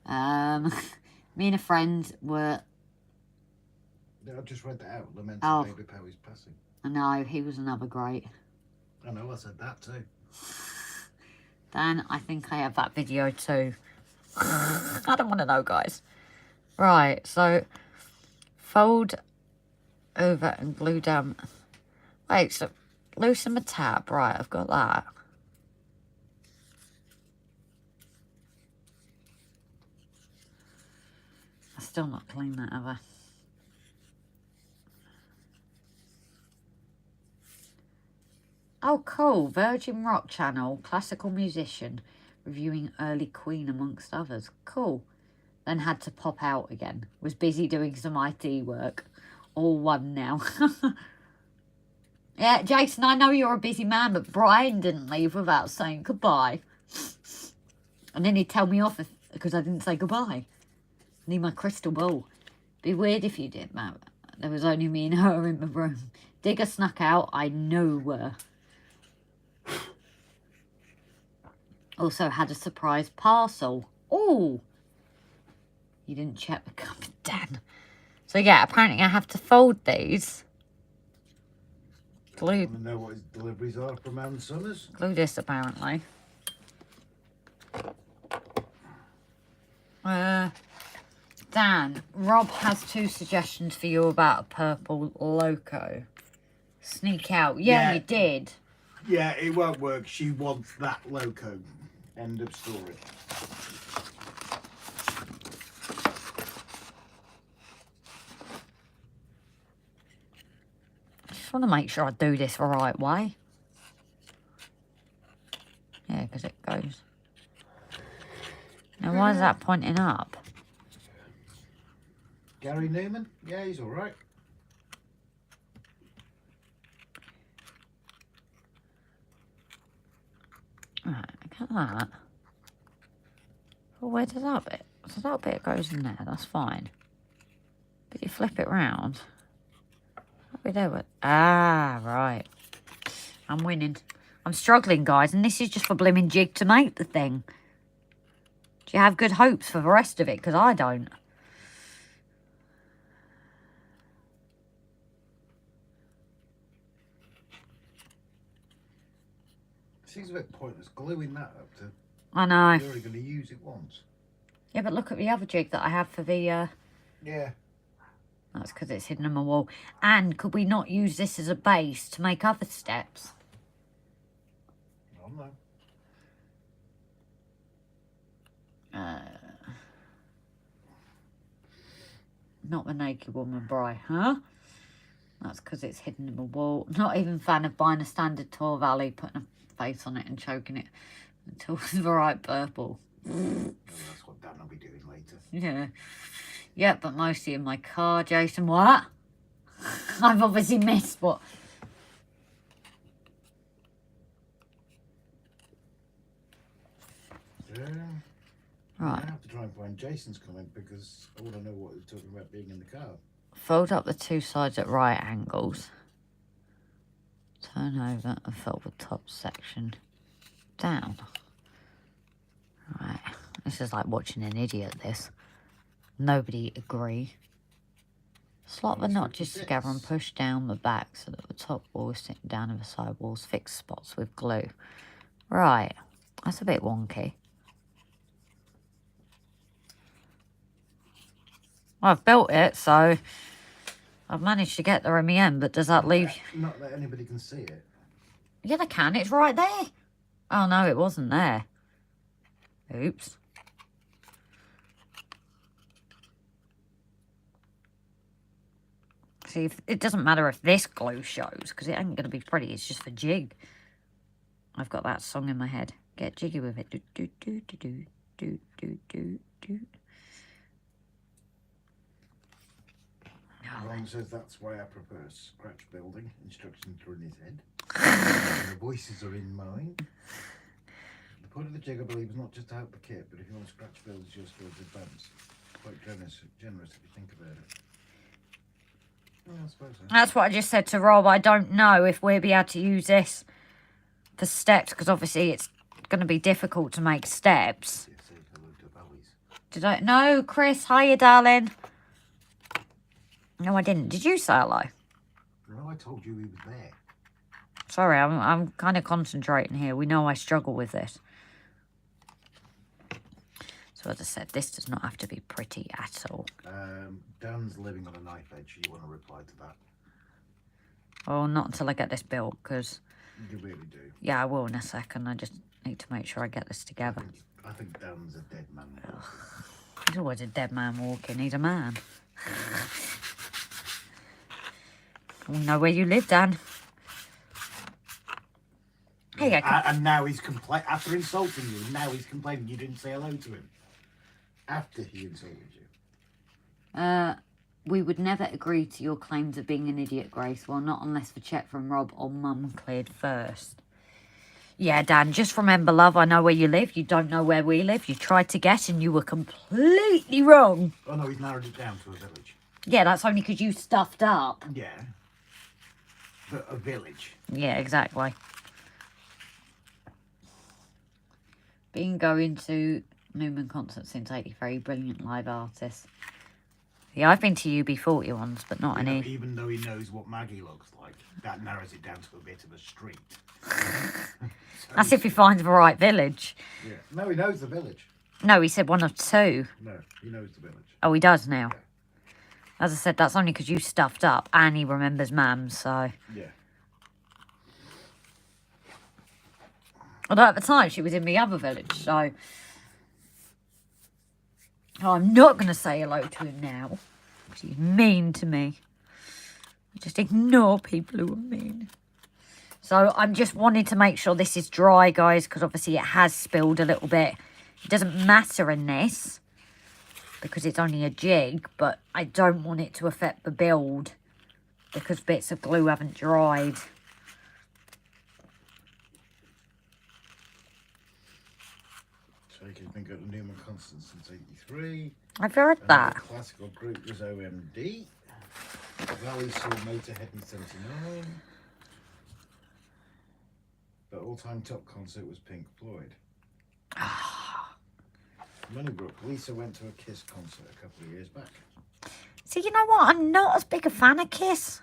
Me and a friend were... Yeah, I just read that out. Lamenting Baby Bowie's passing. I know, he was another great. I know, I said that too. Dan, I think I have that video too. I don't want to know, guys. Right, so fold over and glue down. Wait, so loosen my tab. Right, I've got that. I've still not cleaned that, have I? Oh, cool. Virgin Rock Channel, classical musician, reviewing early Queen amongst others. Cool. Then had to pop out again. Was busy doing some IT work. All one now. Yeah, Jason, I know you're a busy man, but Brian didn't leave without saying goodbye. And then he'd tell me off because I didn't say goodbye. Need my crystal ball. Be weird if you did, man. There was only me and her in the room. Digger snuck out. I know her. Also had a surprise parcel. Oh, you didn't check the cupboard, Dan. So yeah, apparently I have to fold these. Glue. I want to know what his deliveries are from Ann Summers. Glue this apparently. Dan, Rob has 2 suggestions for you about a purple loco. Sneak out. Yeah, you did. Yeah, it won't work. She wants that loco. End of story. I just want to make sure I do this the right way. Yeah, because it goes. Now, why is that pointing up? Gary Newman? Yeah, he's alright. Right, look at that. Well, where does that bit? So that bit goes in there, that's fine. But you flip it round. What we do with? Ah, right. I'm winning. I'm struggling, guys, and this is just for blimmin' jig to make the thing. Do you have good hopes for the rest of it? Because I don't. Seems a bit pointless gluing that up to... I know. You're only going to use it once. Yeah, but look at the other jig that I have for the... Yeah. That's because it's hidden on my wall. And could we not use this as a base to make other steps? I don't know. Not the naked woman, Bri, huh? That's because it's hidden in the wall. Not even a fan of buying a standard Tor Valley, putting a face on it and choking it until it's the right purple. Oh, that's what Dan will be doing later. Yeah. Yeah, but mostly in my car. Jason, what? I've obviously missed what... Yeah. Right. I have to try and find Jason's comment because I want to know what he's talking about being in the car. Fold up the 2 sides at right angles. Turn over and fold the top section down. Right. This is like watching an idiot, this. Nobody agree. Slot the That's notches 56. together and push down the back so that the top wall is sitting down over the side walls. Fix spots with glue. Right. That's a bit wonky. Well, I've built it, so I've managed to get there in the end, but does that leave... Not that anybody can see it. Yeah, they can. It's right there. Oh, no, it wasn't there. Oops. See, it doesn't matter if this glue shows, because it ain't going to be pretty. It's just for jig. I've got that song in my head. Get jiggy with it. Do, do, do, do, do, do, do, do, do. Ron says that's why I prefer scratch building. Instructions are in his head. The voices are in mine. The point of the jig, I believe, is not just to help the kit, but if you want to scratch build, it's your skills advance. Quite generous if you think about it. Yeah, I suppose so. That's what I just said to Rob. I don't know if we'll be able to use this for steps, because obviously it's going to be difficult to make steps. Yeah, say hello to Bowies. Did I? No, Chris. Hiya, darling. No, I didn't. Did you say hello? No, I told you he was there. Sorry, I'm kind of concentrating here. We know I struggle with this. So as I said, this does not have to be pretty at all. Dan's living on a knife edge. You want to reply to that? Oh, not until I get this built, because... You really do. Yeah, I will in a second. I just need to make sure I get this together. I think Dan's a dead man. He's always a dead man walking. He's a man. We know where you live, Dan. Here you go. And now he's complaining, after insulting you, now he's complaining you didn't say hello to him. After he insulted you. We would never agree to your claims of being an idiot, Grace. Well, not unless the check from Rob or Mum cleared first. Yeah, Dan, just remember, love, I know where you live. You don't know where we live. You tried to guess and you were completely wrong. Oh, no, he's narrowed it down to a village. Yeah, that's only because you stuffed up. Yeah. But a village. Yeah, exactly. Been going to Newman concert since '83. Brilliant live artist. Yeah, I've been to UB40 ones, but not any. Even though he knows what Maggie looks like, that narrows it down to a bit of a street. That's if he finds the right village. Yeah. No, he knows the village. No, he said one or two. No, he knows the village. Oh, he does now. Yeah. As I said, that's only because you stuffed up and he remembers Mam, so... Yeah. Although at the time she was in the other village, so... Oh, I'm not going to say hello to him now. He's mean to me. I just ignore people who are mean. So I'm just wanting to make sure this is dry, guys, because obviously it has spilled a little bit. It doesn't matter in this, because it's only a jig, but I don't want it to affect the build because bits of glue haven't dried. So you can think of the Newman Constant since '83. I've heard that. The classical group was OMD. Valley saw Motorhead in '79. The all-time top concert was Pink Floyd. MONEYBROOK. Lisa went to a Kiss concert a couple of years back. See, you know what? I'm not as big a fan of Kiss.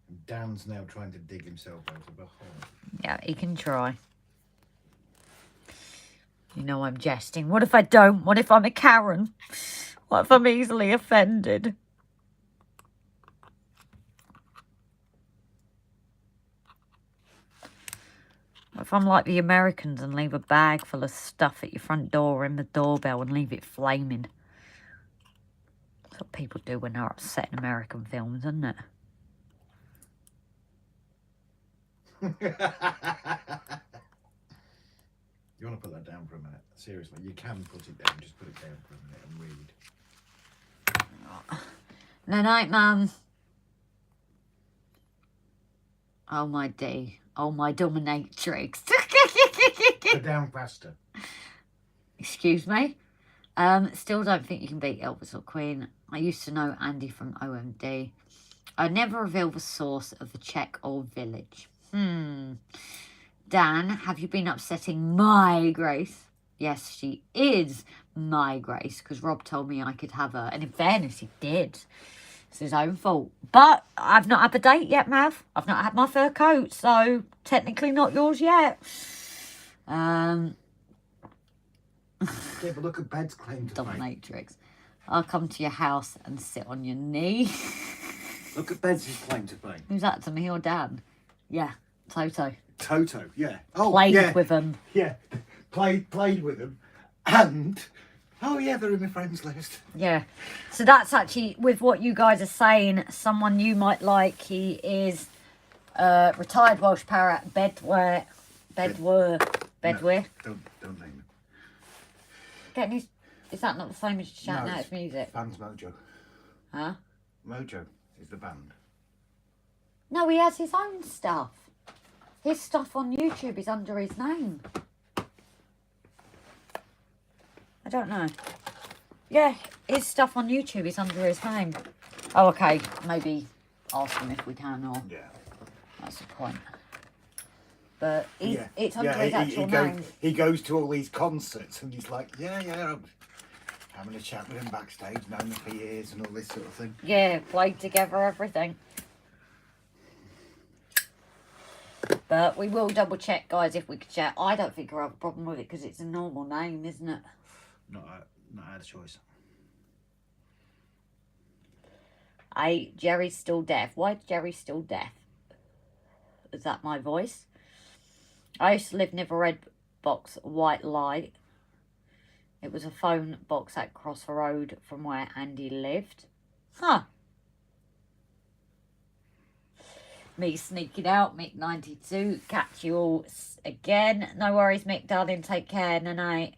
And Dan's now trying to dig himself out of a hole. Yeah, he can try. You know I'm jesting. What if I don't? What if I'm a Karen? What if I'm easily offended? What if I'm like the Americans and leave a bag full of stuff at your front door in the doorbell and leave it flaming? That's what people do when they're upset in American films, isn't it? You want to put that down for a minute? Seriously, you can put it down. Just put it down for a minute and read. No night, Mum. Oh, my D. Oh, my dominatrix. Put down faster. Excuse me. Still don't think you can beat Elvis or Queen. I used to know Andy from OMD. I never reveal the source of the check or village. Dan, have you been upsetting my Grace? Yes, she is my Grace, because Rob told me I could have her. And in fairness, he did. It's his own fault. But I've not had the date yet, Mav. I've not had my fur coat, so technically not yours yet. Yeah, but look at Bed's claim to fame. Dominatrix. I'll come to your house and sit on your knee. Look at Bed's claim to fame. Who's that, to me or Dan? Yeah, Toto. Toto, yeah. Oh, Played yeah. with them. Yeah, played with them. And, oh yeah, they're in my friends list. Yeah. So that's actually, with what you guys are saying, someone you might like. He is retired Welsh parrot, Bedware. No, don't name it. Is that not the same as shouting No, out its music? Fans Mojo. Huh? Mojo is the band. No, he has his own stuff. His stuff on YouTube is under his name. I don't know. Yeah, his stuff on YouTube is under his name. Oh, okay. Maybe ask him if we can, or... Yeah. That's the point. But Yeah. it's under his actual goes, name. he goes to all these concerts and he's like, yeah, I'm having a chat with him backstage, known him for years and all this sort of thing. Yeah, played together, everything. But we will double check, guys, if we could chat. I don't think we'll have a problem with it because it's a normal name, isn't it? Not had a choice. Jerry's still deaf. Why is Jerry still deaf? Is that my voice? I used to live near a red box, white light. It was a phone box at Cross the Road from where Andy lived. Huh. Me sneaking out, Mick92. Catch you all again. No worries, Mick, darling. Take care. Night.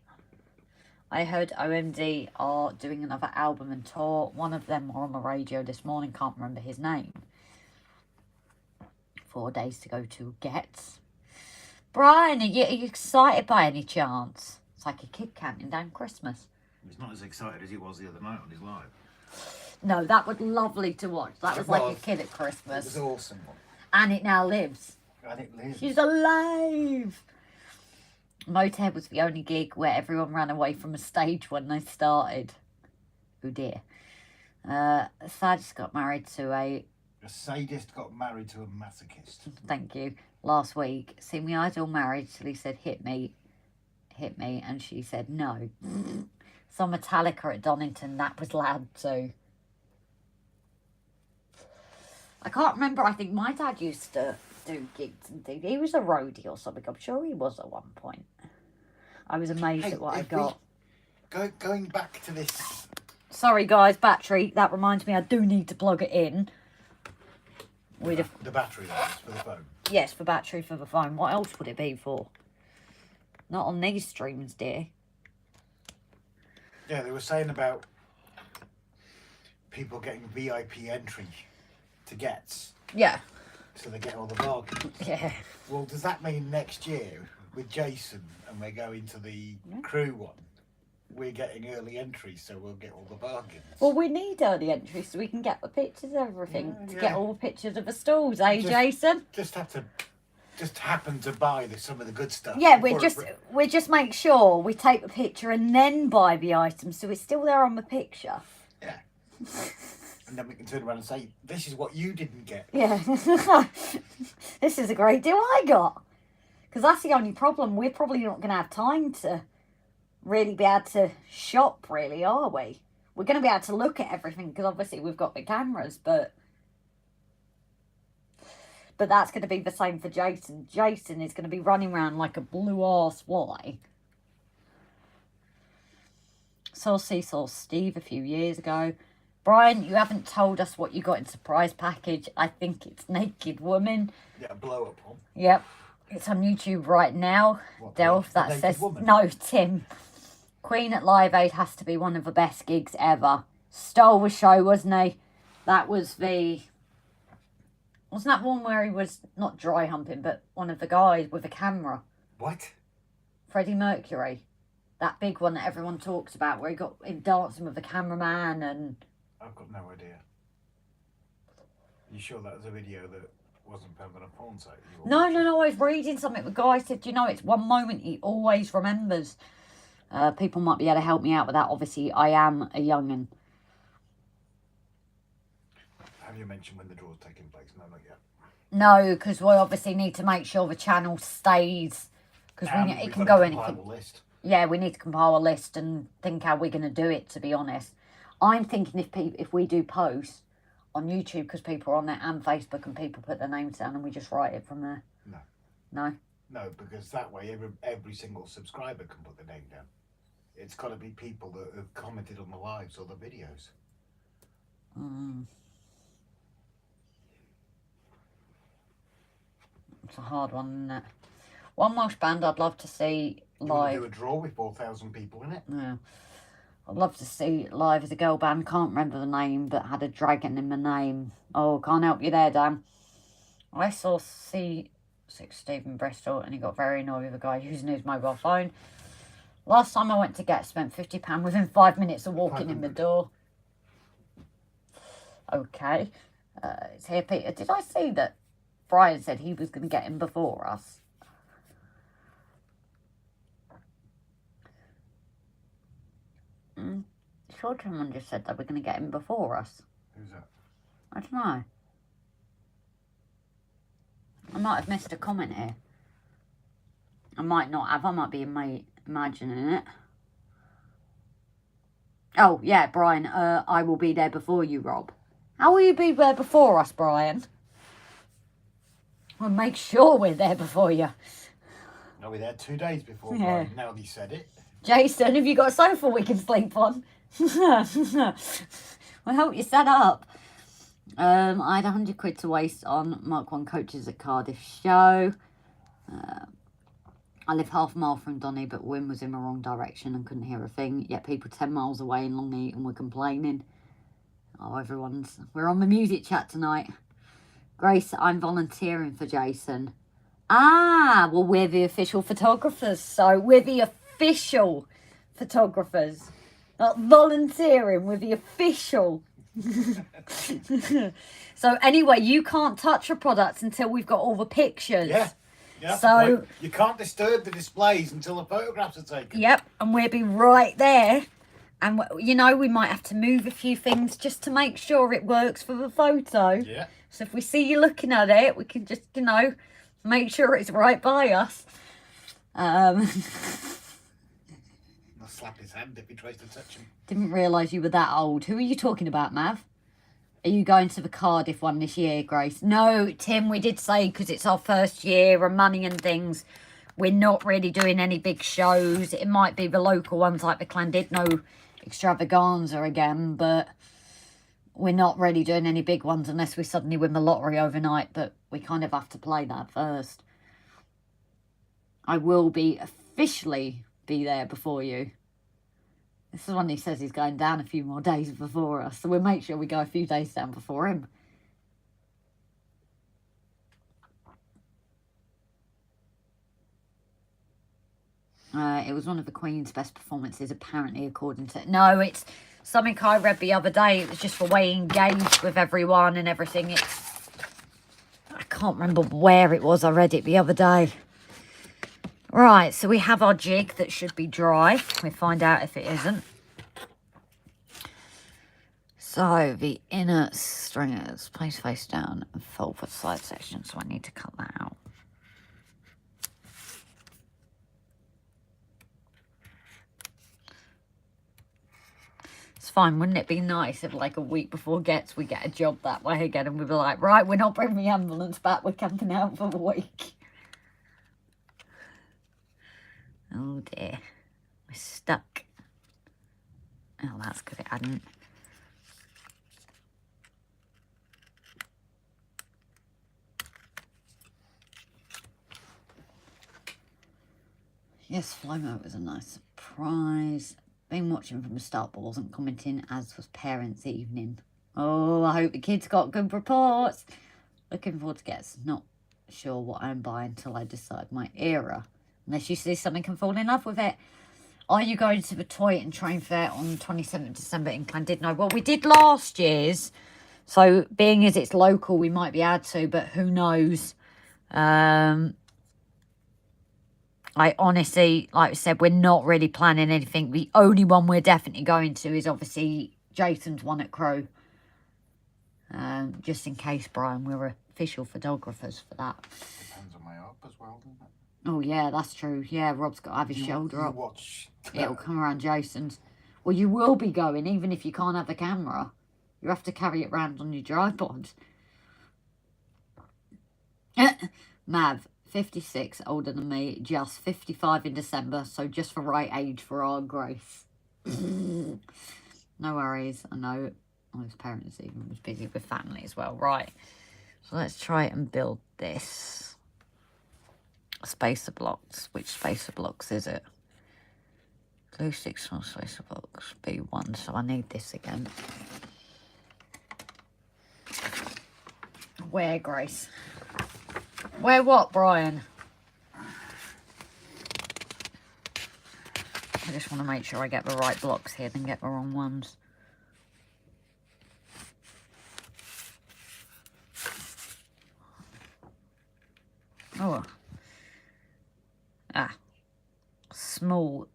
I heard OMD are doing another album and tour. One of them were on the radio this morning. Can't remember his name. 4 days to go to Gets. Brian, are you excited by any chance? It's like a kid counting down Christmas. He's not as excited as he was the other night on his live. No, that was lovely to watch. That was like a kid at Christmas. It was awesome. And it now lives. And it lives. She's alive. Motorhead was the only gig where everyone ran away from a stage when they started. Oh dear. Sadist got married to a sadist got married to a masochist. Thank you. Last week. See me idol married till he said hit me, and she said no. Saw Metallica at Donington. That was loud too. I can't remember. I think my dad used to do gigs and things. He was a roadie or something. I'm sure he was at one point. I was amazed at what I got. Going back to this. Sorry, guys. Battery. That reminds me. I do need to plug it in. The battery lights for the phone. Yes, for battery for the phone. What else would it be for? Not on these streams, dear. Yeah, they were saying about people getting VIP entry to Gets. Yeah. So they get all the bargains. Yeah. Well, does that mean next year with Jason and we're going to the crew one, we're getting early entry, so we'll get all the bargains? Well, we need early entry so we can get the pictures of everything. To get all the pictures of the stalls, Jason? Just happen to buy some of the good stuff. Yeah, we just make sure we take the picture and then buy the item so it's still there on the picture. Yeah. And then we can turn around and say, this is what you didn't get. Yeah. This is a great deal I got. Because that's the only problem. We're probably not going to have time to really be able to shop, really, are we? We're going to be able to look at everything because obviously we've got the cameras, but that's going to be the same for Jason. Jason is going to be running around like a blue-ass fly. Saw Steve a few years ago. Brian, you haven't told us what you got in surprise package. I think it's Naked Woman. Yeah, blow up one. Yep. It's on YouTube right now. What, DELPH, that says... Woman? No, Tim. Queen at Live Aid has to be one of the best gigs ever. Stole the show, wasn't he? That was the... Wasn't that one where he was not dry humping, but one of the guys with a camera? What? Freddie Mercury. That big one that everyone talks about where he got him dancing with the cameraman and... I've got no idea. You sure that was a video that wasn't found on a porn site? No. I was reading something. The guy said, you know, it's one moment he always remembers. People might be able to help me out with that. Obviously, I am a young'un. Have you mentioned when the draw's taking place? No, not yet. No, because we obviously need to make sure the channel stays. Because it can go anything. List. Yeah, we need to compile a list and think how we're going to do it, to be honest. I'm thinking if we do posts on YouTube, because people are on there, and Facebook, and people put their names down, and we just write it from there. No. No? No, because that way every single subscriber can put their name down. It's got to be people that have commented on the lives or the videos. It's a hard one, isn't it? One Welsh band I'd love to see live. You want to do a draw with 4,000 people in it? Yeah. I'd love to see live as a girl band. Can't remember the name, but had a dragon in the name. Oh, can't help you there, Dan. I saw C6 Steve in Bristol, and he got very annoyed with a guy using his mobile phone. Last time I went to get, spent £50 within 5 minutes of walking in the door. Okay. It's here, Peter. Did I see that Brian said he was going to get him before us? Sure, someone just said that we're going to get him before us. Who's that? I don't know. I might have missed a comment here. I might not have. I might be imagining it. Oh, yeah, Brian. I will be there before you, Rob. How will you be there before us, Brian? We'll make sure we're there before you. No, we're there 2 days before. Yeah. Brian. Now he said it. Jason, have you got a sofa we can sleep on? We'll help you set up. I had 100 quid to waste on Mark 1 coaches at Cardiff show. I live half a mile from Donny, but Wim was in the wrong direction and couldn't hear a thing. Yet people 10 miles away in Long Eaton were complaining. Oh, we're on the music chat tonight. Grace, I'm volunteering for Jason. Ah, well, we're the official photographers. So we're the official photographers. Not volunteering, we're the official. So anyway, you can't touch your products until we've got all the pictures. Yeah. Yeah. So you can't disturb the displays until the photographs are taken. Yep, and we'll be right there. And, you know, we might have to move a few things just to make sure it works for the photo. Yeah. So if we see you looking at it, we can just, you know, make sure it's right by us. I'll slap his hand if he tries to touch him. Didn't realise you were that old. Who are you talking about, Mav? Are you going to the Cardiff one this year, Grace? No, Tim, we did say because it's our first year and money and things, we're not really doing any big shows. It might be the local ones like the Llandudno Extravaganza again, but we're not really doing any big ones unless we suddenly win the lottery overnight, but we kind of have to play that first. I will officially be there before you. This is when he says he's going down a few more days before us, so we'll make sure we go a few days down before him. It was one of the Queen's best performances, apparently, according to... No, it's something I read the other day. It was just the way he engaged with everyone and everything. I can't remember where it was. I read it the other day. Right, so we have our jig that should be dry. We'll find out if it isn't. So, the inner stringers, place face down and fold for the side section. So I need to cut that out. It's fine, wouldn't it be nice if like a week before Gets we get a job that way again and we'd be like, right, we're not bringing the ambulance back, we're camping out for the week. Oh dear, we're stuck. Oh, that's good, it hadn't. Yes, Flomo was a nice surprise. Been watching from the start but wasn't commenting, as was parents' evening. Oh, I hope the kids got good reports. Looking forward to Gets. Not sure what I'm buying until I decide my era. Unless you see something and fall in love with it. Are you going to the Toy and Train Fair on 27th December in Llandudno? Well, we did last year's. So, being as it's local, we might be able to, but who knows. I honestly, like I said, we're not really planning anything. The only one we're definitely going to is obviously Jason's one at Crow. Just in case, Brian, we're official photographers for that. Depends on my up as well, doesn't it? Oh, yeah, that's true. Yeah, Rob's got to have his shoulder up. Watch. It'll come around Jason's. Well, you will be going, even if you can't have the camera. You have to carry it round on your tripod. Mav, 56, older than me, just 55 in December, so just the right age for our Grace. No worries, I know. I was parents even was busy with family as well. Right, so let's try and build this. Spacer blocks. Which spacer blocks is it? Glue 6 small spacer blocks, B1, so I need this again. Where, Grace? Where what, Brian? I just want to make sure I get the right blocks here, then get the wrong ones. Oh. Ah. Small.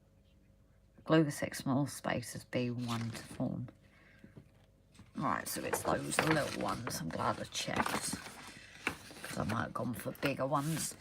Glue the 6 small spaces B1 to form. Right, so it's those little ones. I'm glad I checked. Because I might have gone for bigger ones.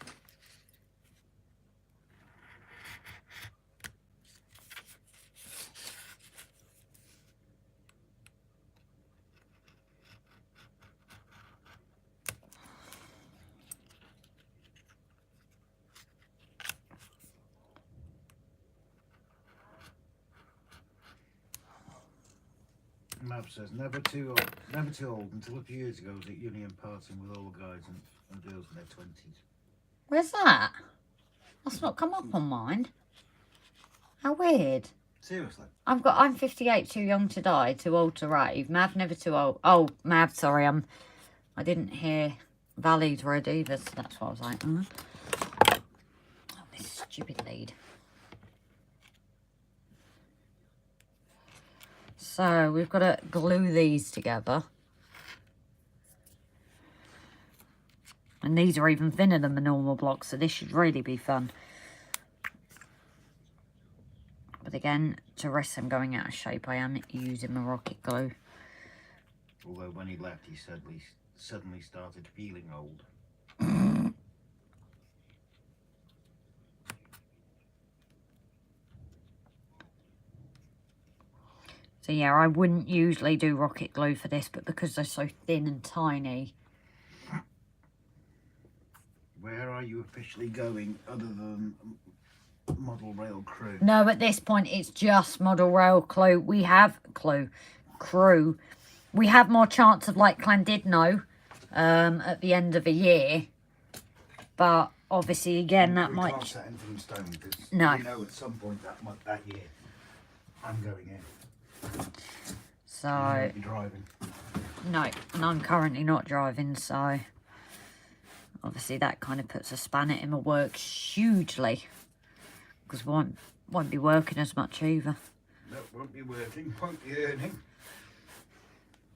Mav says never too old. Until a few years ago, I was at uni and partying with all the guys and girls in their 20s. Where's that? That's not come up on mine. How weird. Seriously? I'm 58, too young to die, too old to rave. Mav, never too old. Oh, Mav, sorry, I didn't hear Valley's read either, so that's what I was like. Oh, this stupid lead. So we've got to glue these together. And these are even thinner than the normal blocks, so this should really be fun. But again, to risk them going out of shape, I am using my rocket glue. Although when he left, he suddenly started feeling old. So yeah, I wouldn't usually do rocket glue for this, but because they're so thin and tiny. Where are you officially going other than Model Rail Crew? No, at this point, it's just Model Rail Crew. We have Crew. We have more chance of like Clandidno at the end of the year. But obviously, again, that might... We can't set anything in stone because no. we know at some point that year I'm going in. So... You won't be driving. No, and I'm currently not driving, so... Obviously, that kind of puts a spanner in my work hugely. Because we won't be working as much either. No, won't be working, won't be earning.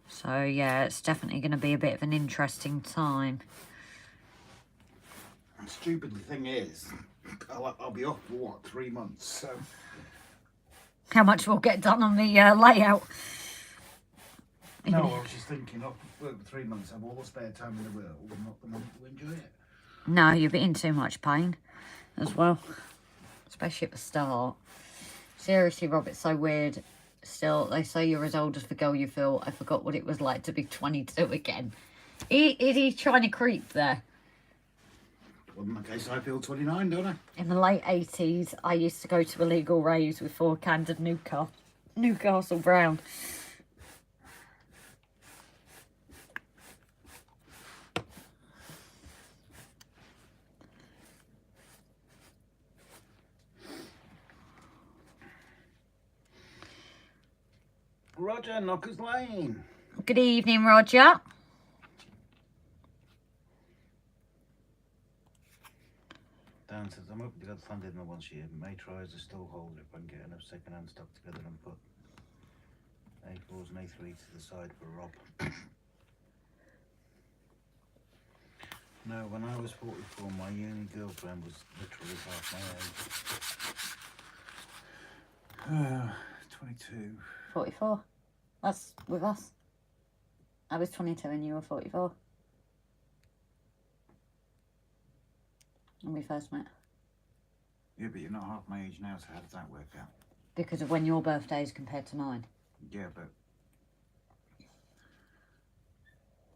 So, yeah, it's definitely going to be a bit of an interesting time. The stupid thing is, I'll be off for, what, 3 months, so... How much will get done on the layout? No, I was just thinking, off work for 3 months, have all the spare time in the world and not the money to enjoy it. No, you'll be in too much pain as well. Especially at the start. Seriously, Rob, it's so weird. Still, they say you're as old as the girl you feel. I forgot what it was like to be 22 again. Is he trying to creep there? Well, in my case, I feel 29, don't I? In the late 80s, I used to go to illegal raves with 4 cans of Newcastle Brown. Roger, Knockers Lane. Good evening, Roger. Dan says, I'm hoping to get funded in the once year. May try as a still hold if I can get enough second-hand stock together and put A4s and A3 to the side for Rob. No, when I was 44, my uni girlfriend was literally half my age. 22. 44. That's with us. I was 22 and you were 44. When we first met. Yeah, but you're not half my age now, so how does that work out? Because of when your birthday is compared to mine. Yeah, but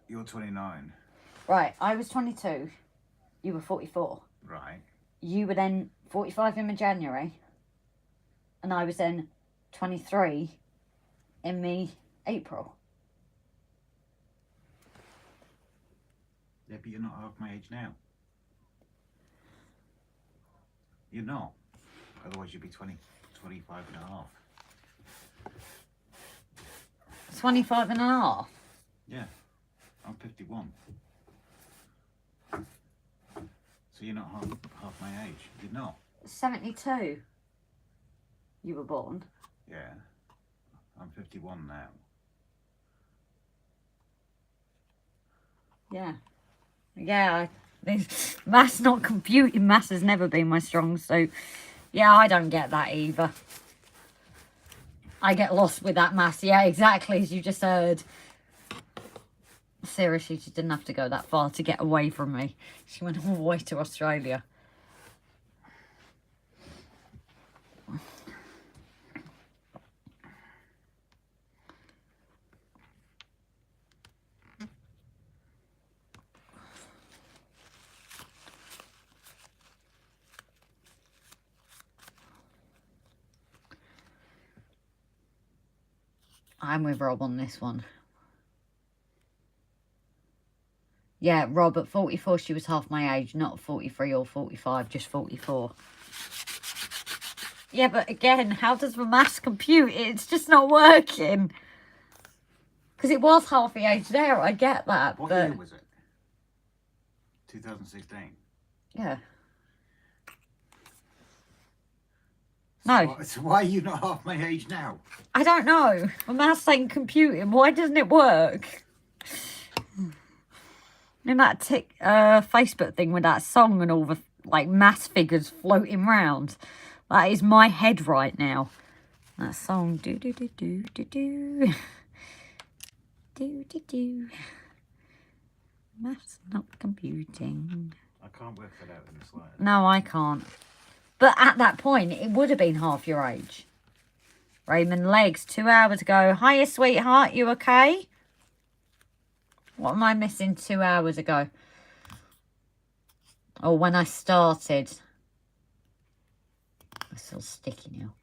you're 29. Right, I was 22. You were 44. Right. You were then 45 in January. And I was then 23 in April. Yeah, but you're not half my age now. You're not. Otherwise you'd be 25 and a half. 25 and a half? Yeah. I'm 51. So you're not half my age. You're not. 72. You were born. Yeah. I'm 51 now. Yeah. Yeah, maths not computing. Maths has never been my strong suit. Yeah, I don't get that either. I get lost with that maths. Yeah, exactly, as you just heard. Seriously, she didn't have to go that far to get away from me. She went all the way to Australia. I'm with Rob on this one. Yeah, Rob, at 44, she was half my age, not 43 or 45, just 44. Yeah, but again, how does the maths compute? It's just not working. Because it was half the age there, I get that. What but year was it? 2016? Yeah. No. So why are you not half my age now? I don't know. The maths ain't computing. Why doesn't it work? In that Facebook thing with that song and all the like maths figures floating round. That is my head right now. That song. Do do do do do do. Do do do. Maths not computing. I can't work that out in the slightest. No, I can't. But at that point, it would have been half your age. Raymond Legs, 2 hours ago. Hiya, sweetheart. You okay? What am I missing 2 hours ago? Oh, when I started. It's still sticky now.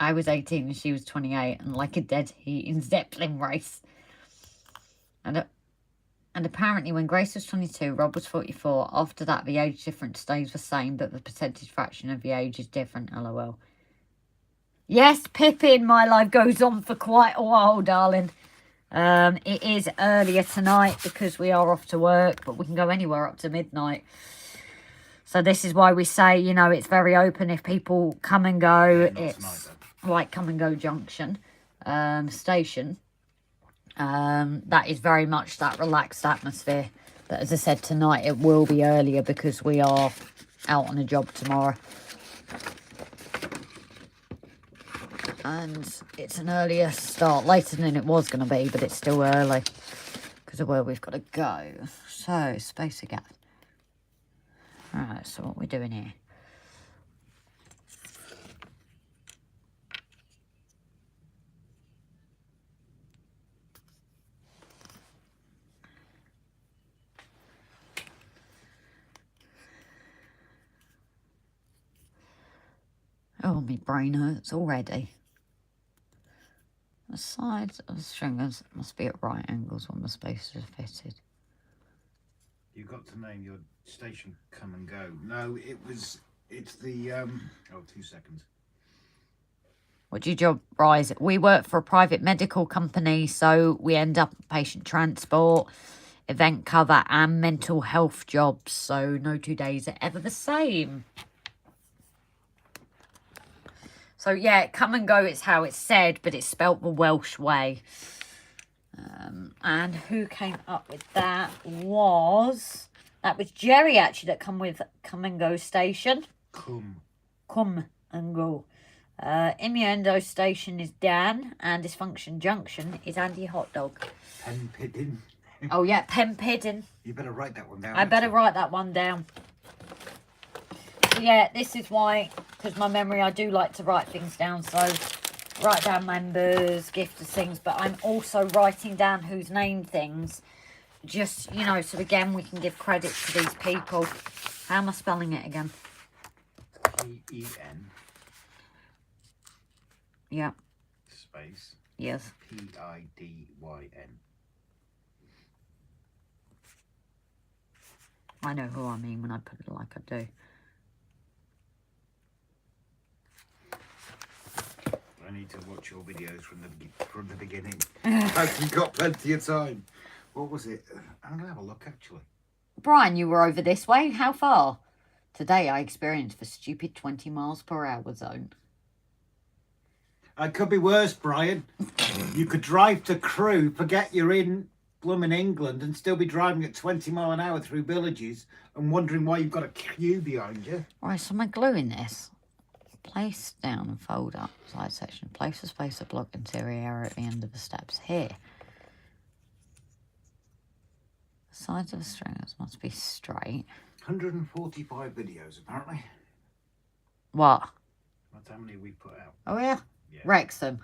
I was 18 and she was 28. And like a dead heat in Zeppelin race. And apparently when Grace was 22, Rob was 44. After that, the age difference stays the same, but the percentage fraction of the age is different, lol. Yes, Pippin, my life goes on for quite a while, darling. It is earlier tonight because we are off to work, but we can go anywhere up to midnight. So this is why we say, you know, it's very open if people come and go. Yeah, it's like come and go junction station. That is very much that relaxed atmosphere. But as I said, tonight it will be earlier because we are out on a job tomorrow. And it's an earlier start, later than it was going to be, but it's still early because of where we've got to go. So, space again. Alright, so what we're doing here. Oh, my brain hurts already. The sides of the stringers must be at right angles when the spaces are fitted. You've got to name your station come and go. No, it's the, 2 seconds. What's your job, Rise? We work for a private medical company, so we end up patient transport, event cover and mental health jobs. So no 2 days are ever the same. So, yeah, come and go is how it's said, but it's spelt the Welsh way. And who came up with that was Jerry actually that come and go station. Come and go. Innuendo station is Dan, and dysfunction junction is Andy Hot Dog. Pen pidding. Oh yeah, pen pidding. You better write that one down. I better write that one down. So yeah, this is why, because my memory, I do like to write things down. So write down members, gifters, things, but I'm also writing down who's named things. Just, you know, so again, we can give credit to these people. How am I spelling it again? P-E-N. Yeah. Space. Yes. P-I-D-Y-N. I know who I mean when I put it like I do. I need to watch your videos from the beginning. You've got plenty of time. What was it? I'm going to have a look, actually. Brian, you were over this way. How far? Today I experienced the stupid 20 miles per hour zone. It could be worse, Brian. You could drive to Crewe, forget you're in blooming England, and still be driving at 20 mile an hour through villages and wondering why you've got a queue behind you. Right, so am I gluing this? Place down and fold up. Side section. Place a spacer block interior area at the end of the steps here. The sides of the stringers must be straight. 145 videos, apparently. What? That's how many we put out. Oh, yeah? Yeah. Wrexham.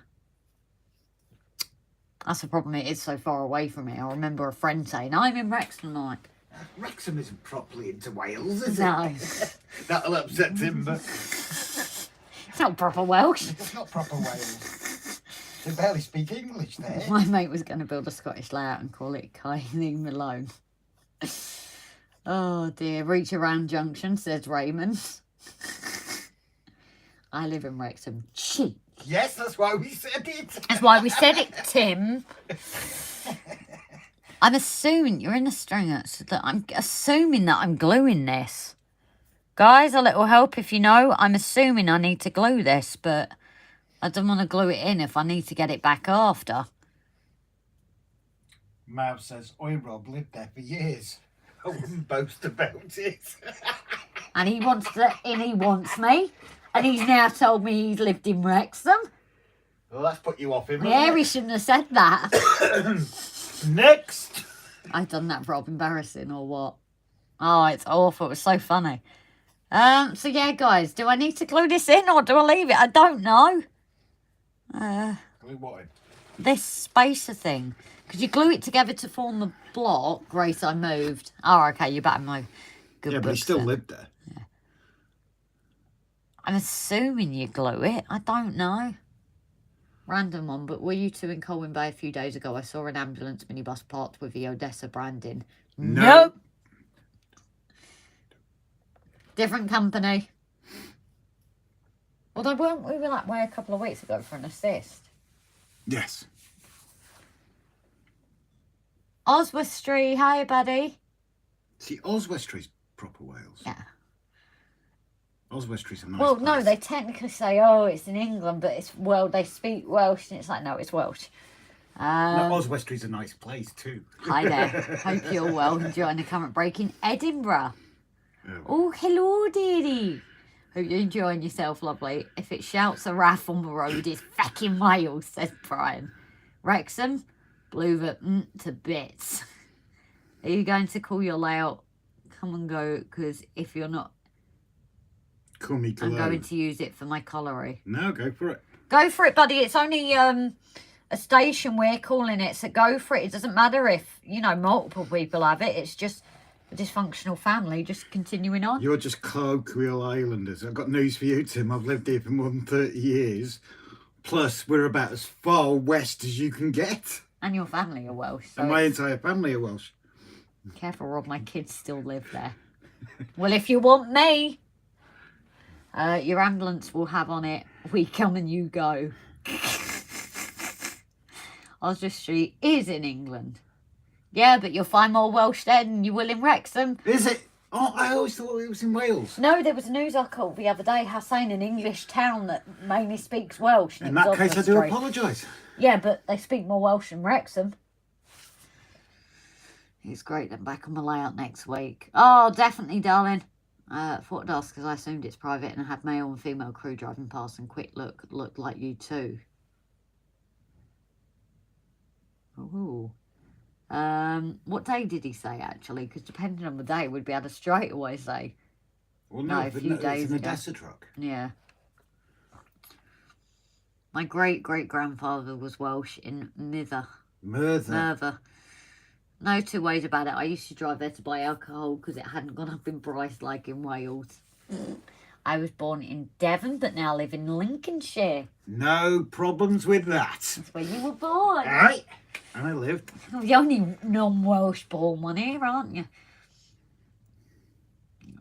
That's the problem, it is so far away from me. I remember a friend saying, I'm in Wrexham tonight. Wrexham isn't properly into Wales, is No. it? That'll upset Timber. It's not proper Welsh. It's not proper Wales. They barely speak English there. My mate was going to build a Scottish layout and call it Kylie Malone. Oh dear, reach around junction, says Raymond. I live in Wrexham. Cheek. Yes, that's why we said it. That's why we said it, Tim. I'm assuming you're in a stringer, so that I'm assuming that I'm gluing this. Guys, a little help if you know. I'm assuming I need to glue this, but I don't want to glue it in if I need to get it back after. Mav says, Oi Rob lived there for years. I wouldn't boast about it. And he wants me. And he's now told me he's lived in Wrexham. Well, that's put you off him. Yeah, he shouldn't have said that. Next. I've done that, Rob. Embarrassing or what? Oh, it's awful. It was so funny. So yeah, guys, do I need to glue this in or do I leave it? I don't know. Glue what in? This spacer thing. Could you glue it together to form the block? Grace, I moved. Oh, okay, you better move. Good yeah, but he books still then. lived there. Yeah. I'm assuming you glue it. I don't know. Random one, but were you two in Colwyn Bay a few days ago? I saw an ambulance minibus parked with the Odessa branding. No. Nope. Different company. Although weren't we that way a couple of weeks ago for an assist? Yes. Oswestry, hi buddy. See, Oswestry's proper Wales. Yeah. Oswestry's a nice Well, place. no, they technically say, oh, it's in England, but it's, well, they speak Welsh, and it's like, no, it's Welsh. No, Oswestry's a nice place too. Hi there. Hope you're well, enjoying the current break in Edinburgh. Oh, hello, dearie. Hope you're enjoying yourself, lovely. If it shouts a raff on the road, it's fucking Wales, says Brian. Wrexham, blew the to bits. Are you going to call your layout? Come and go, because if you're not, COONEY I'm going to use it for my colliery. No, go for it. Go for it, buddy. It's only a station we're calling it, so go for it. It doesn't matter if, you know, multiple people have it. It's just a dysfunctional family just continuing on. You're just colloquial islanders. I've got news for you, Tim. I've lived here for more than 30 years. Plus, we're about as far west as you can get. And your family are Welsh. So And my entire family are Welsh. careful, Rob. My kids still live there. Well, if you want me, your ambulance will have on it, we come and you go. Oswestry is in England. Yeah, but you'll find more Welsh there than you will in Wrexham. Is it? Oh, I always thought it was in Wales. No, there was a news article the other day saying an English town that mainly speaks Welsh. And In it was that case, I do Oswestry. apologise. Yeah, but they speak more Welsh than Wrexham. It's great that I'm back on my layout next week. Oh, definitely, darling. Thought I'd ask because I assumed it's private and I had male and female crew driving past and quick looked like you too. Ooh. What day did he say, actually? Because depending on the day, we'd be able to straight away say. Well, no, a few days it's an ago. Odessa truck. Yeah. My great-great-grandfather was Welsh in Merthyr. No two ways about it. I used to drive there to buy alcohol because it hadn't gone up in price like in Wales. I was born in Devon, but now live in Lincolnshire. No problems with that. That's where you were born. Right. And I lived. You're the only non-Welsh born one here, aren't you?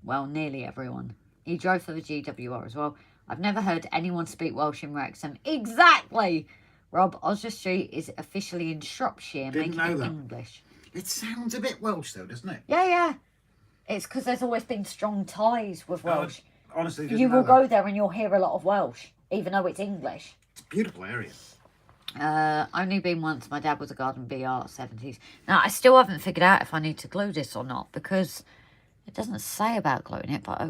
Well, nearly everyone. He drove for the GWR as well. I've never heard anyone speak Welsh in Wrexham. Exactly! Rob, Osger Street is officially in Shropshire, Didn't know making it that. English. It sounds a bit Welsh though, doesn't it? Yeah, yeah. It's because there's always been strong ties with Welsh. Honestly, You will go there and you'll hear a lot of Welsh, even though it's English. It's a beautiful area. Only been once. My dad was a garden BR 70s. Now, I still haven't figured out if I need to glue this or not, because it doesn't say about gluing it, but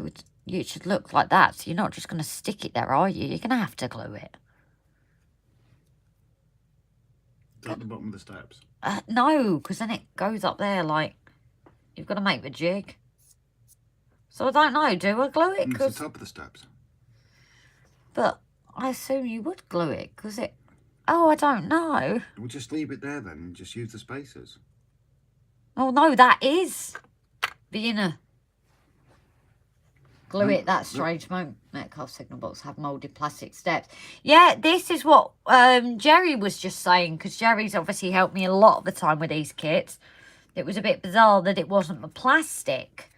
it should look like that. So you're not just going to stick it there, are you? You're going to have to glue it. At the bottom of the steps. No, because then it goes up there like you've got to make the jig. So I don't know. Do I glue it? It's the top of the steps. But I assume you would glue it because it... Oh, I don't know. We'll just leave it there then and just use the spacers. Oh, no, that is the inner. Glue it, that's strange. Metcalfe signal box have moulded plastic steps. Yeah, this is what Jerry was just saying, because Jerry's obviously helped me a lot of the time with these kits. It was a bit bizarre that it wasn't the plastic.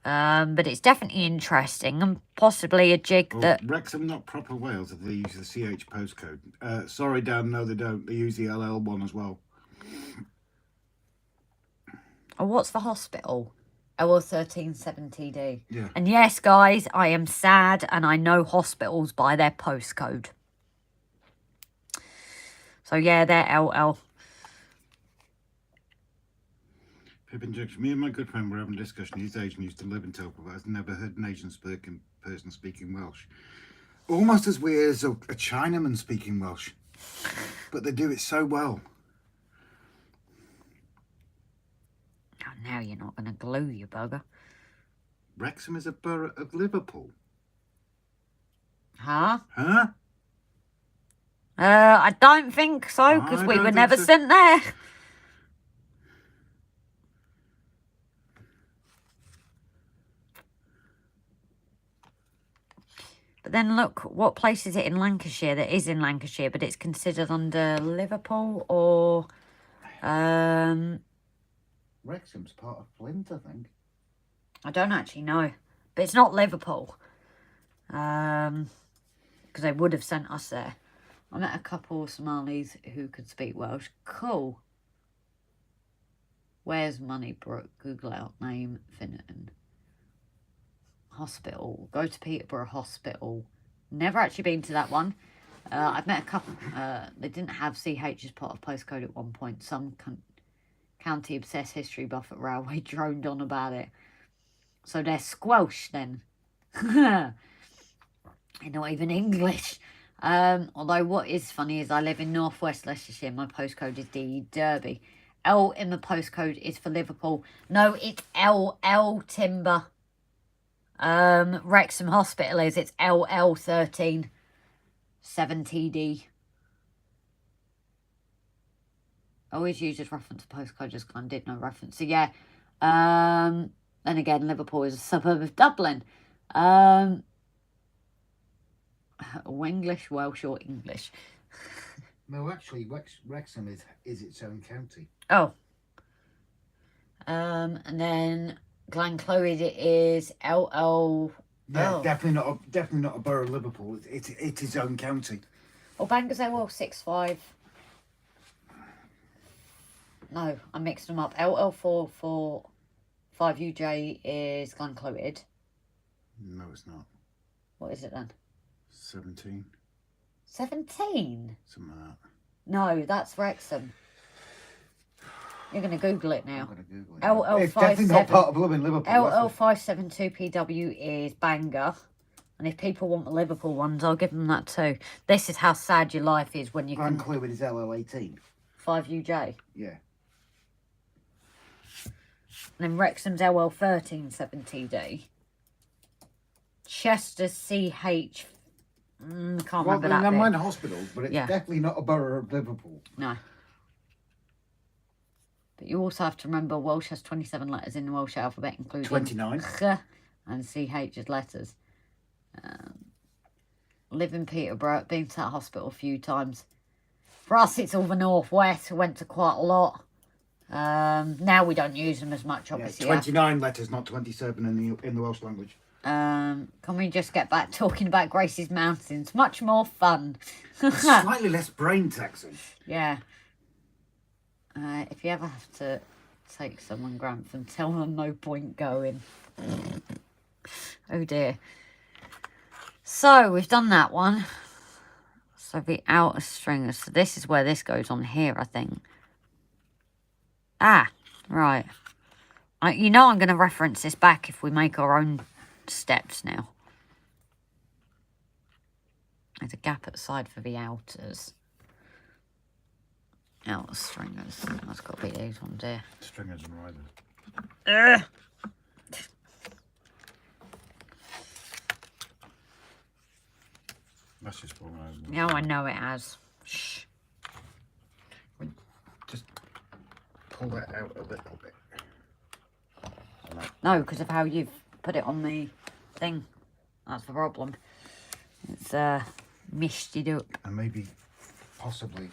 But it's definitely interesting and possibly a jig that... Wrexham, not proper Wales, if they use the CH postcode. Sorry, Dan, no they don't. They use the LL one as well. Oh, what's the hospital? OL137TD. Yeah. And yes, guys, I am sad and I know hospitals by their postcode. So yeah, they're LL. Pippin Judge, me and my good friend were having a discussion. He's Asian, used to live in Telford, but I've never heard an Asian person speaking Welsh. Almost as weird as a Chinaman speaking Welsh. But they do it so well. Oh, now you're not going to glue, you bugger. Wrexham is a borough of Liverpool. Huh? Huh? I don't think so, because we were never sent there. But then look, what place is it in Lancashire that is in Lancashire, but it's considered under Liverpool or... Wrexham's part of Flint, I think. I don't actually know. But it's not Liverpool. Because they would have sent us there. I met a couple of Somalis who could speak Welsh. Cool. Where's Moneybrook? Google out name, Finneton. Hospital. Go to Peterborough Hospital. Never actually been to that one. I've met a couple. They didn't have CH as part of postcode at one point. Some county obsessed history buff at Railway droned on about it. So they're Squelch then. They're not even English. Although what is funny is I live in northwest Leicestershire. My postcode is DE Derby. L in the postcode is for Liverpool. No, it's LL Timber. Wrexham Hospital is. It's LL13 7TD. Always use as reference postcode just because I did no reference. So yeah. Then again, Liverpool is a suburb of Dublin. English, Welsh or English? No, actually, Wrexham is its own county. Oh. And then Glenclwyd is LL. Yeah, Oh. definitely not a borough of Liverpool. It's its own county. Well, Bangor's LL65. No, I mixed them up. LL445UJ is Glenclwyd. No, it's not. What is it then? 17. 17? Something like that. No, that's Wrexham. You're going to Google it I'm now. going to Google it. It's definitely LL57. not part of blooming Liverpool. LL572PW is banger. And if people want the Liverpool ones, I'll give them that too. This is how sad your life is when you I'm can... clear with his LL18. 5UJ. Yeah. And then Wrexham's LL1370D. Chester's CH... can't remember that Well, bit. mine hospitals, but it's Yeah. definitely not a borough of Liverpool. No. But you also have to remember Welsh has 27 letters in the Welsh alphabet, including 29. Ch and CH as letters. Live in Peterborough, been to that hospital a few times. For us, it's all the northwest. We went to quite a lot. Now we don't use them as much, obviously. 29 letters, not 27 in the Welsh language. Can we just get back talking about Grace's Mountains? Much more fun. Slightly less brain taxing. Yeah. If you ever have to take someone Grantham, tell them no point going. Oh dear. So we've done that one. So the outer stringers. So this is where this goes on here, I think. Ah, right. You know I'm going to reference this back if we make our own steps now. There's a gap at the side for the outers. Outer stringers. That's got to be these ones here. Stringers and riders. That's just falling over. Yeah, I know it has. Shh. Just pull that out a little bit. No, because of how you've put it on the thing. That's the problem. It's mished it up. And maybe, possibly,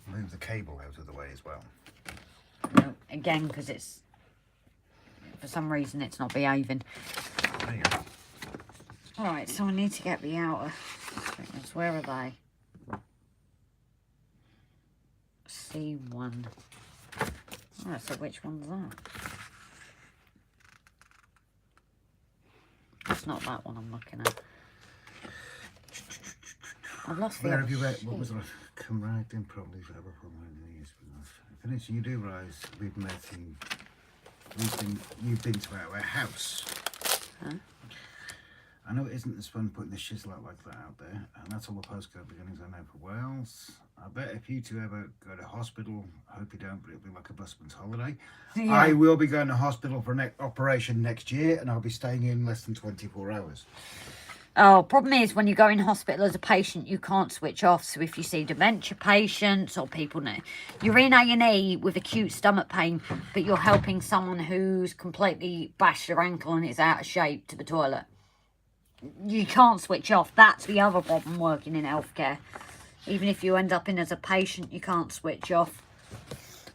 move the cable out of the way as well. No, again, because it's, for some reason, it's not behaving. There you go. Alright, so I need to get the outer stringers. Where are they? C1. Oh, so which one's that? That's not that one I'm looking at. I've lost the Where other have you read? sheet. What was it? Come right in, probably forever from when years. Finishing, you do realise we've met in. You've been to our house. Huh? I know it isn't as fun putting the shizzle out like that out there, and that's all the postcode beginnings I know for Wales. I bet if you two ever go to hospital, I hope you don't, but it'll be like a busman's holiday. Yeah. I will be going to hospital for an operation next year, and I'll be staying in less than 24 hours. Oh, problem is when you go in hospital as a patient, you can't switch off. So if you see dementia patients or people, you're in A&E with acute stomach pain, but you're helping someone who's completely bashed their ankle and is out of shape to the toilet. You can't switch off. That's the other problem working in healthcare. Even if you end up in as a patient, you can't switch off.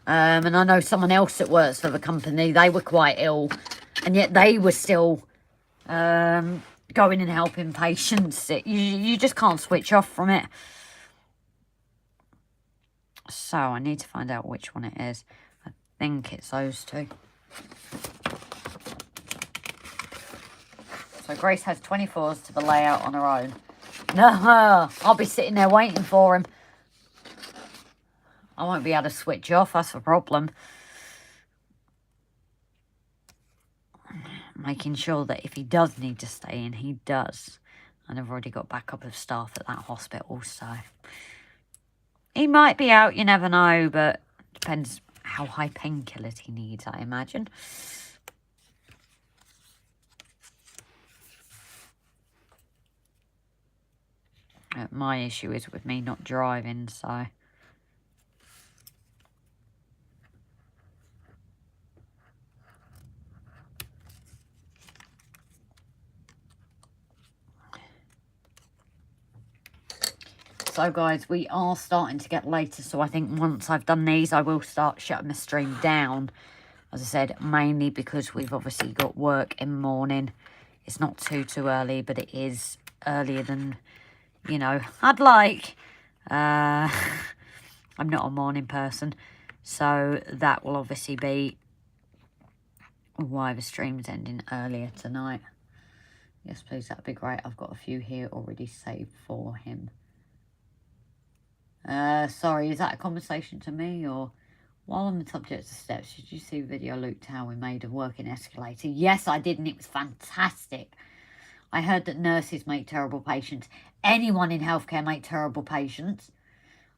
And I know someone else that works for the company, they were quite ill, and yet they were still going and helping patients. You just can't switch off from it. So I need to find out which one it is. I think it's those two. So Grace has 24s to the layout on her own. No, I'll be sitting there waiting for him. I won't be able to switch off, that's the problem. Making sure that if he does need to stay in, he does. And I've already got backup of staff at that hospital, so... He might be out, you never know, but depends how high painkillers he needs, I imagine. My issue is with me not driving, so... So guys, we are starting to get later, so I think once I've done these, I will start shutting the stream down. As I said, mainly because we've obviously got work in the morning. It's not too early, but it is earlier than, you know, I'd like. I'm not a morning person, so that will obviously be why the stream's ending earlier tonight. Yes, please, that'd be great. I've got a few here already saved for him. Sorry, is that a conversation to me or While on the subject of steps, did you see the video Luke Tower made of working escalator? Yes, I did, and it was fantastic. I heard that nurses make terrible patients. Anyone in healthcare make terrible patients.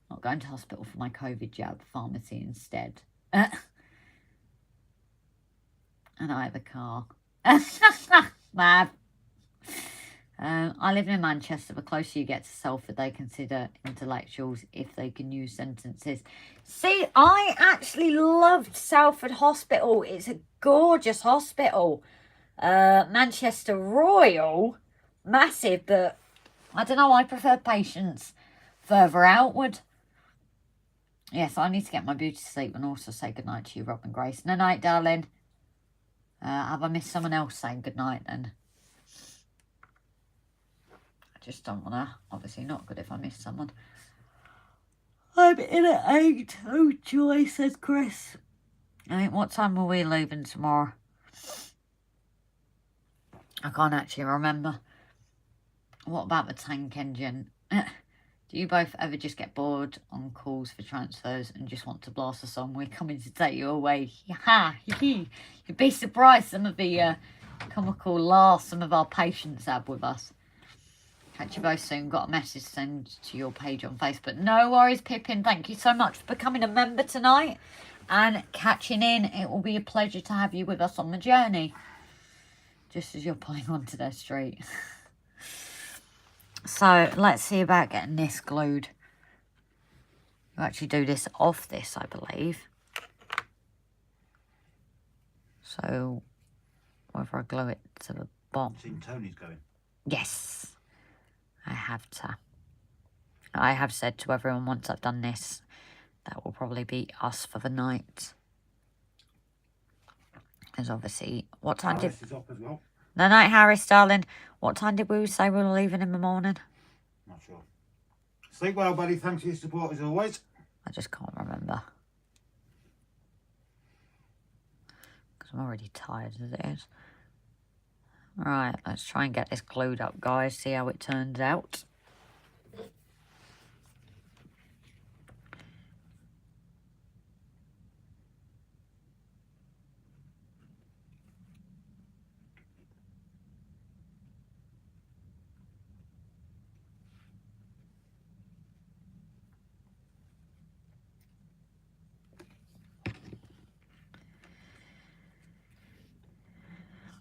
Not going to hospital for my COVID jab. Pharmacy instead. And I have a car. Mav. I live in Manchester. The closer you get to Salford, they consider intellectuals if they can use sentences. See, I actually loved Salford Hospital. It's a gorgeous hospital. Manchester Royal, massive, but I don't know, I prefer patients further outward. Yes, I need to get my beauty sleep and also say goodnight to you, Rob and Grace. No night, darling. Have I missed someone else saying goodnight then? I just don't want to. Obviously not good if I miss someone. I'm in at 8. Oh, joy, says Chris. I think, what time are we leaving tomorrow? I can't actually remember. What about the tank engine? Do you both ever just get bored on calls for transfers and just want to blast a song? We're coming to take you away. You'd be surprised some of the comical laughs some of our patients have with us. Catch you both soon. Got a message to send to your page on Facebook. No worries, Pippin. Thank you so much for becoming a member tonight and catching in. It will be a pleasure to have you with us on the journey. Just as you're pulling onto their street. So, let's see about getting this glued. You actually do this off this, I believe. So, whether I glue it to the bottom. Seen Tony's going. Yes. I have to. I have said to everyone once I've done this, that will probably be us for the night. Because obviously, what time did... Harris is up as well. No night, Harris, darling. What time did we say we were leaving in the morning? Not sure. Sleep well, buddy. Thanks for your support as always. I just can't remember. Because I'm already tired as it is. Right, let's try and get this glued up, guys. See how it turns out.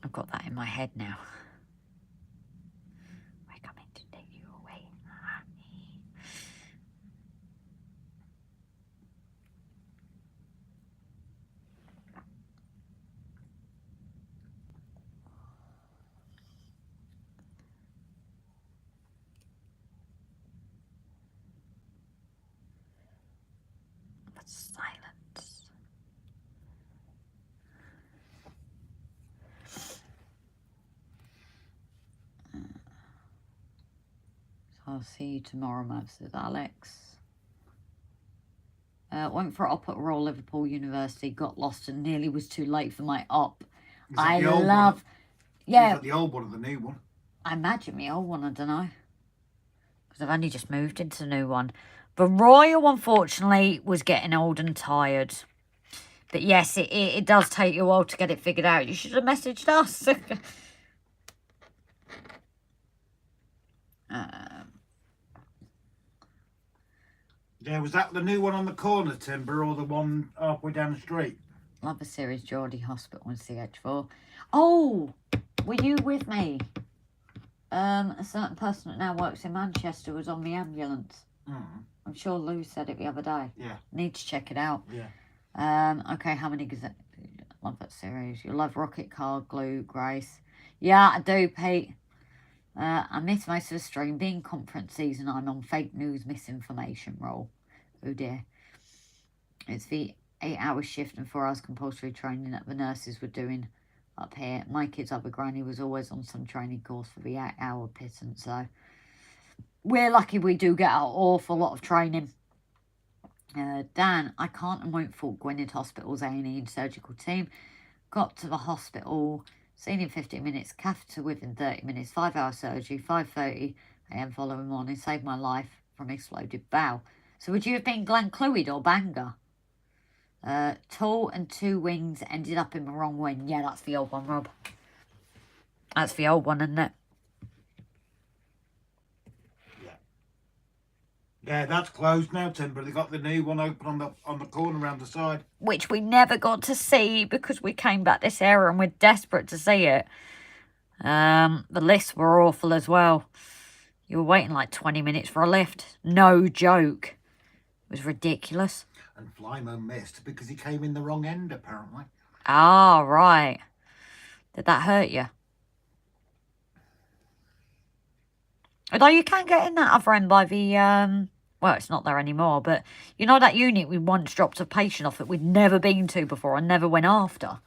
I've got that in my head now. We're coming to take you away. But silence. I'll see you tomorrow, Mav, says Alex. Went for op at Royal Liverpool University, got lost and nearly was too late for my op. I love... Yeah. Is that the old one or the new one? I imagine the old one, I don't know. Because I've only just moved into the new one. The Royal, unfortunately, was getting old and tired. But yes, it does take you a while to get it figured out. You should have messaged us. Yeah, was that the new one on the corner, Timber, or the one halfway down the street? Love the series Geordie Hospital in CH4. Oh, were you with me? A certain person that now works in Manchester was on the ambulance. I'm sure Lou said it the other day. Yeah. Need to check it out. Yeah. Okay, how many gazette? Love that series. You love Rocket Car Glue, Grace. Yeah, I do, Pete. I missed most of the stream. Being conference season, I'm on fake news misinformation roll. Oh dear. It's the 8-hour shift and 4 hours compulsory training that the nurses were doing up here. My kid's other granny was always on some training course for the 8-hour pittance, so we're lucky we do get an awful lot of training. Dan, I can't and won't fault Gwynedd Hospital's A&E and surgical team. Got to the hospital, seen in 15 minutes, catheter within 30 minutes, 5-hour surgery, 5:30 AM following morning, saved my life from exploded bowel. So would you have been Glenclwyd or Bangor? Tall and 2 wings ended up in the wrong wing. Yeah, that's the old one, Rob. That's the old one, isn't it? Yeah, that's closed now, Timber. They got the new one open on the corner around the side. Which we never got to see because we came back this area and we're desperate to see it. The lifts were awful as well. You were waiting like 20 minutes for a lift. No joke. It was ridiculous. And Flymo missed because he came in the wrong end, apparently. Ah, right. Did that hurt you? Although you can get in that other end by the, well, it's not there anymore, but you know that unit we once dropped a patient off that we'd never been to before and never went after?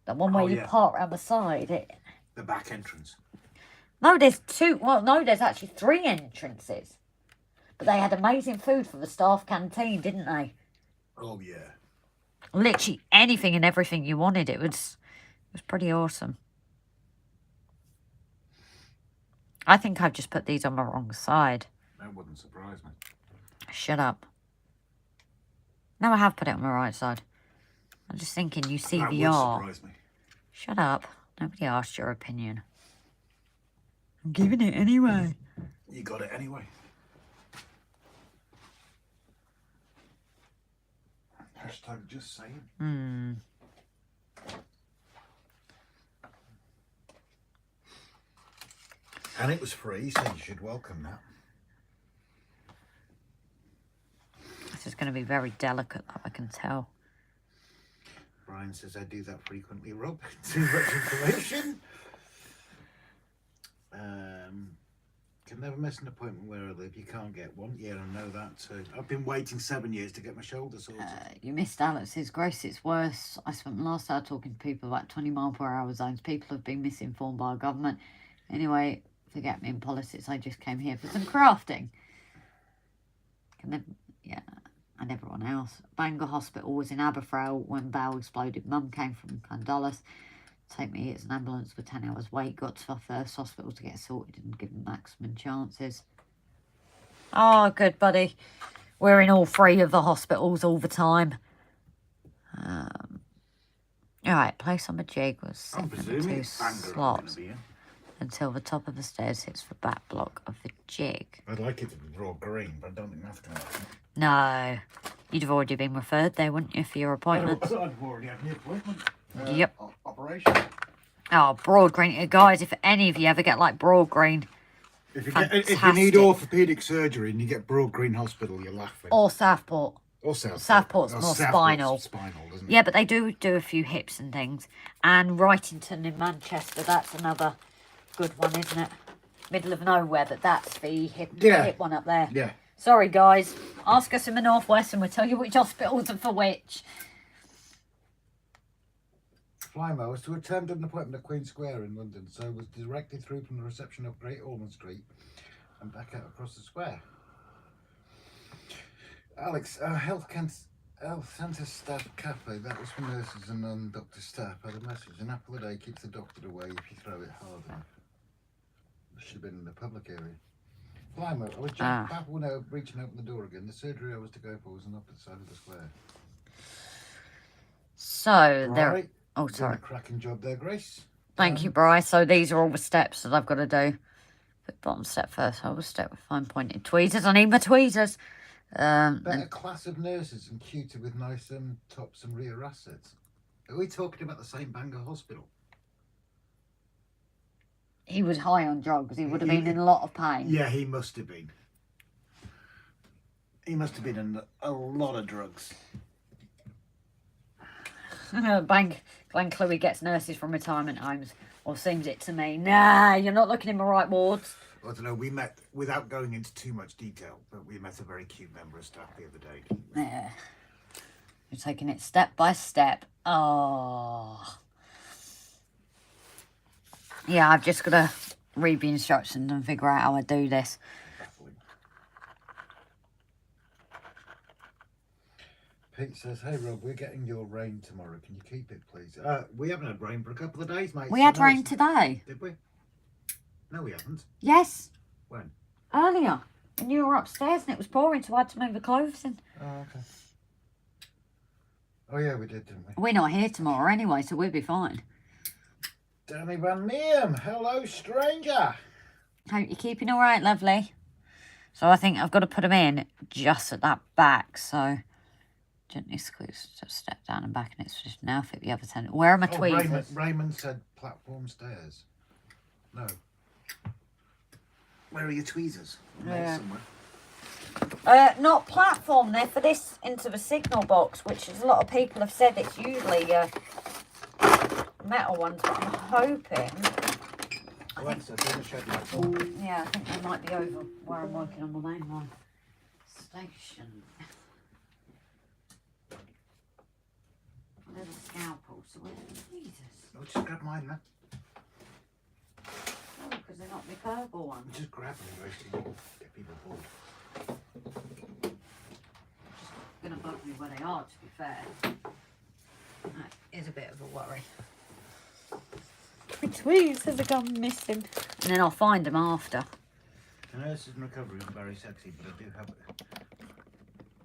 That one where you park around the side. The back entrance. No, there's 2. Well, no, there's actually 3 entrances. But they had amazing food for the staff canteen, didn't they? Oh, yeah. Literally anything and everything you wanted. It was pretty awesome. I think I've just put these on the wrong side. That wouldn't surprise me. Shut up. No, I have put it on the right side. I'm just thinking, you see that VR. Would surprise me. Shut up. Nobody asked your opinion. I'm giving it anyway. You got it anyway. Hashtag just saying. And it was free, so you should welcome that. This is going to be very delicate, I can tell. Brian says I do that frequently, Rob. Too much information. Can never miss an appointment where I live. You can't get one. Yeah, I know that too. I've been waiting 7 years to get my shoulder sorted. You missed Alex's. Grace, it's worse. I spent the last hour talking to people about 20-mile-per-hour zones. People have been misinformed by our government. Anyway, forget me in politics. I just came here for some crafting. Yeah, and everyone else. Bangor Hospital was in Aberfrail when Bow exploded. Mum came from Clondallis. Take me, it's an ambulance with 10 hours wait. Got to our first hospital to get sorted and given maximum chances. Oh, good, buddy. We're in all 3 of the hospitals all the time. Alright, place on the jig was 72 slots until the top of the stairs hits the back block of the jig. I'd like it to be raw green, but I don't think that's going to happen. No. You'd have already been referred there, wouldn't you, for your appointment? I've already had an appointment. Yep. Operation. Oh, broad green. Guys, if any of you ever get like broad green, if you need orthopaedic surgery and you get Broad Green Hospital, you're laughing. Or Southport. Or Southport. Southport's more spinal. Spinal, isn't it? Yeah, but they do a few hips and things. And Wrightington in Manchester, that's another good one, isn't it? Middle of nowhere, but that's the hip one up there. Yeah. Sorry, guys. Ask us in the Northwest and we'll tell you which hospitals are for which. Flymo was to attend an appointment at Queen Square in London, so was directed through from the reception of Great Ormond Street and back out across the square. Alex, health centre staff cafe, that was for nurses and non-doctor staff, had a message. An apple a day keeps the doctor away if you throw it hard enough. It should have been in the public area. Flymo, I was just baffled now reaching open the door again. The surgery I was to go for was on the opposite side of the square. So, there... Oh, sorry. Doing a cracking job there, Grace. Thank you, Bryce. So these are all the steps that I've got to do. Put bottom step first. I will step with fine pointed tweezers. I need my tweezers. Better class of nurses and cuter with nice tops and rear assets. Are we talking about the same Bangor Hospital? He was high on drugs. He would have been in a lot of pain. Yeah, he must have been. He must have been in a lot of drugs. Glenn Clouey gets nurses from retirement homes, or seems it to me. Nah, you're not looking in the right wards. I don't know, we met, without going into too much detail, but we met a very cute member of staff the other day. Yeah. You're taking it step by step. Oh. Yeah, I've just got to read the instructions and figure out how I do this. Pete says, hey Rob, we're getting your rain tomorrow. Can you keep it, please? We haven't had rain for a couple of days, mate. We had rain today. Did we? No, we haven't. Yes. When? Earlier. And you were upstairs and it was pouring, so I had to move the clothes in. Oh, okay. Oh yeah, we did, didn't we? We're not here tomorrow anyway, so we'll be fine. Danny Van Neem, hello stranger. Hope you're keeping all right, lovely. So I think I've got to put them in just at that back, so gently squeeze, just step down and back, and it's just now fit the other 10. Where are my tweezers? Raymond said platform stairs. No. Where are your tweezers? Yeah. Somewhere. Not platform, they're for this into the signal box, which is a lot of people have said it's usually metal ones, but I'm hoping. Alexa, turn the shed lights Yeah, on. I think they might be over where I'm working on my main one. Station. There's a scalpel, so where are the tweezers? Oh, just grab mine, man. Oh, because they're not the purple ones. Just grab them, basically. Get people bored. It's going to bug me where they are, to be fair. That is a bit of a worry. My tweezers have gone missing. And then I'll find them after. The nurse is in recovery and very sexy, but I do have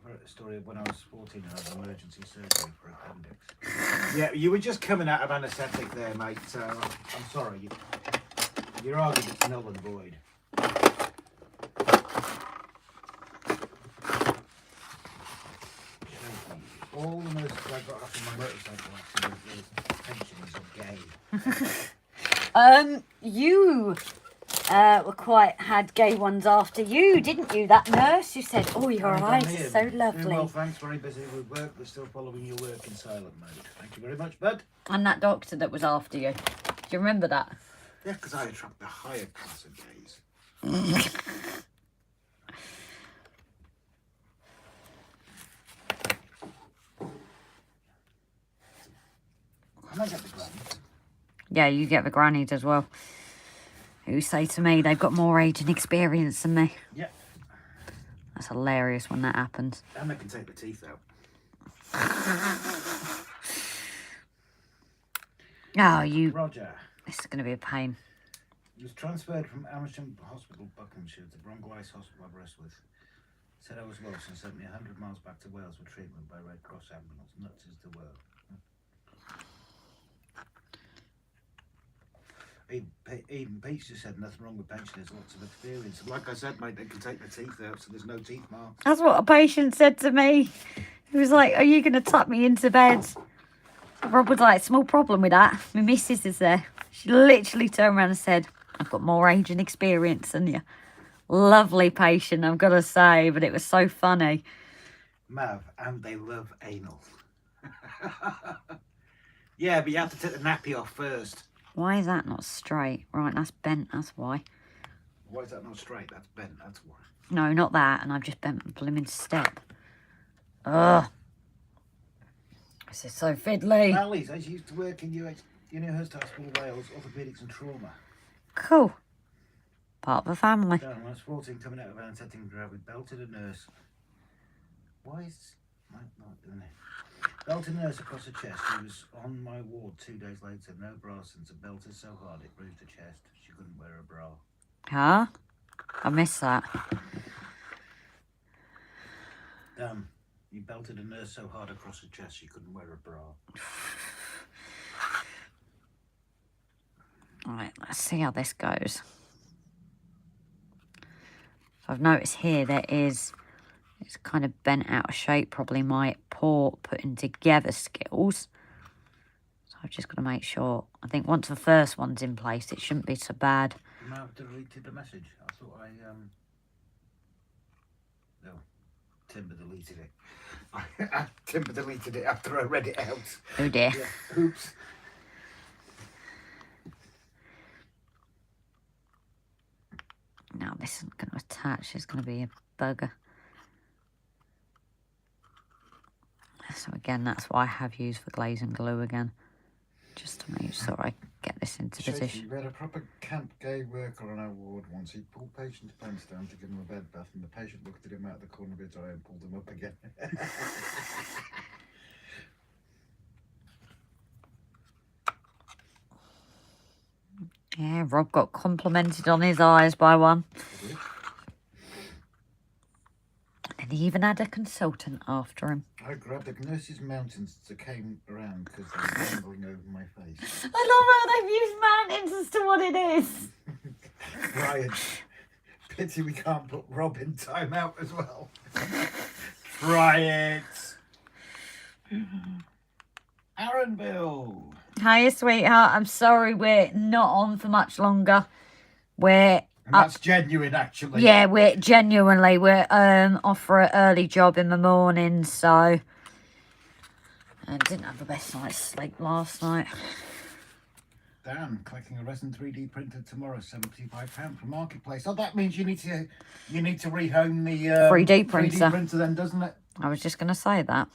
a story of when I was 14 and had emergency surgery for appendix. Yeah, you were just coming out of anaesthetic there, mate, so I'm sorry. Your argument's null and void. All the nurses I got off of my motorcycle accident was pensions are gay. You had gay ones after you, didn't you? That nurse who said, "Oh, your eyes are so lovely." Well, thanks. Very busy with work, but still following your work in silent mode. Thank you very much, bud. And that doctor that was after you. Do you remember that? Yeah, because I attract the higher class of gays. Can I get the grannies? Yeah, you get the grannies as well. Who say to me they've got more age and experience than me. Yeah. That's hilarious when that happens. And they can take the teeth out. Oh, you... Roger. This is going to be a pain. He was transferred from Amersham Hospital, Buckinghamshire, to Bronco Ice Hospital of Westworth. Said I was Welsh and sent me 100 miles back to Wales for treatment by Red Cross ambulance. Nuts is the word. Even Pete's just said nothing wrong with pensioners, lots of experience. And like I said, mate, they can take the teeth out, so there's no teeth marks. That's what a patient said to me. He was like, "Are you going to tuck me into bed?" Rob was like, "Small problem with that. My missus is there." She literally turned around and said, "I've got more age and experience than you." Lovely patient, I've got to say, but it was so funny. Mav, and they love anal. Yeah, but you have to take the nappy off first. Why is that not straight? Right, that's bent, that's why. Why is that not straight? That's bent, that's why. No, not that, and I've just bent my blooming step. Ugh. This is so fiddly. Alice, I used to work in University Hospital Wales, orthopaedics and trauma. Cool. Part of the family. When I was 14, coming out of anaesthetic and we belted a nurse. Why is... not doing it. Belted a nurse across the chest. She was on my ward 2 days later. No bra since a belted so hard it bruised her chest. She couldn't wear a bra. Huh? I missed that. Damn. You belted a nurse so hard across her chest she couldn't wear a bra. Alright, let's see how this goes. So I've noticed here there is... It's kind of bent out of shape, probably my poor putting together skills. So I've just got to make sure. I think once the first one's in place, it shouldn't be so bad. You might have deleted the message. I thought No, Timber deleted it. Timber deleted it after I read it out. Oh dear. Yeah. Oops. Now this isn't going to attach. It's going to be a bugger. So again, that's why I have used the glaze and glue again, just to make sure I get this into position. We had a proper camp gay worker on our ward once. He pulled patient's pants down to give him a bed bath, and the patient looked at him out of the corner of his eye and pulled him up again. Yeah, Rob got complimented on his eyes by one. And he even had a consultant after him. I grabbed the nurse's mountains that came around because they were dangling over my face. I love how they've used mountains as to what it is. Brian, pity we can't put Rob in timeout as well. Try it. Aaronville. Hiya, sweetheart. I'm sorry we're not on for much longer. We're And that's genuine, actually. yeah, we're off for an early job in the morning, so I didn't have the best night's sleep last night. Dan, collecting a resin 3D printer tomorrow, £75 from Marketplace. Oh, that means you need to rehome the 3D printer. 3D printer then, doesn't it? I was just gonna say that.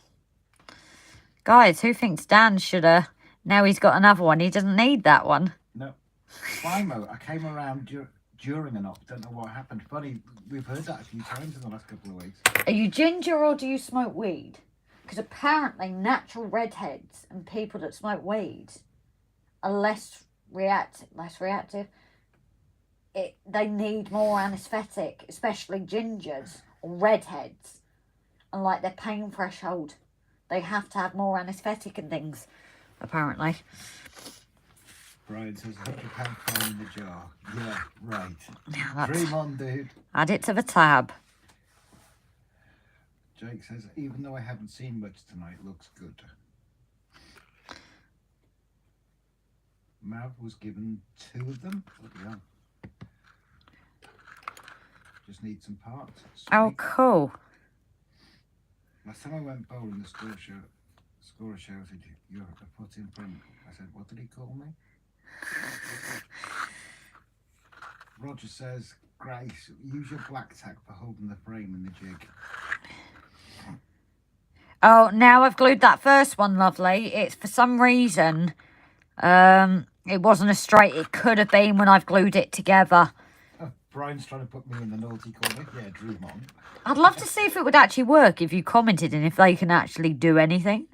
Guys, who thinks Dan should have? Now he's got another one. He doesn't need that one. No. Slimo, I came around during an op. Don't know what happened. Funny, we've heard that a few times in the last couple of weeks. Are you ginger or do you smoke weed? Because apparently natural redheads and people that smoke weed are less reactive. They need more anaesthetic, especially gingers or redheads. And like their pain threshold, they have to have more anaesthetic and things, apparently. Brian says £100 fine in the jar. Yeah, right. Yeah, that's... Dream on, dude. Add it to the tab. Jake says, even though I haven't seen much tonight, looks good. Mav was given 2 of them. Bloody hell. Just need some parts. Sweet. Oh, cool. Last time I went bowling, the scorer shouted, "You're a foot in front." I said, "What did he call me?" Roger says, "Grace, use your black tack for holding the frame in the jig." Oh, now I've glued that first one, lovely. It's for some reason, it wasn't a straight. It could have been when I've glued it together. Oh, Brian's trying to put me in the naughty corner. Yeah, dream on. I'd love to see if it would actually work if you commented and if they can actually do anything.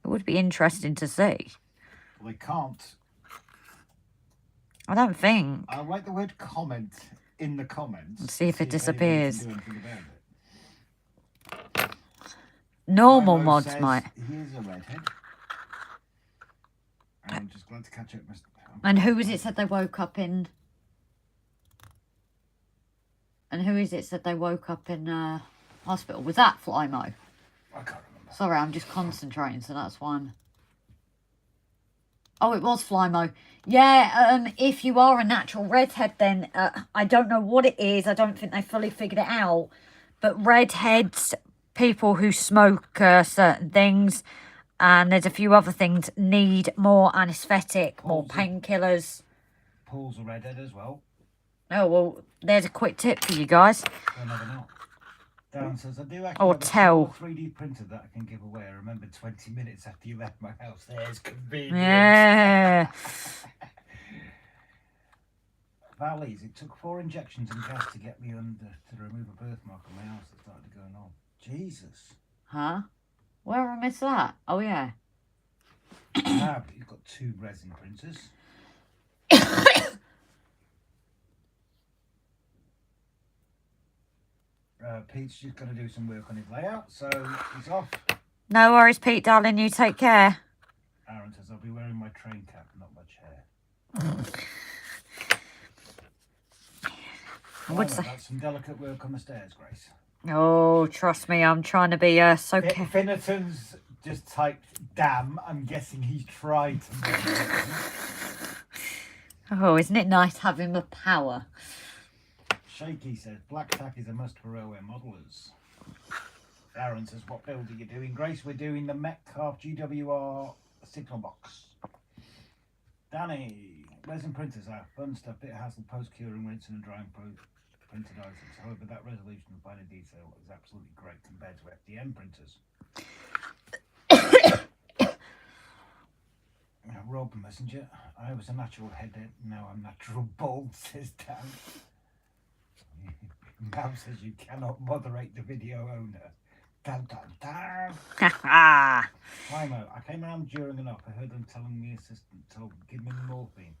It would be interesting to see. Well, they can't. I don't think. I'll write the word comment in the comments. And see if it anybody disappears. can do anything about it. Normal Milo mods says might. He is a redhead. I'm just glad to catch up. And who was it said they woke up in? And who is it said they woke up in hospital? Was that Flymo? I can't remember. Sorry, I'm just concentrating, so that's why I'm... Oh, it was Flymo. Yeah, if you are a natural redhead, then I don't know what it is. I don't think they fully figured it out. But redheads, people who smoke certain things, and there's a few other things, need more anaesthetic, more painkillers. Paul's a redhead as well. Oh, well, there's a quick tip for you guys. I never know. Dan says, I do actually Or have a tell. small 3D printer that I can give away. I remember 20 minutes after you left my house. There's convenience. Yeah. Valleys, it took 4 injections and gas to get me under to remove a birthmark on my house that started going on. Jesus. Huh? Where have I missed that? Oh, yeah. Now, you've got 2 resin printers. Pete's just got to do some work on his layout, so he's off. No worries, Pete, darling. You take care. Aaron says, I'll be wearing my train cap, not much hair. That's some delicate work on the stairs, Grace. Oh, trust me, I'm trying to be so careful. Finneton's just typed, damn, I'm guessing he's tried to. Oh, isn't it nice having the power? Shaky says, black tack is a must for railway modelers. Aaron says, what build are you doing? Grace, we're doing the Metcalfe GWR signal box. Danny, resin printers are fun stuff. Bit of hassle, post-curing, rinsing and drying printed items. However, that resolution and finer detail is absolutely great compared to FDM printers. Rob Messenger, I was a natural headhead, now I'm natural bald, says Dan. Mav says you cannot moderate the video owner. Dun, dun, dun. Limo, I came around during an op. I heard them telling the assistant, give me morphine.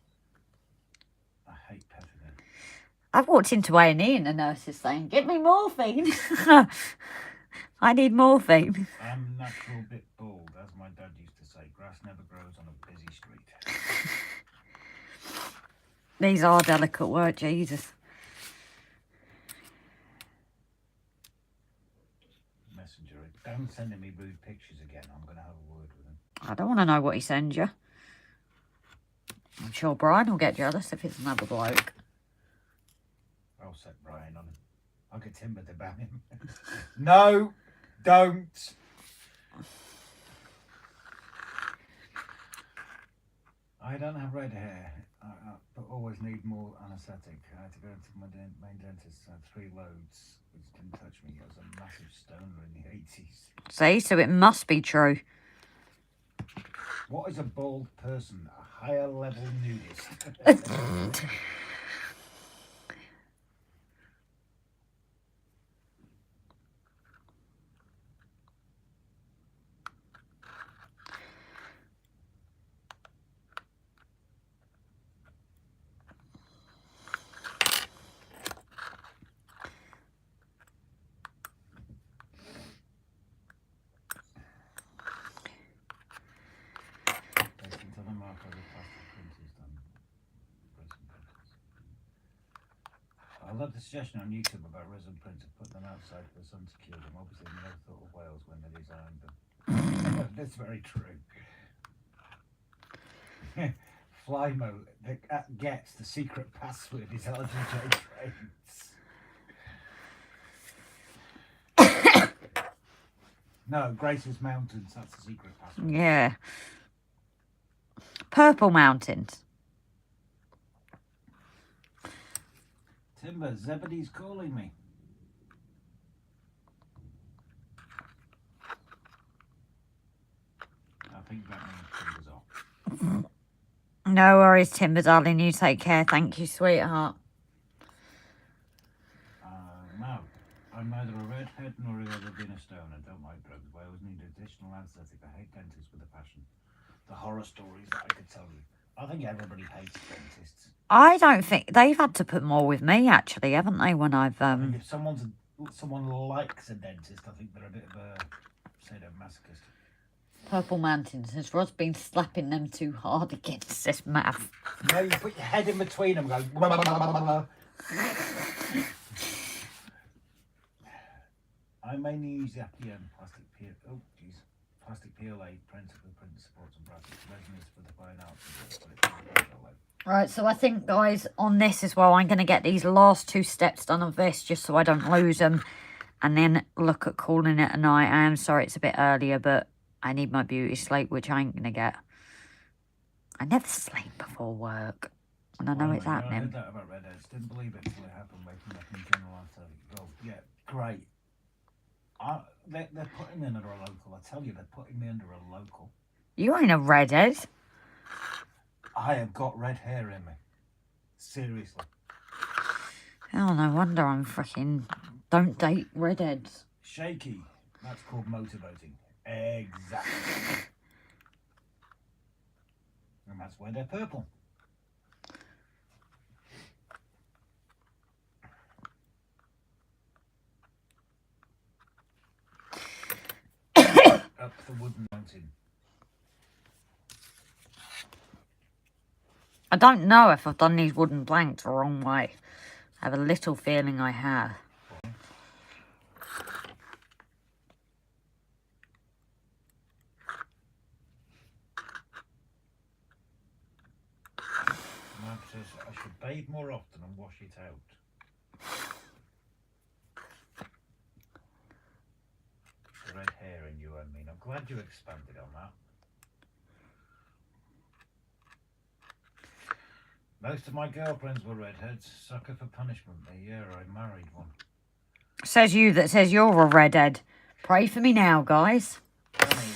I hate peppermint. I've walked into A&E and the nurse is saying, "Give me morphine." I need morphine. I'm a natural bit bald, as my dad used to say. Grass never grows on a busy street. These are delicate work, Jesus. Messenger, don't send me rude pictures again. I'm going to have a word with him. I don't want to know what he sends you. I'm sure Brian will get jealous if it's another bloke. I'll set Brian on him. I'll get Timber to ban him. No, don't. I don't have red hair, but always need more anaesthetic. I had to go to my main dentist. I had 3 loads, which didn't touch me. I was a massive stoner in the 80s. See, so it must be true. What is a bald person? A higher level nudist. I love the suggestion on YouTube about resin prints to put them outside for the sun to cure them. Obviously, they never thought of Wales when they designed them. That's very true. Flymo that gets the secret password is RGJ trains. No, Grace's Mountains, that's the secret password. Yeah. Purple Mountains. Timber, Zebedee's calling me. I think that means Timber's off. No worries, Timber, darling. You take care. Thank you, sweetheart. No, I'm neither a redhead nor have ever been a stoner. Don't like drugs, but I always need additional anesthetic. I hate dentists with a passion. The horror stories that I could tell you. I think everybody hates dentists. I don't think they've had to put more with me, actually, haven't they? When I've I think if someone likes a dentist, I think they're a bit of a sadomasochist. Purple Mountains. Has Rod's been slapping them too hard against this mouth? No, you put your head in between them and go. Blah, blah, blah, blah, blah. I mainly use the ADRIAN plastic PLA printer for print supports and brackets. Resin is for the fine arts. Right, so I think, guys, on this as well, I'm going to get these last 2 steps done of this just so I don't lose them. And then look at calling it a night. I am sorry it's a bit earlier, but I need my beauty sleep, which I ain't going to get. I never sleep before work. And I know it's happening. I heard that about redheads. Didn't believe it until it happened. Waking up in general anesthetic. Oh, yeah, great. They're putting me under a local. I tell you, they're putting me under a local. You ain't a redhead. I have got red hair in me. Seriously. Oh, no wonder I'm freaking... Don't date redheads. Shaky. That's called motivating. Exactly. And that's why they're purple. Up the wooden mountain. I don't know if I've done these wooden blanks the wrong way. I have a little feeling I have. Mark says I should bathe more often and wash it out. The red hair in you, I mean. I'm glad you expanded on that. Most of my girlfriends were redheads. Sucker for punishment. The year I married one. Says you that says you're a redhead. Pray for me now, guys. Funny.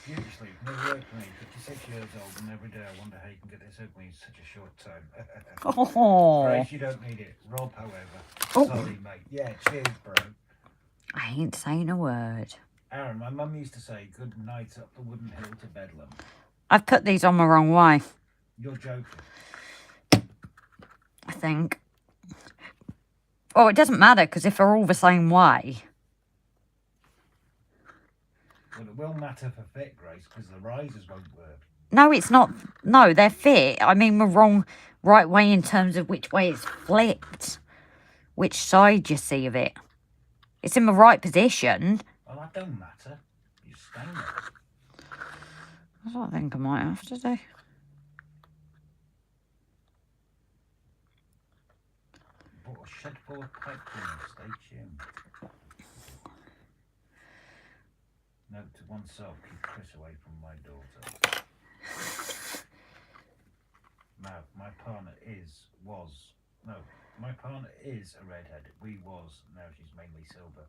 Beauty sleep. Never worked for me. 56 years old, and every day I wonder how you can get this out of me in such a short time. Oh. Grace, you don't need it. Rob, however. Oh. Sorry, mate. Yeah, cheers, bro. I ain't saying a word. Aaron, my mum used to say, good night up the wooden hill to Bedlam. I've put these on the wrong way. You're joking. I think. Well, it doesn't matter because if they're all the same way. Well, it will matter for fit, Grace, because the risers won't work. No, it's not. No, they're fit. I mean, the wrong right way in terms of which way it's flipped. Which side you see of it. It's in the right position. Well, that don't matter. You stain it. That's what I think I might have to do. Bought a shed full of pipe cleaners. Stay tuned. Note to oneself, keep Chris away from my daughter. Now, my partner my partner is a redhead. We was, now she's mainly silver.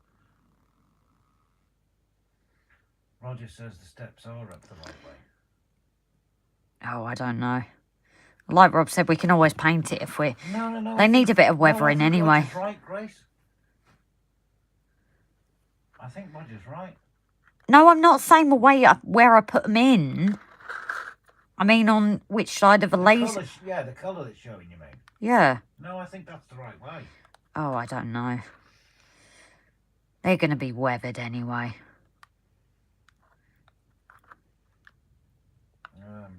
Roger says the steps are up the right way. Oh, I don't know. Like Rob said, we can always paint it if we... No. They need a bit of weathering I think anyway. Roger's right, Grace. I think Roger's right. No, I'm not saying the way where I put them in. I mean on which side of the laser. Yeah, the colour that's showing you, mate. Yeah. No, I think that's the right way. Oh, I don't know. They're going to be weathered anyway.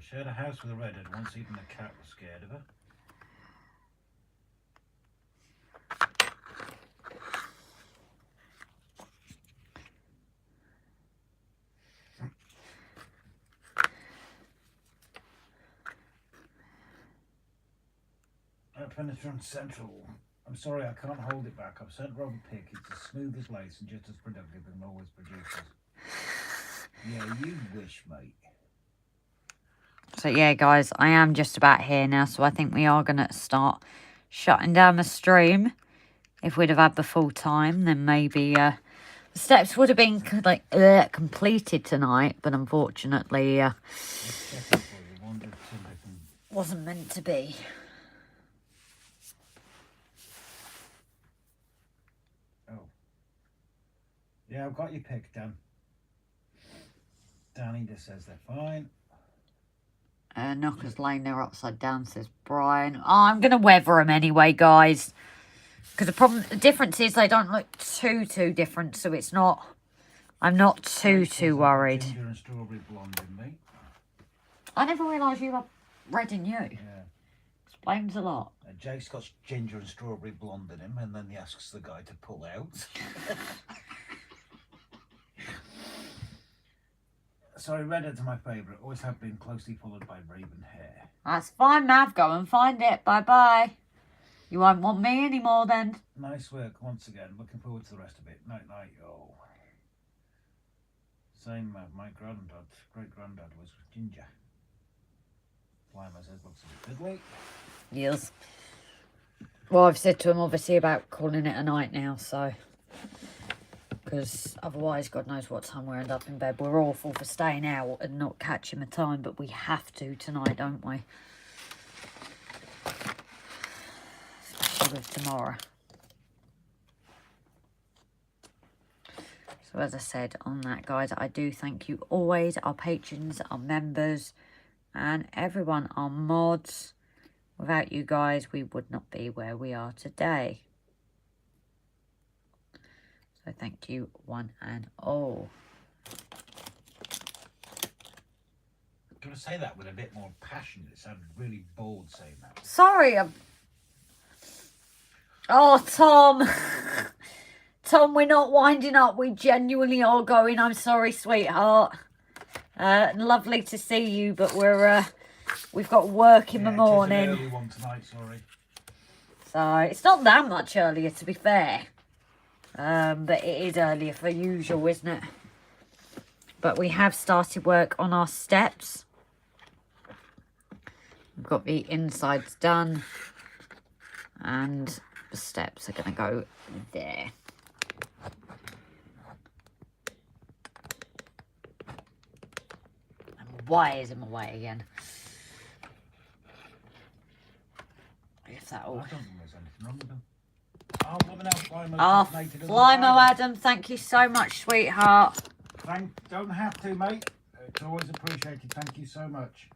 Shared a house with a redhead once, even the cat was scared of her. Penetrant Central. I'm sorry, I can't hold it back. I've sent Rob a pic. It's as smooth as lace and just as productive and always produces. Yeah, you wish, mate. So yeah, guys, I am just about here now, so I think we are going to start shutting down the stream. If we'd have had the full time, then maybe the steps would have been like completed tonight, but unfortunately wasn't meant to be. Yeah, I've got your pick, Dan. Danny just says they're fine. Knocker's laying there upside down, says Brian. Oh, I'm going to weather them anyway, guys. Because the difference is they don't look too different, so it's not... I'm not too worried. Ginger and strawberry blonde in me. I never realised you had red in you. Yeah. Explains a lot. Jake's got ginger and strawberry blonde in him, and then he asks the guy to pull out. Sorry, redheads are my favourite. Always have been, closely followed by raven hair. That's fine, Mav. Go and find it. Bye-bye. You won't want me anymore then. Nice work once again. Looking forward to the rest of it. Night-night, yo. Same, my great-granddad was ginger. Flymer says looks a bit fiddly. Yes. Well, I've said to him, obviously, about calling it a night now, so... Because otherwise, God knows what time we'll end up in bed. We're awful for staying out and not catching the time, but we have to tonight, don't we? Especially with tomorrow. So as I said on that, guys, I do thank you always, our patrons, our members, and everyone, our mods. Without you guys, we would not be where we are today. So thank you, one and all. I'm going to say that with a bit more passion. It sounded really bored saying that. Sorry. Oh, Tom. Tom, we're not winding up. We genuinely are going. I'm sorry, sweetheart. Lovely to see you, but we've got work in the morning. It's an early one tonight, sorry. So it's not that much earlier, to be fair. But it is earlier for usual, isn't it? But we have started work on our steps. We've got the insides done. And the steps are going to go there. And my wires in my way again. If that all... I don't think there's anything wrong with them. Oh, Flymo Adam, thank you so much, sweetheart. Don't have to, mate. It's always appreciated. Thank you so much.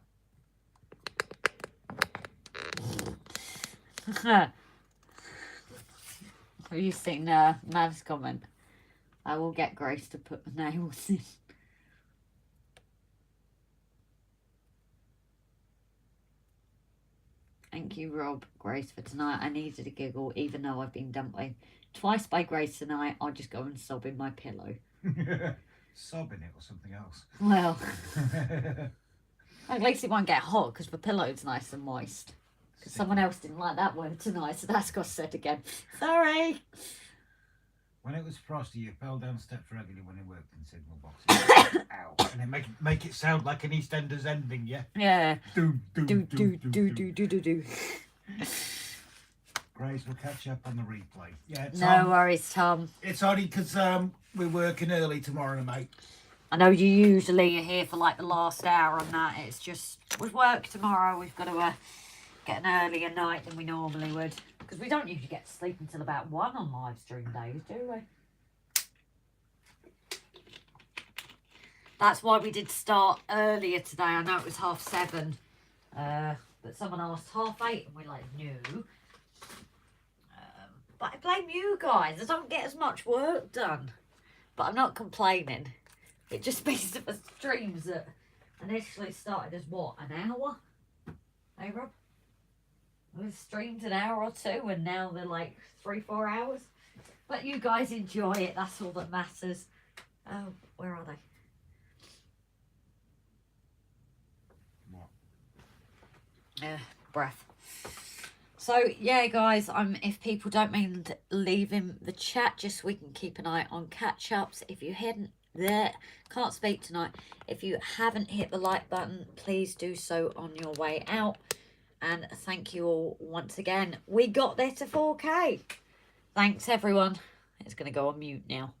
Have you seen Mav's comment? I will get Grace to put the nails in. Thank you, Rob. Grace, for tonight. I needed a giggle, even though I've been dumped twice by Grace tonight. I'll just go and sob in my pillow. Sobbing it or something else. Well, at least it won't get hot because the pillow's nice and moist. Because someone else didn't like that word tonight, so that's got said again. Sorry. When it was frosty, you fell down steps regularly when you worked in signal boxes. Ow. And then make it sound like an EastEnders ending, yeah? Yeah. Do. Do. Grace, we'll catch up on the replay. Yeah, No worries, Tom. It's only because we're working early tomorrow, mate. I know you usually are here for like the last hour on that. It's just with work tomorrow, we've got to get an earlier night than we normally would. Because we don't usually get to sleep until about 1 on live stream days, do we? That's why we did start earlier today. I know it was 7:30. But someone asked 8:30 and we're like, no. But I blame you guys. I don't get as much work done. But I'm not complaining. It just means that the streams that initially started as what, an hour? Hey, Rob? We've streamed an hour or 2 and now they're like 3-4 hours. But you guys enjoy it. That's all that matters. Oh, where are they? What? Breath. So yeah, guys, if people don't mind leaving the chat, just so we can keep an eye on catch-ups. If you can't speak tonight, if you haven't hit the like button, please do so on your way out. And thank you all once again. We got there to 4K. Thanks, everyone. It's going to go on mute now.